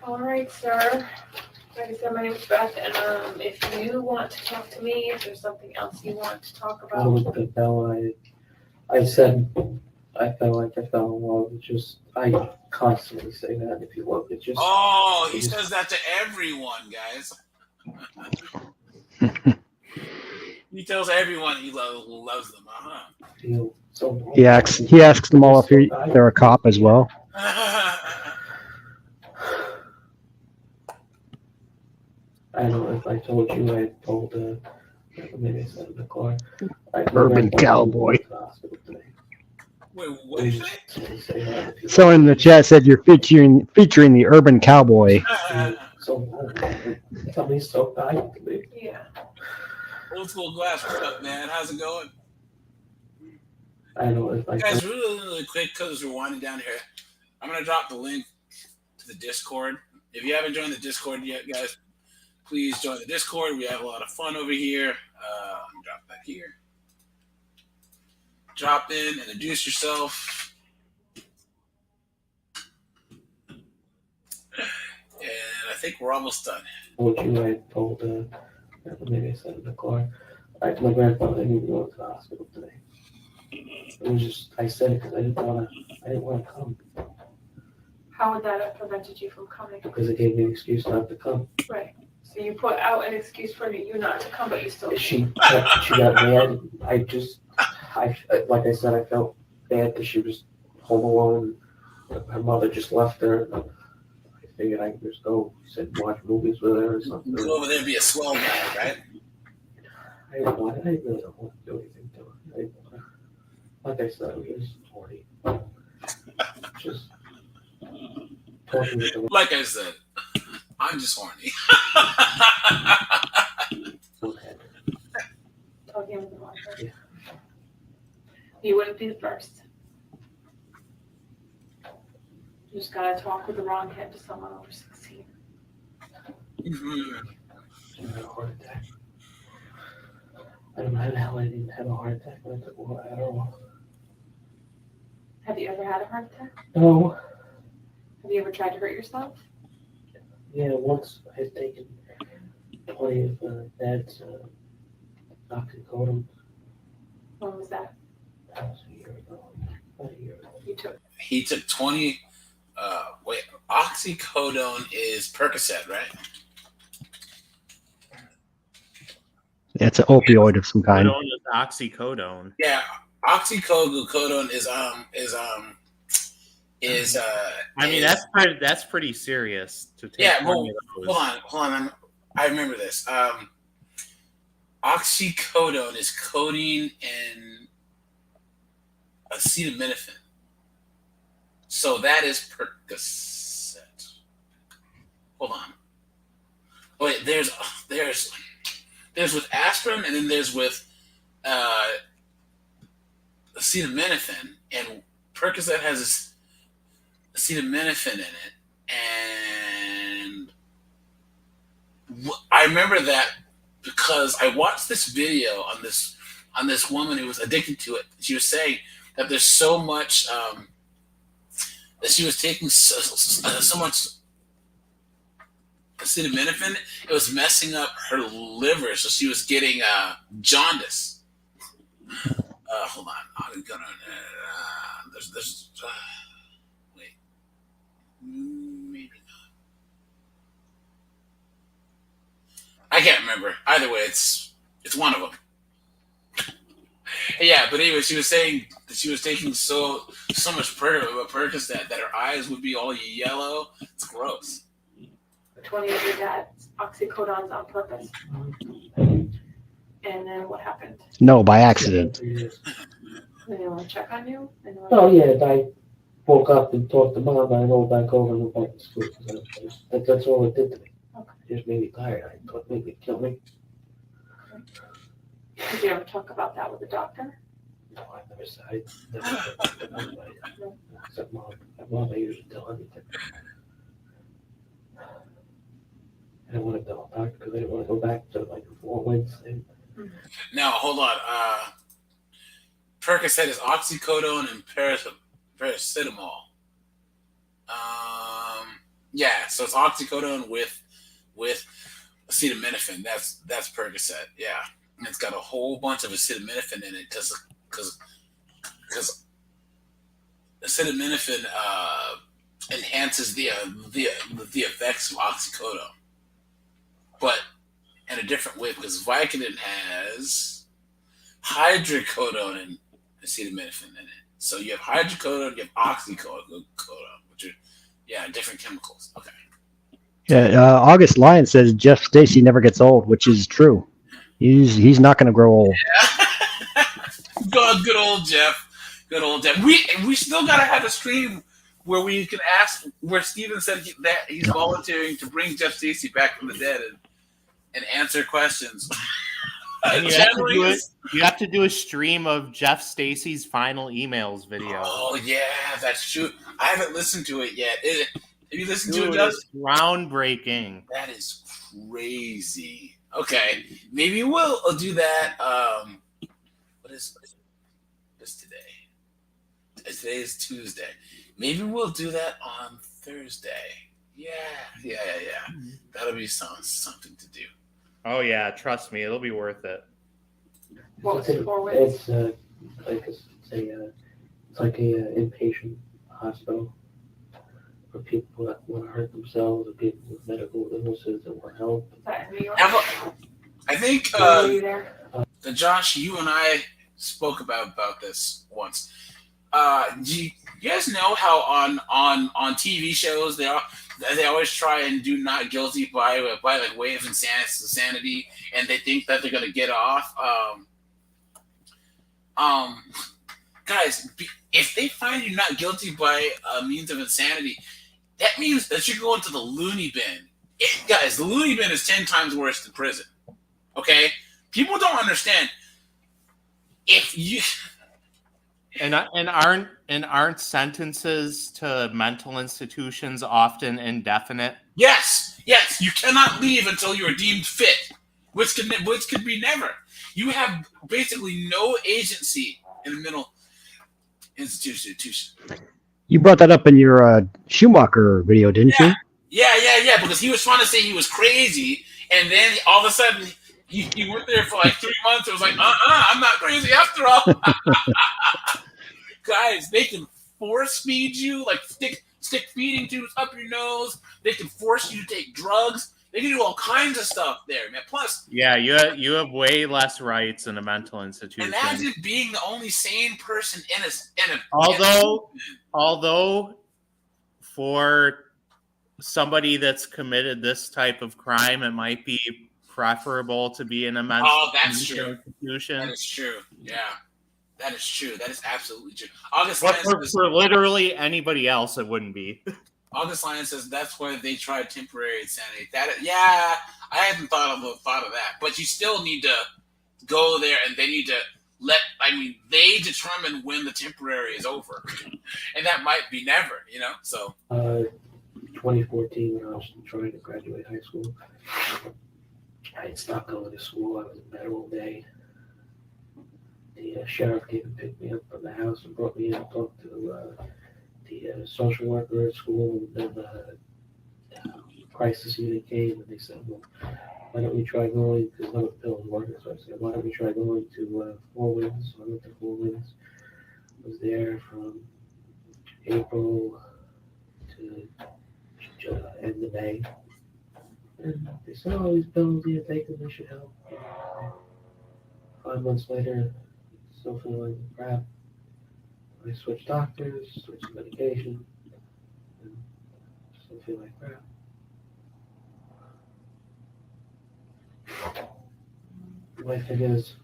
All right, sir. Like I said, my name is Beth, and if you want to talk to me, if there's something else you want to talk I was about, with Bella. I said I felt like I fell in love. It's just I constantly say that. If you look, it's just. Oh, he says that to everyone, guys. He tells everyone he loves them. Uh-huh. Feel so. He asks them all if they're a cop as well. I don't know if I told you. I told maybe I said in the car. Urban cowboy. Wait, what did you say? Someone in the chat said you're featuring the urban cowboy. So somebody's so kind to me. yeah. Old school glass, what's up, man? How's it going? I don't know if I Guys, told really quick, because we're winding down here, I'm going to drop the link to the Discord. If you haven't joined the Discord yet, guys, please join the Discord. We have a lot of fun over here. Let me drop that here. Drop in, introduce yourself. And I think we're almost done. you. I told maybe I said in the car. My grandfather didn't even go to the hospital today. It was just I said it because I didn't want to come How would that have prevented you from coming? because it gave me an excuse not to come. Right. So you put out an excuse for you not to come, but you still. She got mad. I like I said, I felt bad because she was home alone. Her mother just left her. I figured I could just go. She said watch movies with her or something. Go over there and be a swell guy, right? I really don't want to do anything to her. Like I said, I was just horny. Just talking with the Like I said, I'm just horny. forehead. Talking with the wrong person. Yeah. You wouldn't be the first. You just gotta talk with the wrong head to someone over 16. She had a heart attack. I don't know how the hell I didn't have a heart attack when I took Adderall. Have you ever had a heart attack? No. Have you ever tried to hurt yourself? Yeah, once I had taken 20 of Dad's oxycodone. When was that? That was a year ago. About a year ago. You took. He took 20. Oxycodone is Percocet, right? Yeah, it's an opioid of some kind. Codone is oxycodone. Yeah, oxycodone is I mean, that's pretty serious to take. yeah. Well, 20 of those. hold on. I remember this. Oxycodone is codeine and acetaminophen. So that is Percocet. Hold on. Oh, wait, there's with aspirin, and then there's with acetaminophen, and Percocet has this acetaminophen in it, and I remember that because I watched this video on this woman who was addicted to it. She was saying that there's so much that she was taking so much acetaminophen, it was messing up her liver, so she was getting jaundice. Hold on, I'm gonna. There's wait, maybe not. I can't remember. Either way, it's one of them. Yeah, but anyway, she was saying that she was taking so much Percocet that her eyes would be all yellow. It's gross. 20 of your dad's oxycodons on purpose. And then what happened? No, by accident. Did anyone check on you? Oh, yeah, I woke up and talked to Mom, and I rolled back over and went back to sleep. That's all it did to me. Okay. It just made me tired. I thought maybe it'd kill me. Did you ever talk about that with the doctor? No, I never said. I never said that to anybody. Except Mom. Mom, I usually tell everything. I didn't want to tell the doctor because I didn't want to go back to like the 4 weeks thing. Now, hold on. Percocet is oxycodone and paracetamol. Yeah, so it's oxycodone with acetaminophen. That's Percocet. Yeah, and it's got a whole bunch of acetaminophen in it because acetaminophen enhances the effects of oxycodone, but in a different way because Vicodin has hydrocodone and acetaminophen in it. So you have hydrocodone, you have oxycodone, which are different chemicals. Okay. Yeah, August Lyon says Jeff Stacy never gets old, which is true. He's not going to grow old. Good old Jeff. Good old Jeff. We still gotta have a stream where we can ask where Steven said that he's volunteering to bring Jeff Stacy back from the dead and answer questions. And you have to do a stream of Jeff Stacy's final emails video. Oh yeah, that's true. I haven't listened to it yet. Have you listened to it? It's groundbreaking. That is crazy. Okay, maybe we'll do that. What is today? Today is Tuesday. Maybe we'll do that on Thursday. Yeah. That'll be something to do. Oh yeah, trust me, it'll be worth it. What was it for? It's like a inpatient hospital for people that want to hurt themselves, or people with medical illnesses that want help. Is that in New York? I think Were you there? Josh, you and I spoke about this once. Do you guys know how on TV shows they always try and do not guilty by like way of insanity, and they think that they're gonna get off. Guys, if they find you not guilty by means of insanity, that means that you're going to the loony bin. Guys, the loony bin is 10 times worse than prison. Okay, people don't understand. If you and aren't sentences to mental institutions often indefinite? Yes, you cannot leave until you are deemed fit, which could be never. You have basically no agency in a mental institution. You brought that up in your Schumacher video, didn't you? Yeah, because he was trying to say he was crazy, and then all of a sudden he went there for like 3 months. It was like, I'm not crazy after all. Guys, they can force feed you, like stick feeding tubes up your nose. They can force you to take drugs. They can do all kinds of stuff there, man. Plus, yeah, you have way less rights in a mental institution. Imagine being the only sane person in a. Although, for somebody that's committed this type of crime, it might be preferable to be in a mental institution. That is true. Yeah. That is true. That is absolutely true. For literally anybody else, it wouldn't be. August Lyon says that's why they tried temporary insanity. I hadn't thought of that. But you still need to go there, and they need to they determine when the temporary is over, and that might be never. So. 2014, when I was trying to graduate high school, I had stopped going to school. I was in bed all day. The sheriff came and picked me up from the house and brought me in and talked to the social worker at school, and then the crisis unit came, and they said, well, why don't we try going, because none of the pills working, so I said, why don't we try going to Four Winds? So I went to Four Winds. I was there from April to end of May. And they said, "Oh, these pills, you take them, they should help." 5 months later, still feeling crap. I switched doctors, switched medication, and still feel like crap. My thing is,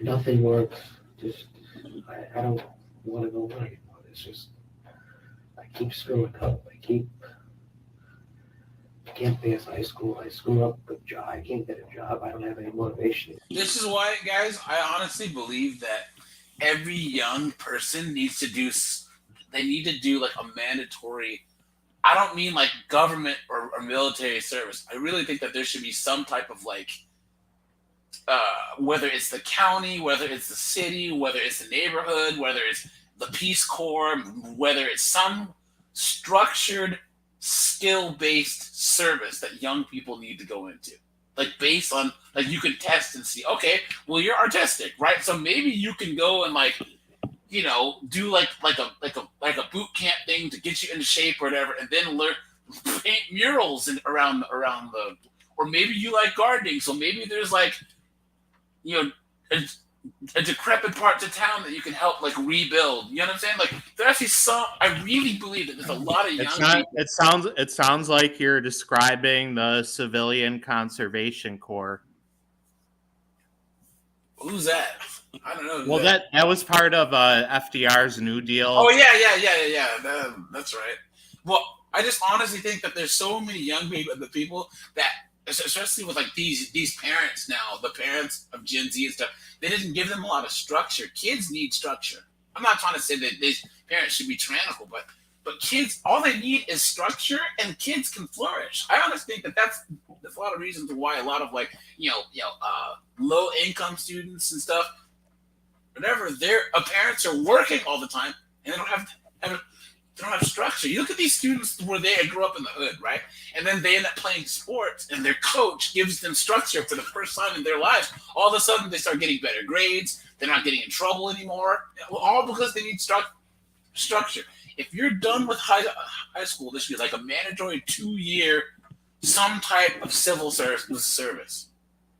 nothing works. Just, I don't want to go on anymore. It's just, I keep screwing up. I can't pass high school. I screw up with job. I can't get a job. I don't have any motivation. This is why, guys, I honestly believe that every young person needs to do. They need to do like a mandatory. I don't mean like government or military service. I really think that there should be some type of like, whether it's the county, whether it's the city, whether it's the neighborhood, whether it's the Peace Corps, whether it's some structured, skill-based service that young people need to go into. Like based on, like you can test and see, okay, well you're artistic, right? So maybe you can go and like, you know, do like a boot camp thing to get you into shape or whatever, and then learn paint murals around the, or maybe you like gardening, so maybe there's like, you know, a decrepit part to town that you can help like rebuild. You know what I'm saying? Like there's actually some. I really believe that there's a lot of young people. It sounds like you're describing the Civilian Conservation Corps. Who's that? I don't know. Well, that was part of FDR's New Deal. Oh yeah. That's right. Well, I just honestly think that there's so many young people that, especially with like these parents now, the parents of Gen Z and stuff, they didn't give them a lot of structure. Kids need structure. I'm not trying to say that these parents should be tyrannical, but kids, all they need is structure, and kids can flourish. I honestly think that that's a lot of reasons why a lot of like low income students and stuff, whatever, their parents are working all the time and they don't have structure. You look at these students where they grew up in the hood, right? And then they end up playing sports, and their coach gives them structure for the first time in their lives. All of a sudden, they start getting better grades. They're not getting in trouble anymore. All because they need structure. If you're done with high school, this should be like a mandatory 2-year, some type of civil service,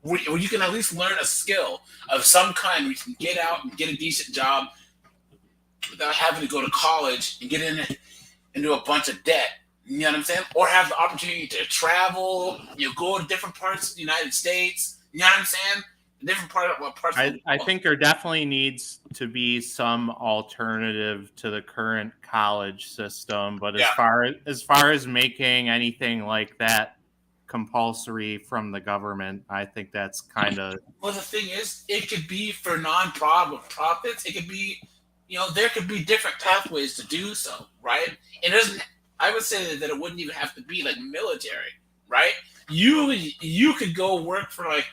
where you can at least learn a skill of some kind, where you can get out and get a decent job without having to go to college and get into a bunch of debt. You know what I'm saying? Or have the opportunity to travel, go to different parts of the United States. You know what I'm saying? Different parts. I think there definitely needs to be some alternative to the current college system. But as far as making anything like that compulsory from the government, I think that's kind of. Well, the thing is, it could be for non-profits. It could be. There could be different pathways to do so, right? It doesn't. I would say that it wouldn't even have to be like military, right? You could go work for like,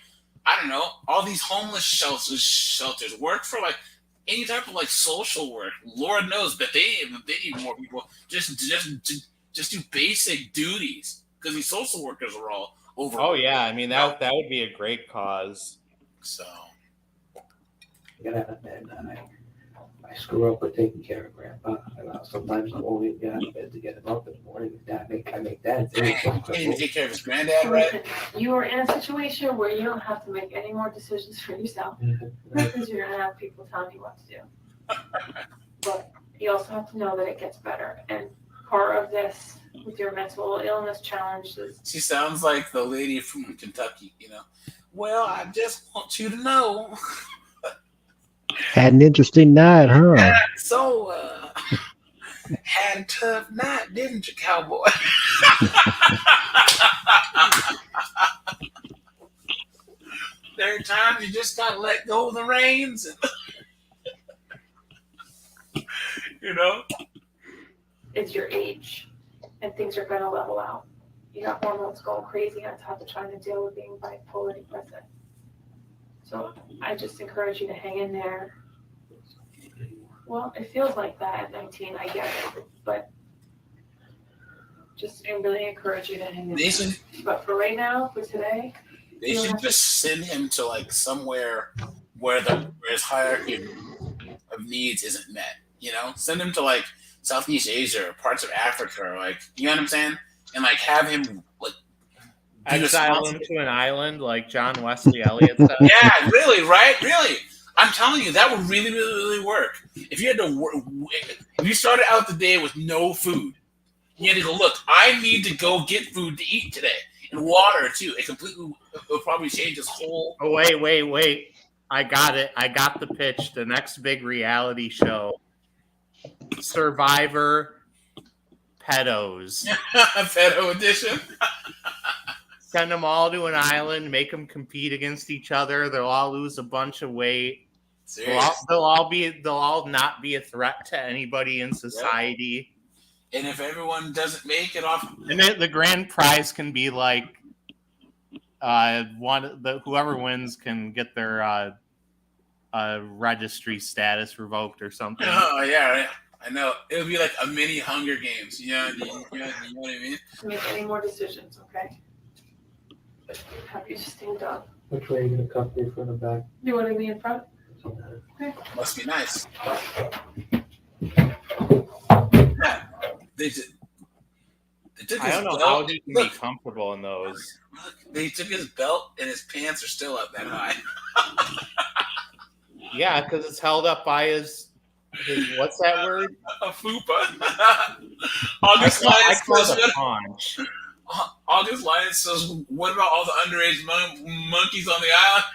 I don't know, all these homeless shelters. Work for like any type of like social work. Lord knows that they need more people. Just do basic duties, because these social workers are all over. Oh yeah, I mean that would be a great cause. So. I screw up with taking care of Grandpa. Sometimes I won't even get out of bed to get him up in the morning. I make that. He didn't take care of his granddad, right? You are in a situation where you don't have to make any more decisions for yourself, because you're going to have people telling you what to do. But you also have to know that it gets better. And part of this with your mental illness challenge is... She sounds like the lady from Kentucky, Well, I just want you to know... Had an interesting night, huh? So, had a tough night, didn't you, cowboy? There are times you just gotta let go of the reins. It's your age, and things are gonna level out. You got hormones going crazy on top of trying to deal with being bipolar depressive. So I just encourage you to hang in there. Well, it feels like that at 19, I get it, but just really encourage you to hang in there. But for right now, for today, they should just send him to like somewhere where his hierarchy of needs isn't met. Send him to like Southeast Asia or parts of Africa, or like, you know what I'm saying, and like have him like Exile him to an island like John Wesley Elliott said. Yeah, really, right? Really. I'm telling you, that would really, really, really work. If you had to work, if you started out the day with no food, you had to go, look, I need to go get food to eat today. And water, too. It will probably change his whole... Oh, wait. I got it. I got the pitch. The next big reality show. Survivor Pedos. Pedo edition. Send them all to an island, make them compete against each other. They'll all lose a bunch of weight. They'll all not be a threat to anybody in society. Yep. And if everyone doesn't make it off, and the grand prize can be like whoever wins can get their registry status revoked or something. Oh yeah, I know. It would be like a mini Hunger Games. You know what I mean? Make any more decisions, okay? Have you stand up? Which way are you going to cut me from the back? You want to be in front? Okay. Must be nice. They took I don't know how he can be comfortable in those. Look, they took his belt and his pants are still up that high. Yeah, because it's held up by his what's that word? A fupa. August Lyons says, what about all the underage monkeys on the island?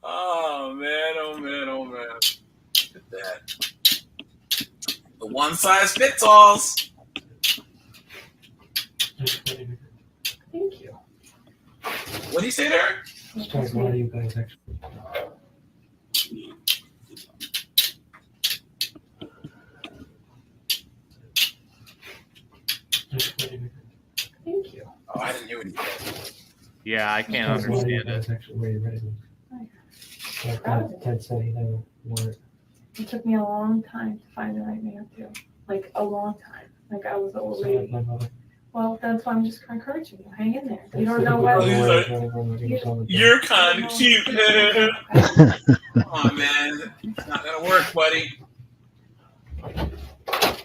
Oh man. Look at that. The one size fits alls. Thank you. What do you say there? Why are you guys actually? Thank you. Oh, I didn't hear what you said. Yeah, I can't understand it. Actually, where you're ready. Like Ted said, he never wanted. It took me a long time to find the right man too. Like a long time. Like I was old lady. Well, that's why I'm just encouraging you. Hang in there. You don't know what. You're kind of cute. Come on, man. It's not gonna work, buddy.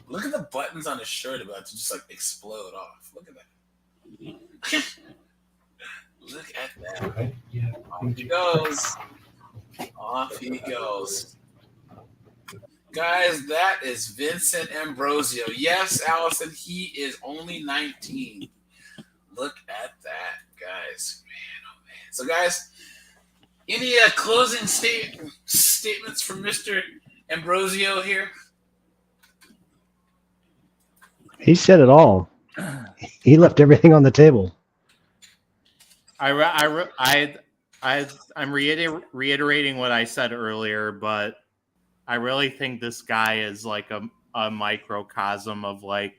Look at the buttons on his shirt about to just like explode off. Look at that. Look at that. Okay. Yeah. Off he goes. Off he goes. Guys, that is Vincent Ambrosio. Yes, Allison, he is only 19. Look at that, guys. Man, oh man. So, guys, any closing statements from Mr. Ambrosio here? He said it all. He left everything on the table. I'm reiterating what I said earlier, but I really think this guy is like a microcosm of like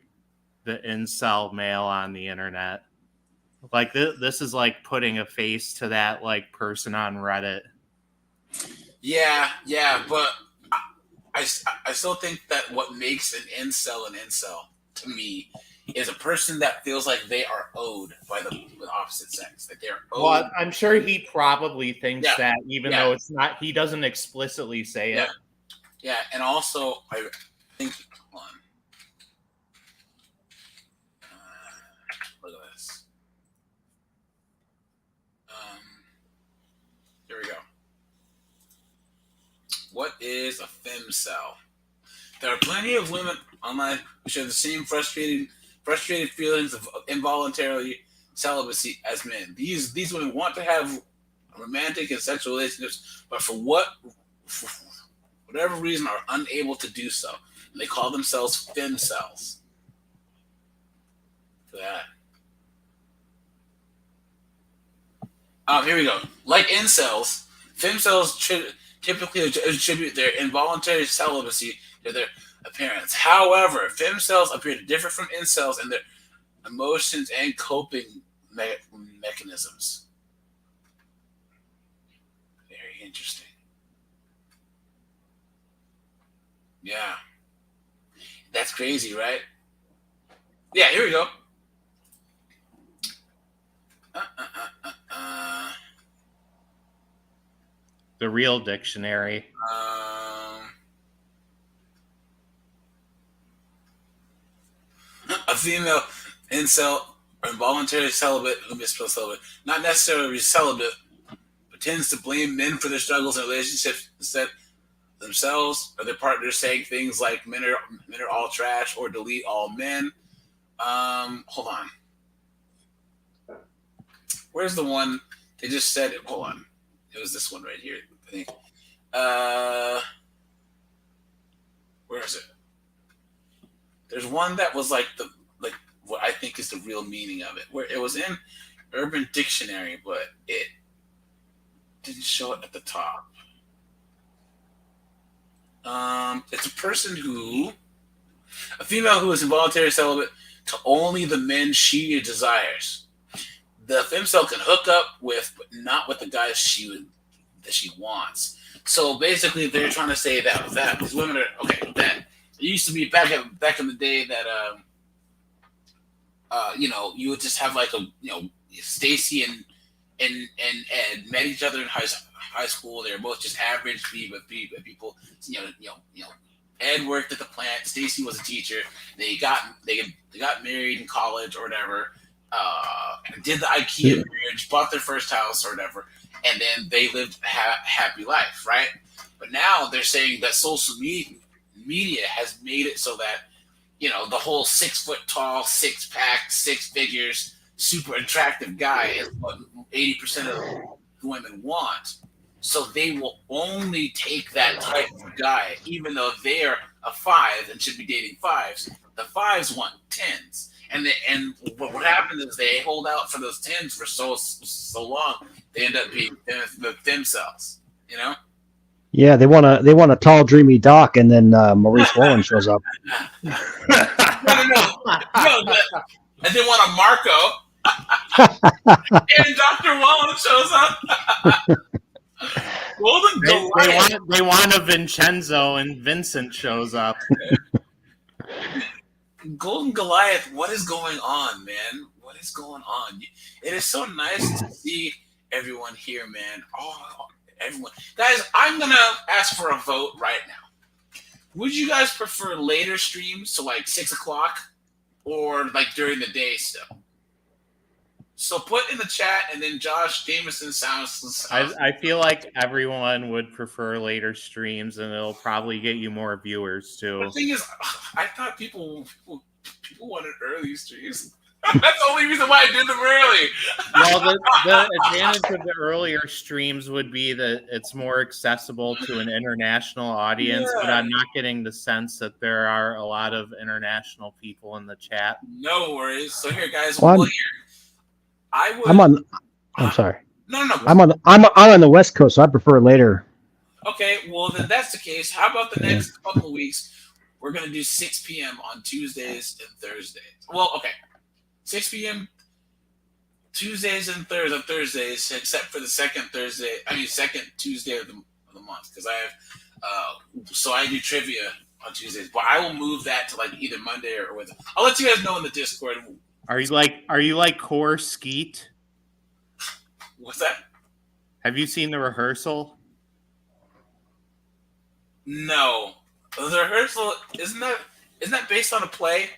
the incel male on the internet. Like this is like putting a face to that like person on Reddit. Yeah, but I still think that what makes an incel to me is a person that feels like they are owed by the opposite sex. That they're owed. Well, I'm sure he probably thinks that, even though it's not. He doesn't explicitly say it. Yeah, and also I think. Hold on. Look at this. Here we go. What is a femcel? There are plenty of women online who share the same frustrated feelings of involuntary celibacy as men. These women want to have romantic and sexual relationships, but for whatever reason are unable to do so. And they call themselves femcels. For that. Here we go. Like incels, femcels typically attribute their involuntary celibacy to their appearance. However, femcels appear to differ from incels in their emotions and coping mechanisms. Very interesting. Yeah. That's crazy, right? Yeah, here we go. The Real Dictionary. A female incel or involuntary celibate, who misspelled celibate, not necessarily celibate, but tends to blame men for their struggles in relationships instead themselves or their partners, saying things like men are all trash or delete all men. Hold on. Where's the one they just said it? Hold on. It was this one right here, I think. Where is it? There's one that was like what I think is the real meaning of it, where it was in Urban Dictionary, but it didn't show it at the top. It's a female who is involuntary celibate to only the men she desires. The femcel can hook up with, but not with the guys that she wants. So basically, they're trying to say that these women are okay. That it used to be back in the day that you would just have like Stacy and Ed met each other in high school. They were both just average people. Ed worked at the plant. Stacy was a teacher. They got married in college or whatever. Did the IKEA marriage, bought their first house or whatever, and then they lived a happy life, right? But now they're saying that social media has made it so that the whole 6 foot tall, 6-pack, 6 figures, super attractive guy is what 80% of women want. So they will only take that type of guy, even though they're a 5 and should be dating 5s. The 5s want 10s. And what happens is they hold out for those 10s for so long, they end up being themselves, Yeah, they want a tall, dreamy Doc, and then Maurice Wallen shows up. No. And they want a Marco, and Dr. Wallen shows up. Golden Goliath. They want a Vincenzo, and Vincent shows up. Golden Goliath, what is going on, man? What is going on? It is so nice to see everyone here, man. Oh, everyone. Guys, I'm going to ask for a vote right now. Would you guys prefer later streams, so like 6 o'clock, or like during the day still? So put in the chat, and then Josh Jameson sounds. I feel like everyone would prefer later streams, and it'll probably get you more viewers too. The thing is, I thought people wanted early streams. That's the only reason why I did them early. Well, the advantage of the earlier streams would be that it's more accessible to an international audience, but I'm not getting the sense that there are a lot of international people in the chat. No worries. So here, guys, I'm sorry. No. I'm on the West Coast, so I prefer later. Okay, well then that's the case. How about the next couple of weeks? We're gonna do 6 p.m. on Tuesdays and Thursdays. Well, okay, 6 p.m. Tuesdays and Thursdays, except for the second Tuesday of the month, because I have so I do trivia on Tuesdays, but I will move that to like either Monday or Wednesday. I'll let you guys know in the Discord. Are you like Core Skeet? What's that? Have you seen the rehearsal? No. The rehearsal isn't that based on a play?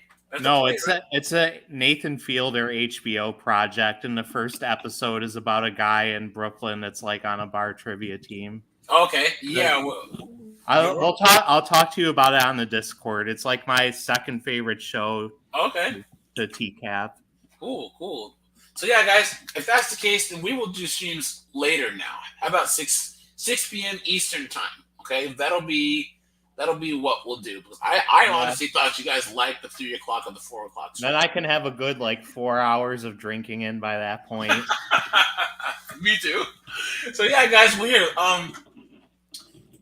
No, it's a Nathan Fielder HBO project, and the first episode is about a guy in Brooklyn that's like on a bar trivia team. Okay, yeah. I'll talk to you about it on the Discord. It's like my second favorite show. Okay. The TCAP. Cool. So yeah, guys, if that's the case, then we will do streams later now. How about 6 p.m. Eastern time? Okay, that'll be what we'll do. Because I honestly thought you guys liked the 3 o'clock or the 4 o'clock stream. Then I can have a good 4 hours of drinking in by that point. Me too. So yeah, guys, we're here.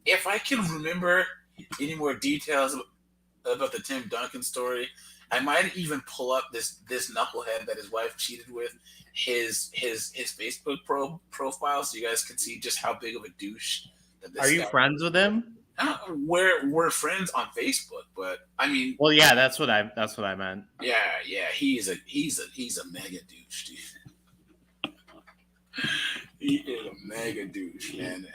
If I can remember any more details about the Tim Duncan story, I might even pull up this knucklehead that his wife cheated with, his Facebook profile, so you guys can see just how big of a douche that this. Are you friends with him? We're friends on Facebook, but I mean. Well, yeah, that's what I meant. Yeah, he's a mega douche, dude. He is a mega douche, man.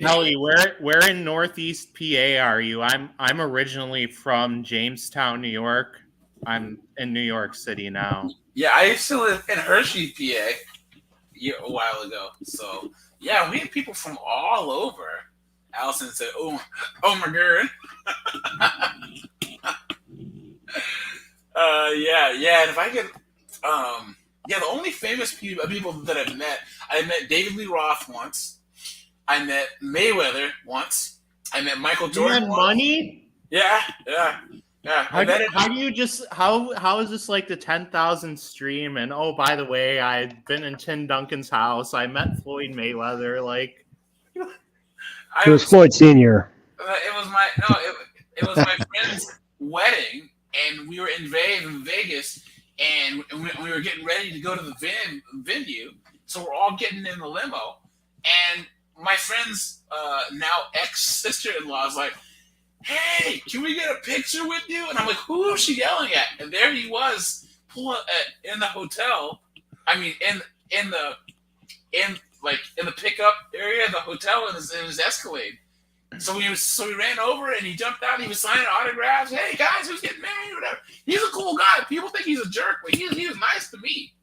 Nelly, where in Northeast PA are you? I'm originally from Jamestown, New York. I'm in New York City now. Yeah, I used to live in Hershey, PA, a while ago. So yeah, we had people from all over. Allison said, "Oh my god." Yeah. And if I could, the only famous people that I've met, I met David Lee Roth once. I met Mayweather once. I met Michael Jordan. You had money? Yeah. How do you just how is this like the 10,000 stream? And oh, by the way, I've been in Tim Duncan's house. I met Floyd Mayweather. Like, it was Floyd Senior. It was my friend's wedding, and we were in Vegas, and we were getting ready to go to the venue. So we're all getting in the limo, and my friend's now ex-sister-in-law is like, "Hey, can we get a picture with you?" And I'm like, "Who is she yelling at?" And there he was, in the hotel. I mean, in the pickup area of the hotel in his Escalade. So we ran over and he jumped out. And he was signing autographs. "Hey guys, who's getting married?" Or whatever. He's a cool guy. People think he's a jerk, but he was nice to me.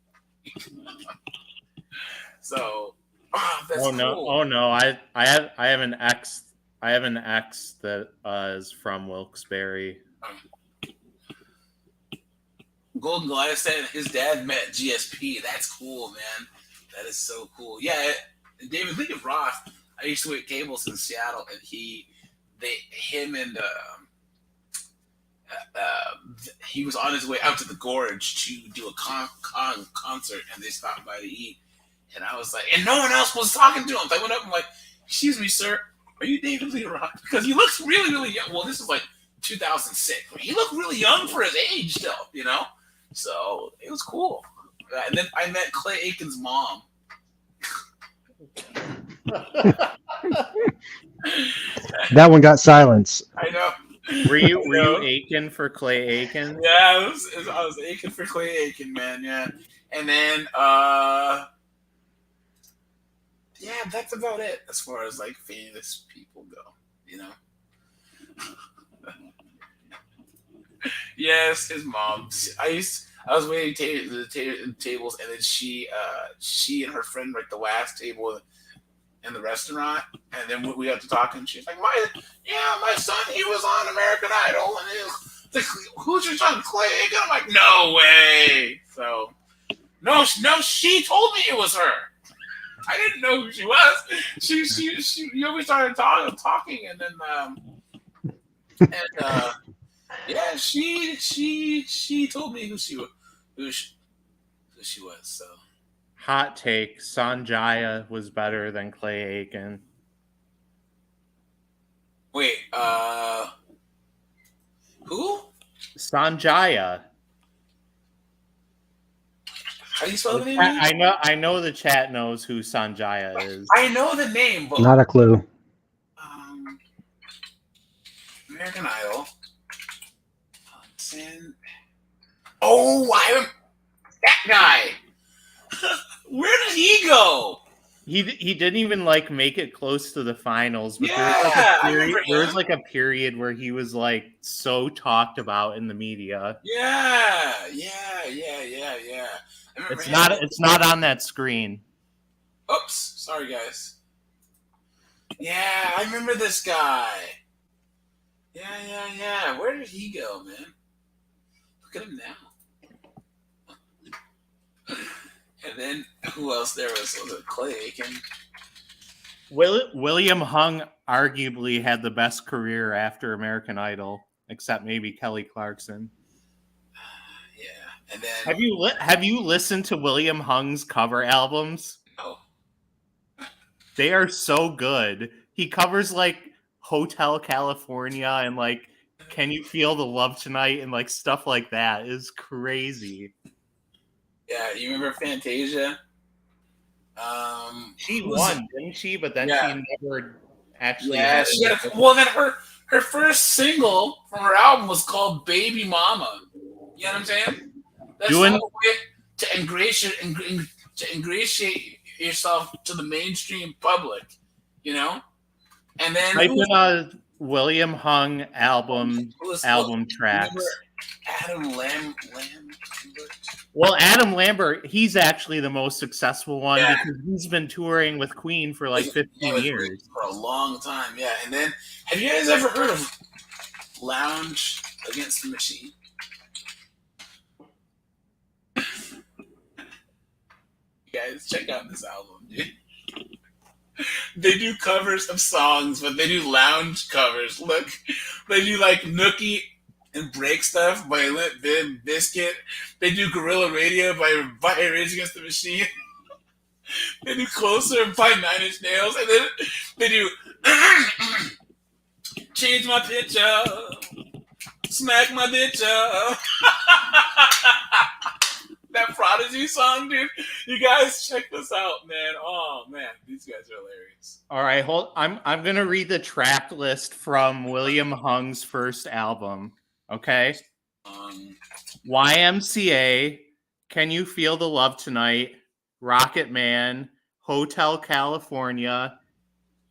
So, that's cool. No! I have an ex. I have an ex that is from Wilkes-Barre. Golden Goliath said his dad met GSP. That's cool, man. That is so cool. Yeah, David Lee Roth. I used to wait tables in Seattle, and he was on his way out to the Gorge to do a concert, and they stopped by to eat. And I was like, and no one else was talking to him. So I went up and like, "Excuse me, sir, are you David Lee Roth?" Because he looks really, really young. Well, this is like 2006. He looked really young for his age still, you know? So it was cool. And then I met Clay Aiken's mom. That one got silence. I know. Were you Aiken for Clay Aiken? Yeah, I was Aiken for Clay Aiken, man. Yeah, and then that's about it as far as like famous people go. You know. Yes, his mom. I was waiting tables, and then she and her friend were at the last table in the restaurant, and then we got to talk, and she's like, my son, he was on American Idol, and he was like, "Who's your son, Clay Aiken?" I'm like, "No way!" So, no, she told me it was her. I didn't know who she was. She we started talking, and then yeah, she told me who she was. So. Hot take: Sanjaya was better than Clay Aiken. Wait, who? Sanjaya. How do you spell the name? I know the chat knows who Sanjaya is. I know the name, but not a clue. American Idol. Oh, that guy. Where did he go? He didn't even like make it close to the finals, but Yeah, there was like a period where he was like so talked about in the media. Yeah. It's not on that screen. Oops, sorry guys. Yeah, I remember this guy. Yeah. Where did he go, man? Look at him now. And then who else there was? Was it Clay Aiken? William Hung arguably had the best career after American Idol, except maybe Kelly Clarkson. Yeah, and then have you listened to William Hung's cover albums? Oh, they are so good. He covers like Hotel California and like Can You Feel the Love Tonight and like stuff like that. Is crazy. Yeah, you remember Fantasia? She won, didn't she? But then she never actually. Yeah, well, then her first single from her album was called "Baby Mama." You know what I'm saying? That's the way to ingratiate yourself to the mainstream public. You know, and then type in a William Hung album tracks. Adam Lambert. Well, Adam Lambert, he's actually the most successful one Yeah. because he's been touring with Queen for like 15 years. For a long time, yeah. And then, have you guys ever heard of Lounge Against the Machine? You guys, check out this album, dude. They do covers of songs, but they do lounge covers. Look, they do like Nookie and Break Stuff by Limp Bizkit. They do Guerrilla Radio by Rage Against the Machine. They do Closer by 9 Inch Nails. And then they do Change My Pitch Up, Smack My Bitch Up. That Prodigy song, dude. You guys check this out, man. Oh man, these guys are hilarious. All right, I'm gonna read the track list from William Hung's first album. Okay. YMCA, Can You Feel the Love Tonight, Rocket Man, Hotel California,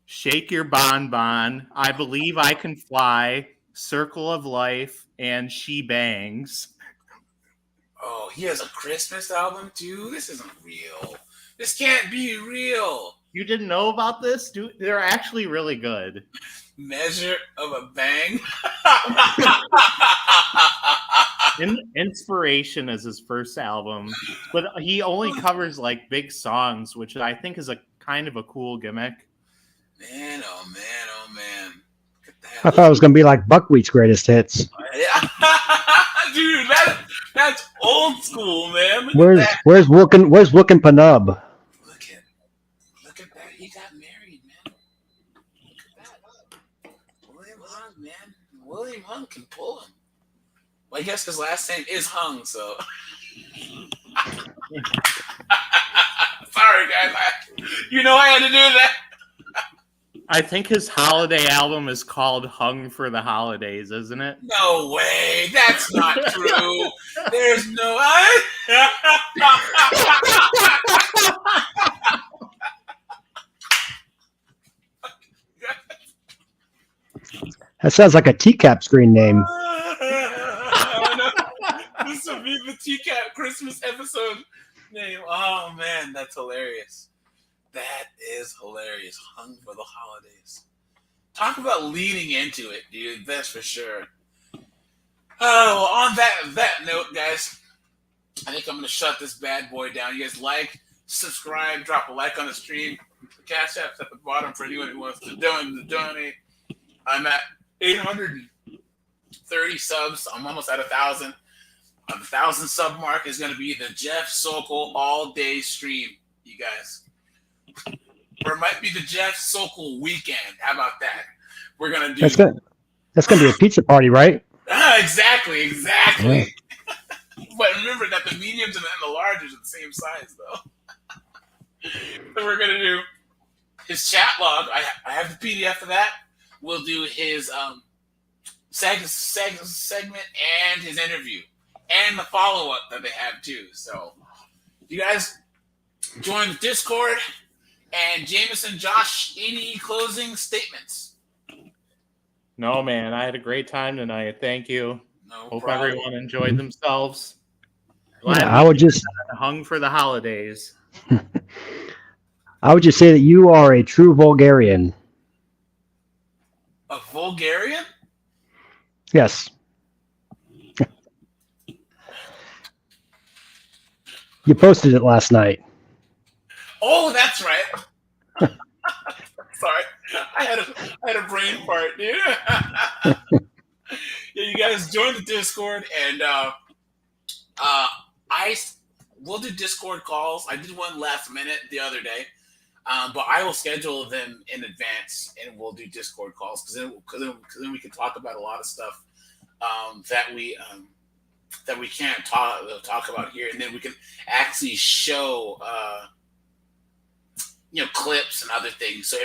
Shake Your Bon Bon, I Believe I Can Fly, Circle of Life, and She Bangs. Oh, he has a Christmas album too? This isn't real. This can't be real. You didn't know about this? Dude, they're actually really good. Measure of a Bang. Inspiration is his first album, but he only covers like big songs, which I think is a kind of a cool gimmick. Man, oh man, oh man. I thought it was going to be like Buckwheat's greatest hits. Yeah. Dude, that's old school, man. Where's Wookin' Panub? Look at that. He got married, man. Look at that. William Hung, man. William Hung can pull him. Well, I guess his last name is Hung, so. Sorry, guys. I had to do that. I think his holiday album is called Hung for the Holidays, isn't it? No way. That's not true. There's no... That sounds like a TCAP screen name. This will be the TCAP Christmas episode name. Oh, man. That's hilarious. That is hilarious. Hung for the Holidays. Talk about leaning into it, dude. That's for sure. Oh, on that note, guys, I think I'm going to shut this bad boy down. You guys like, subscribe, drop a like on the stream. The Cash App's at the bottom for anyone who wants to donate. I'm at 830 subs. I'm almost at 1,000. The 1,000 sub mark is going to be the Jeff Sokol all-day stream, you guys. Or it might be the Jeff Sokol weekend. How about that? We're gonna do. That's gonna be a pizza party, right? Exactly. Yeah. But remember that the mediums and the larges are the same size, though. So we're gonna do his chat log. I have the PDF of that. We'll do his segment and his interview and the follow up that they have too. So you guys join the Discord. And Jameson, Josh, any closing statements? No, man. I had a great time tonight. Thank you. No Hope problem. everyone enjoyed themselves. Yeah, I would just Hung for the holidays. I would just say that you are a true Bulgarian. A Bulgarian? Yes. You posted it last night. Oh, that's right. Sorry, I had a brain fart, dude. Yeah, you guys join the Discord, and we'll do Discord calls. I did one last minute the other day, but I will schedule them in advance, and we'll do Discord calls because then we can talk about a lot of stuff that we can't talk about here, and then we can actually show. Clips and other things. So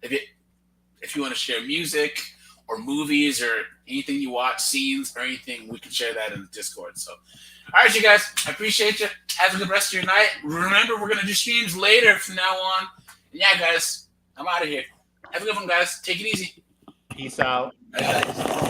if you want to share music or movies or anything you watch, scenes or anything, we can share that in the Discord. So, all right, you guys, I appreciate you. Have a good rest of your night. Remember, we're going to do streams later from now on. And yeah, guys, I'm out of here. Have a good one, guys. Take it easy. Peace out. Bye, guys.